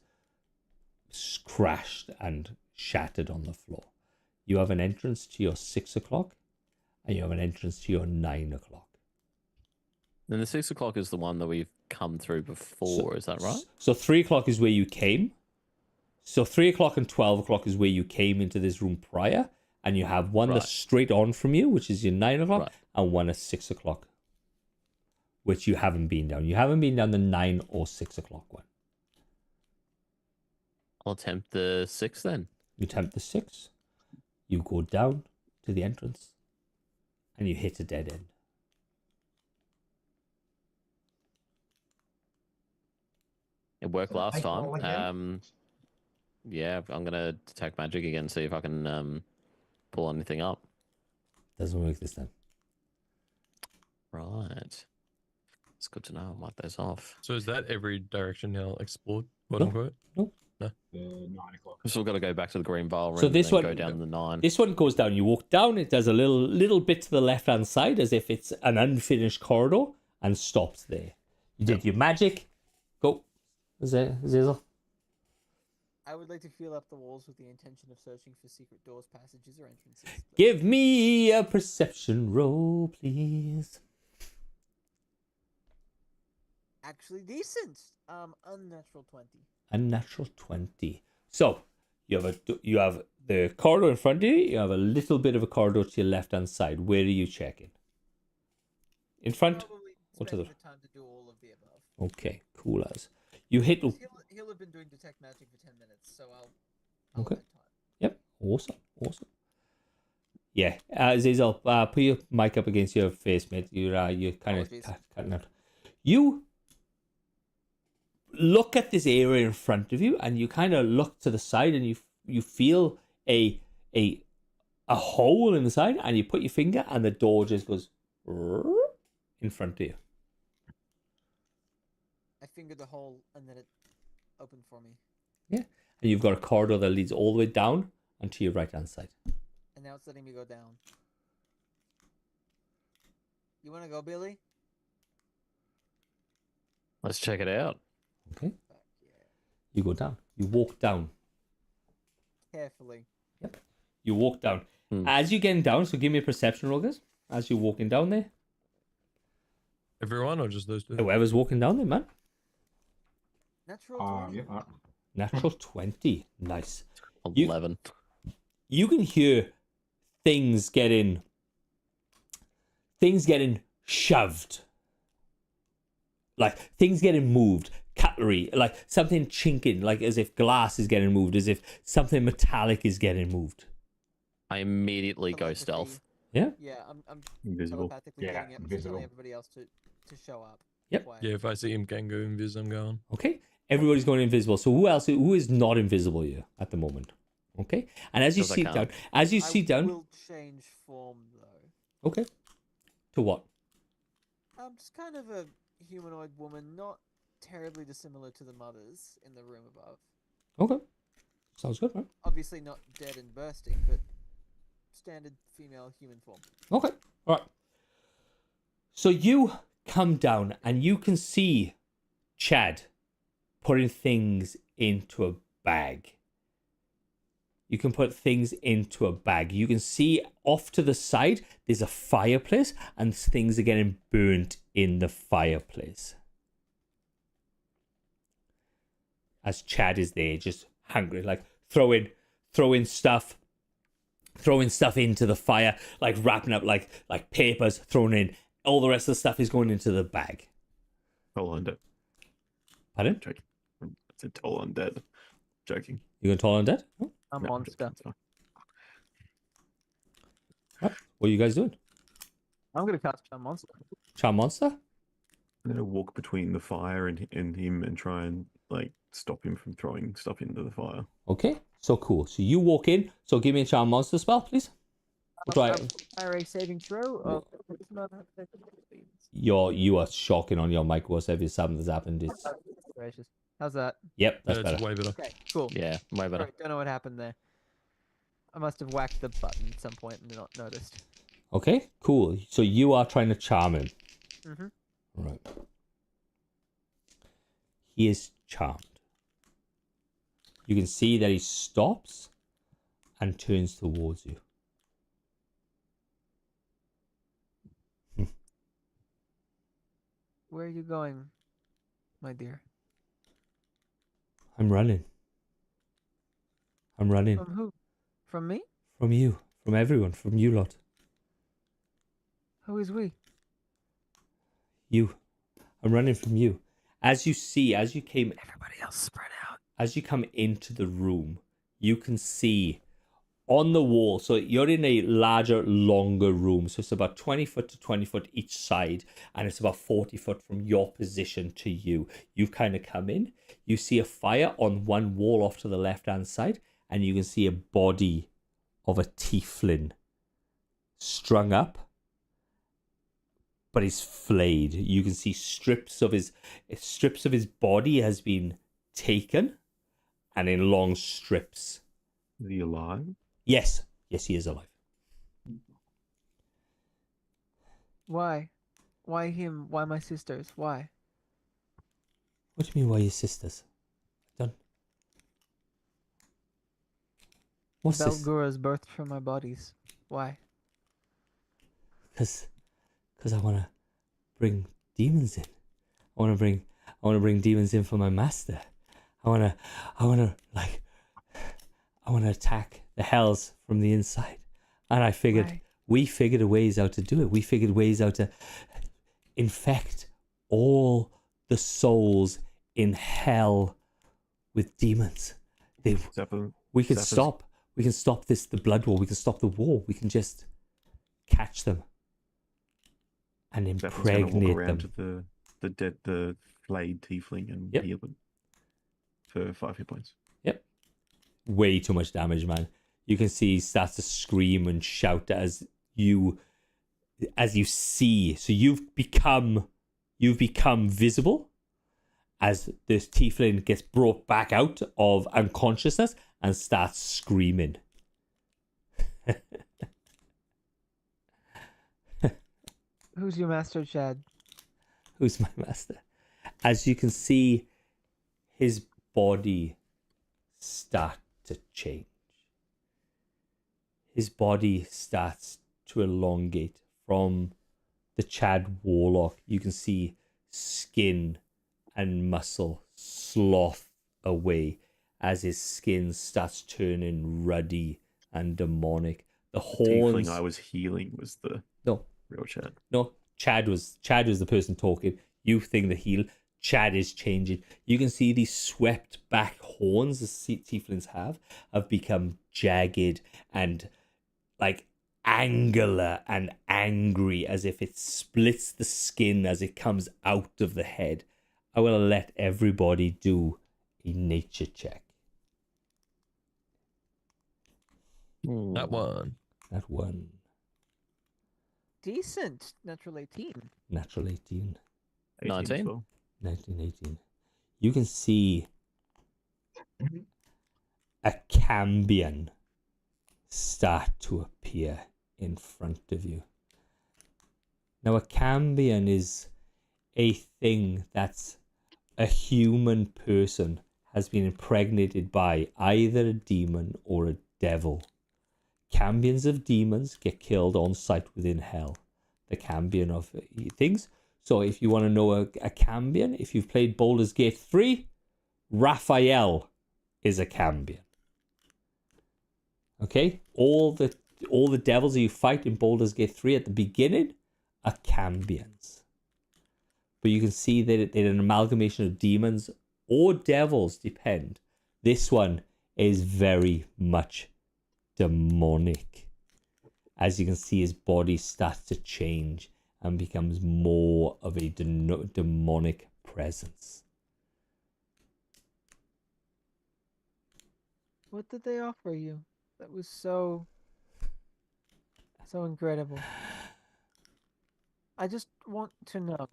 [SPEAKER 2] crashed and shattered on the floor. You have an entrance to your 6 o'clock, and you have an entrance to your 9 o'clock.
[SPEAKER 5] Then the 6 o'clock is the one that we've come through before. Is that right?
[SPEAKER 2] So 3 o'clock is where you came. So 3 o'clock and 12 o'clock is where you came into this room prior, and you have one that's straight on from you, which is your 9 o'clock, and one at 6 o'clock, which you haven't been down. You haven't been down the 9 or 6 o'clock one.
[SPEAKER 5] I'll attempt the 6 then.
[SPEAKER 2] You attempt the 6. You go down to the entrance, and you hit a dead end.
[SPEAKER 5] It worked last
[SPEAKER 1] Make roll again.
[SPEAKER 5] time. Yeah, I'm gonna detect magic again, see if I can pull anything up.
[SPEAKER 2] Doesn't work this time.
[SPEAKER 5] Right. It's good to know. I'll mark those off.
[SPEAKER 4] So is that every direction now explored, quote
[SPEAKER 2] No.
[SPEAKER 4] unquote?
[SPEAKER 1] 9 o'clock.
[SPEAKER 5] Still got to go back to the green vial room.
[SPEAKER 2] So this
[SPEAKER 5] and then
[SPEAKER 2] one-
[SPEAKER 5] go down the 9.
[SPEAKER 2] This one goes down. You walk down. It does a little bit to the left hand side, as if it's an unfinished corridor, and stops there. You did your magic. Go, Zizzle.
[SPEAKER 6] I would like to feel up the walls with the intention of searching for secret doors, passages, or entrances.
[SPEAKER 2] Give me a perception roll, please.
[SPEAKER 6] Actually decent. Unnatural 20.
[SPEAKER 2] Unnatural 20. So you have the corridor in front of you. You have a little bit of a corridor to your left hand side. Where are you checking? In front.
[SPEAKER 6] Probably
[SPEAKER 2] or to the-
[SPEAKER 6] spending the time to do all of the above.
[SPEAKER 2] Okay, cool as. You hit.
[SPEAKER 6] He'll have been doing detect magic for 10 minutes, so I'll
[SPEAKER 2] Okay.
[SPEAKER 6] have time.
[SPEAKER 2] Yep. Awesome. Yeah. Zizzle, put your mic up against your face, mate. You're kind of
[SPEAKER 6] Apologies.
[SPEAKER 2] cutting out. You look at this area in front of you, and you kind of look to the side, and you feel a a hole in the side, and you put your finger, and the door just goes in front of you.
[SPEAKER 6] I fingered the hole and then it opened for me.
[SPEAKER 2] And you've got a corridor that leads all the way down and to your right hand side.
[SPEAKER 6] And now it's letting me go down. You want to go, Billy?
[SPEAKER 5] Let's check it out.
[SPEAKER 2] Okay.
[SPEAKER 6] Fuck yeah.
[SPEAKER 2] You go down. You walk down.
[SPEAKER 6] Carefully.
[SPEAKER 2] You walk down. As you're getting down, so give me a perception roll, guys. As you're walking down there.
[SPEAKER 4] Everyone or just those two?
[SPEAKER 2] Whoever's walking down there, man.
[SPEAKER 6] Natural 20.
[SPEAKER 1] Yeah.
[SPEAKER 2] Natural 20. Nice. You-
[SPEAKER 5] 11.
[SPEAKER 2] You can hear things getting shoved. Like things getting moved. Cutlery, like something chinking, like as if glass is getting moved, as if something metallic is getting moved.
[SPEAKER 5] I immediately go
[SPEAKER 6] Telepathy.
[SPEAKER 5] stealth.
[SPEAKER 6] Yeah, I'm
[SPEAKER 3] Invisible.
[SPEAKER 6] telepathically
[SPEAKER 1] Yeah,
[SPEAKER 6] getting it,
[SPEAKER 1] invisible.
[SPEAKER 6] telling everybody else to show up.
[SPEAKER 2] Yep.
[SPEAKER 6] Quiet.
[SPEAKER 4] Yeah, if I see him can go invis, I'm going.
[SPEAKER 2] Okay, everybody's going invisible. So who is not invisible here at the moment? Okay, and as you
[SPEAKER 5] Because I
[SPEAKER 2] see
[SPEAKER 5] can't.
[SPEAKER 2] down, as you
[SPEAKER 6] I
[SPEAKER 2] see down,
[SPEAKER 6] will change form though.
[SPEAKER 2] okay, to what?
[SPEAKER 6] I'm just kind of a humanoid woman, not terribly dissimilar to the mothers in the room above.
[SPEAKER 2] Okay, sounds good, man.
[SPEAKER 6] Obviously not dead and bursting, but standard female human form.
[SPEAKER 2] Okay, all right. So you come down and you can see Chad putting things into a bag. You can put things into a bag. You can see off to the side, there's a fireplace and things are getting burnt in the fireplace. As Chad is there, just hungry, like throwing stuff into the fire, like wrapping up like papers, thrown in. All the rest of the stuff is going into the bag.
[SPEAKER 3] Toll undead.
[SPEAKER 2] Pardon?
[SPEAKER 3] Joking. I said toll undead. Joking.
[SPEAKER 2] You gonna tall undead? Oh,
[SPEAKER 6] A
[SPEAKER 3] No, I'm
[SPEAKER 6] monster.
[SPEAKER 3] joking, it's fine.
[SPEAKER 2] what are you guys doing?
[SPEAKER 6] I'm gonna cast a monster.
[SPEAKER 2] Charm monster?
[SPEAKER 3] I'm gonna walk between the fire and him and try and like stop him from throwing stuff into the fire.
[SPEAKER 2] Okay, so cool. So you walk in. So give me a charm monster spell, please. We'll try it.
[SPEAKER 6] Fire a saving throw of
[SPEAKER 2] You are shocking on your mic. Whatever something that's happened. It's
[SPEAKER 6] gracious. How's that?
[SPEAKER 2] yep, that's
[SPEAKER 4] That's
[SPEAKER 2] better.
[SPEAKER 4] way better.
[SPEAKER 6] Okay, cool.
[SPEAKER 5] Yeah, way better.
[SPEAKER 6] Sorry, don't know what happened there. I must have whacked the button at some point and not noticed.
[SPEAKER 2] Okay, cool. So you are trying to charm him.
[SPEAKER 6] Mm-hmm.
[SPEAKER 2] Right. He is charmed. You can see that he stops and turns towards you.
[SPEAKER 6] Where are you going, my dear?
[SPEAKER 2] I'm running. I'm running
[SPEAKER 6] From who? From me?
[SPEAKER 2] from you, from everyone, from you lot.
[SPEAKER 6] Who is we?
[SPEAKER 2] You. I'm running from you. As you came
[SPEAKER 6] Everybody else spread out.
[SPEAKER 2] as you come into the room, you can see on the wall. So you're in a larger, longer room. So it's about 20 foot to 20 foot each side. And it's about 40 foot from your position to you. You've kind of come in. You see a fire on one wall off to the left-hand side. And you can see a body of a tiefling strung up. But he's flayed. You can see strips of his body has been taken, and in long strips.
[SPEAKER 3] Is he alive?
[SPEAKER 2] Yes, he is alive.
[SPEAKER 6] Why? Why him? Why my sisters? Why?
[SPEAKER 2] What do you mean? Why your sisters? Done. What's this?
[SPEAKER 6] Belgura's birthed from my bodies. Why?
[SPEAKER 2] Because I want to bring demons in. I want to bring demons in for my master. I want to attack the hells from the inside. And I figured
[SPEAKER 6] Why?
[SPEAKER 2] we figured ways out to do it. We figured ways out to infect all the souls in hell with demons. We can stop. We can stop the blood war. We can stop the war. We can just catch them and
[SPEAKER 3] Zephyrin's gonna walk
[SPEAKER 2] impregnate
[SPEAKER 3] around
[SPEAKER 2] them.
[SPEAKER 3] to the flayed tiefling and
[SPEAKER 2] Yep.
[SPEAKER 3] heal them for 5 hit points.
[SPEAKER 2] Way too much damage, man. you can see he starts to scream and shout as you see. So you've become visible as this tiefling gets brought back out of unconsciousness and starts screaming.
[SPEAKER 7] Who's your master, Chad?
[SPEAKER 2] Who's my master? As you can see, his body start to change. His body starts to elongate from the Chad Warlock. You can see skin and muscle sloth away as his skin starts turning ruddy and demonic. The horns.
[SPEAKER 3] Tiefling I was healing was the
[SPEAKER 2] No,
[SPEAKER 3] real Chad.
[SPEAKER 2] no. Chad was the person talking. You think the heal. Chad is changing. You can see these swept back horns the tieflings have become jagged and like angular and angry, as if it splits the skin as it comes out of the head. I will let everybody do a nature check.
[SPEAKER 4] That one.
[SPEAKER 2] That one.
[SPEAKER 7] Decent. Natural 18.
[SPEAKER 2] Natural 18.
[SPEAKER 5] 19?
[SPEAKER 3] as well.
[SPEAKER 2] 1918. You can see a cambion start to appear in front of you. Now, a cambion is a thing that's a human person has been impregnated by either a demon or a devil. Cambions of demons get killed on sight within hell. The cambion of things. So if you want to know a cambion, if you've played Baldur's Gate 3, Raphael is a cambion. Okay? All the devils you fight in Baldur's Gate 3 at the beginning are cambions. But you can see that they're an amalgamation of demons or devils, depend. This one is very much demonic. As you can see, his body starts to change and becomes more of a demonic presence.
[SPEAKER 7] What did they offer you? That was so incredible. I just want to know.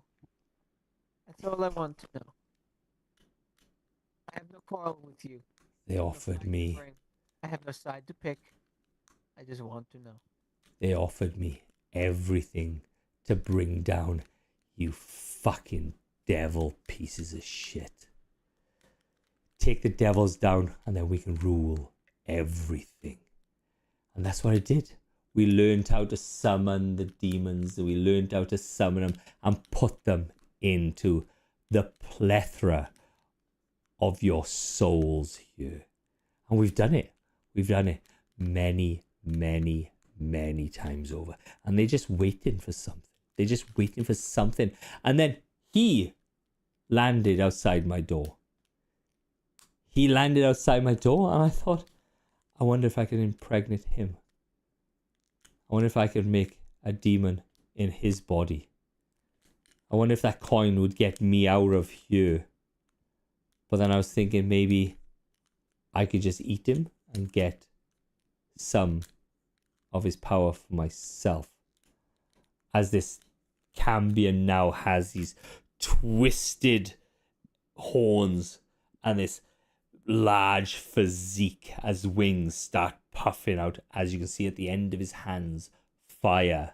[SPEAKER 7] That's all I want to know. I have no quarrel with you.
[SPEAKER 2] They
[SPEAKER 7] No
[SPEAKER 2] offered
[SPEAKER 7] side to
[SPEAKER 2] me
[SPEAKER 7] bring. I have no side to pick. I just want to know.
[SPEAKER 2] They offered me everything to bring down you fucking devil pieces of shit. Take the devils down and then we can rule everything. And that's what I did. We learned how to summon the demons. We learned how to summon them and put them into the plethora of your souls here. And we've done it. We've done it many, many, many times over. And they're just waiting for something. They're just waiting for something. And then he landed outside my door. He landed outside my door and I thought, I wonder if I could impregnate him. I wonder if I could make a demon in his body. I wonder if that coin would get me out of here. But then I was thinking maybe I could just eat him and get some of his power for myself. As this cambion now has these twisted horns and this large physique as wings start puffing out. As you can see at the end of his hands, fire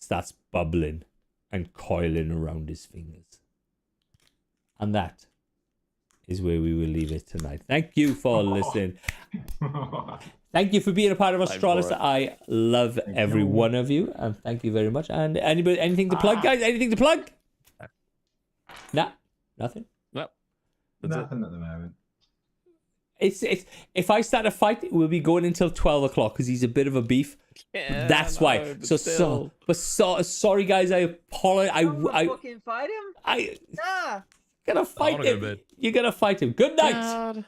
[SPEAKER 2] starts bubbling and coiling around his fingers. And that is where we will leave it tonight. Thank you for listening. Thank you for being a part of Astralis. I love every one of you, and thank you very much. And anybody, anything to plug, guys? Anything to plug? Nah, nothing.
[SPEAKER 5] Nope. That's it.
[SPEAKER 1] Nothing at the moment.
[SPEAKER 2] It's if I start a fight, it will be going until 12 o'clock because he's a bit of a beef.
[SPEAKER 5] Yeah,
[SPEAKER 2] That's why.
[SPEAKER 5] but
[SPEAKER 2] So
[SPEAKER 5] still.
[SPEAKER 2] sorry guys. I apologize. I
[SPEAKER 7] fucking fight him?
[SPEAKER 2] I
[SPEAKER 7] Nah.
[SPEAKER 2] gonna fight
[SPEAKER 4] wanna go
[SPEAKER 2] him.
[SPEAKER 4] to bed.
[SPEAKER 2] You're gonna fight him. Good night.
[SPEAKER 5] God.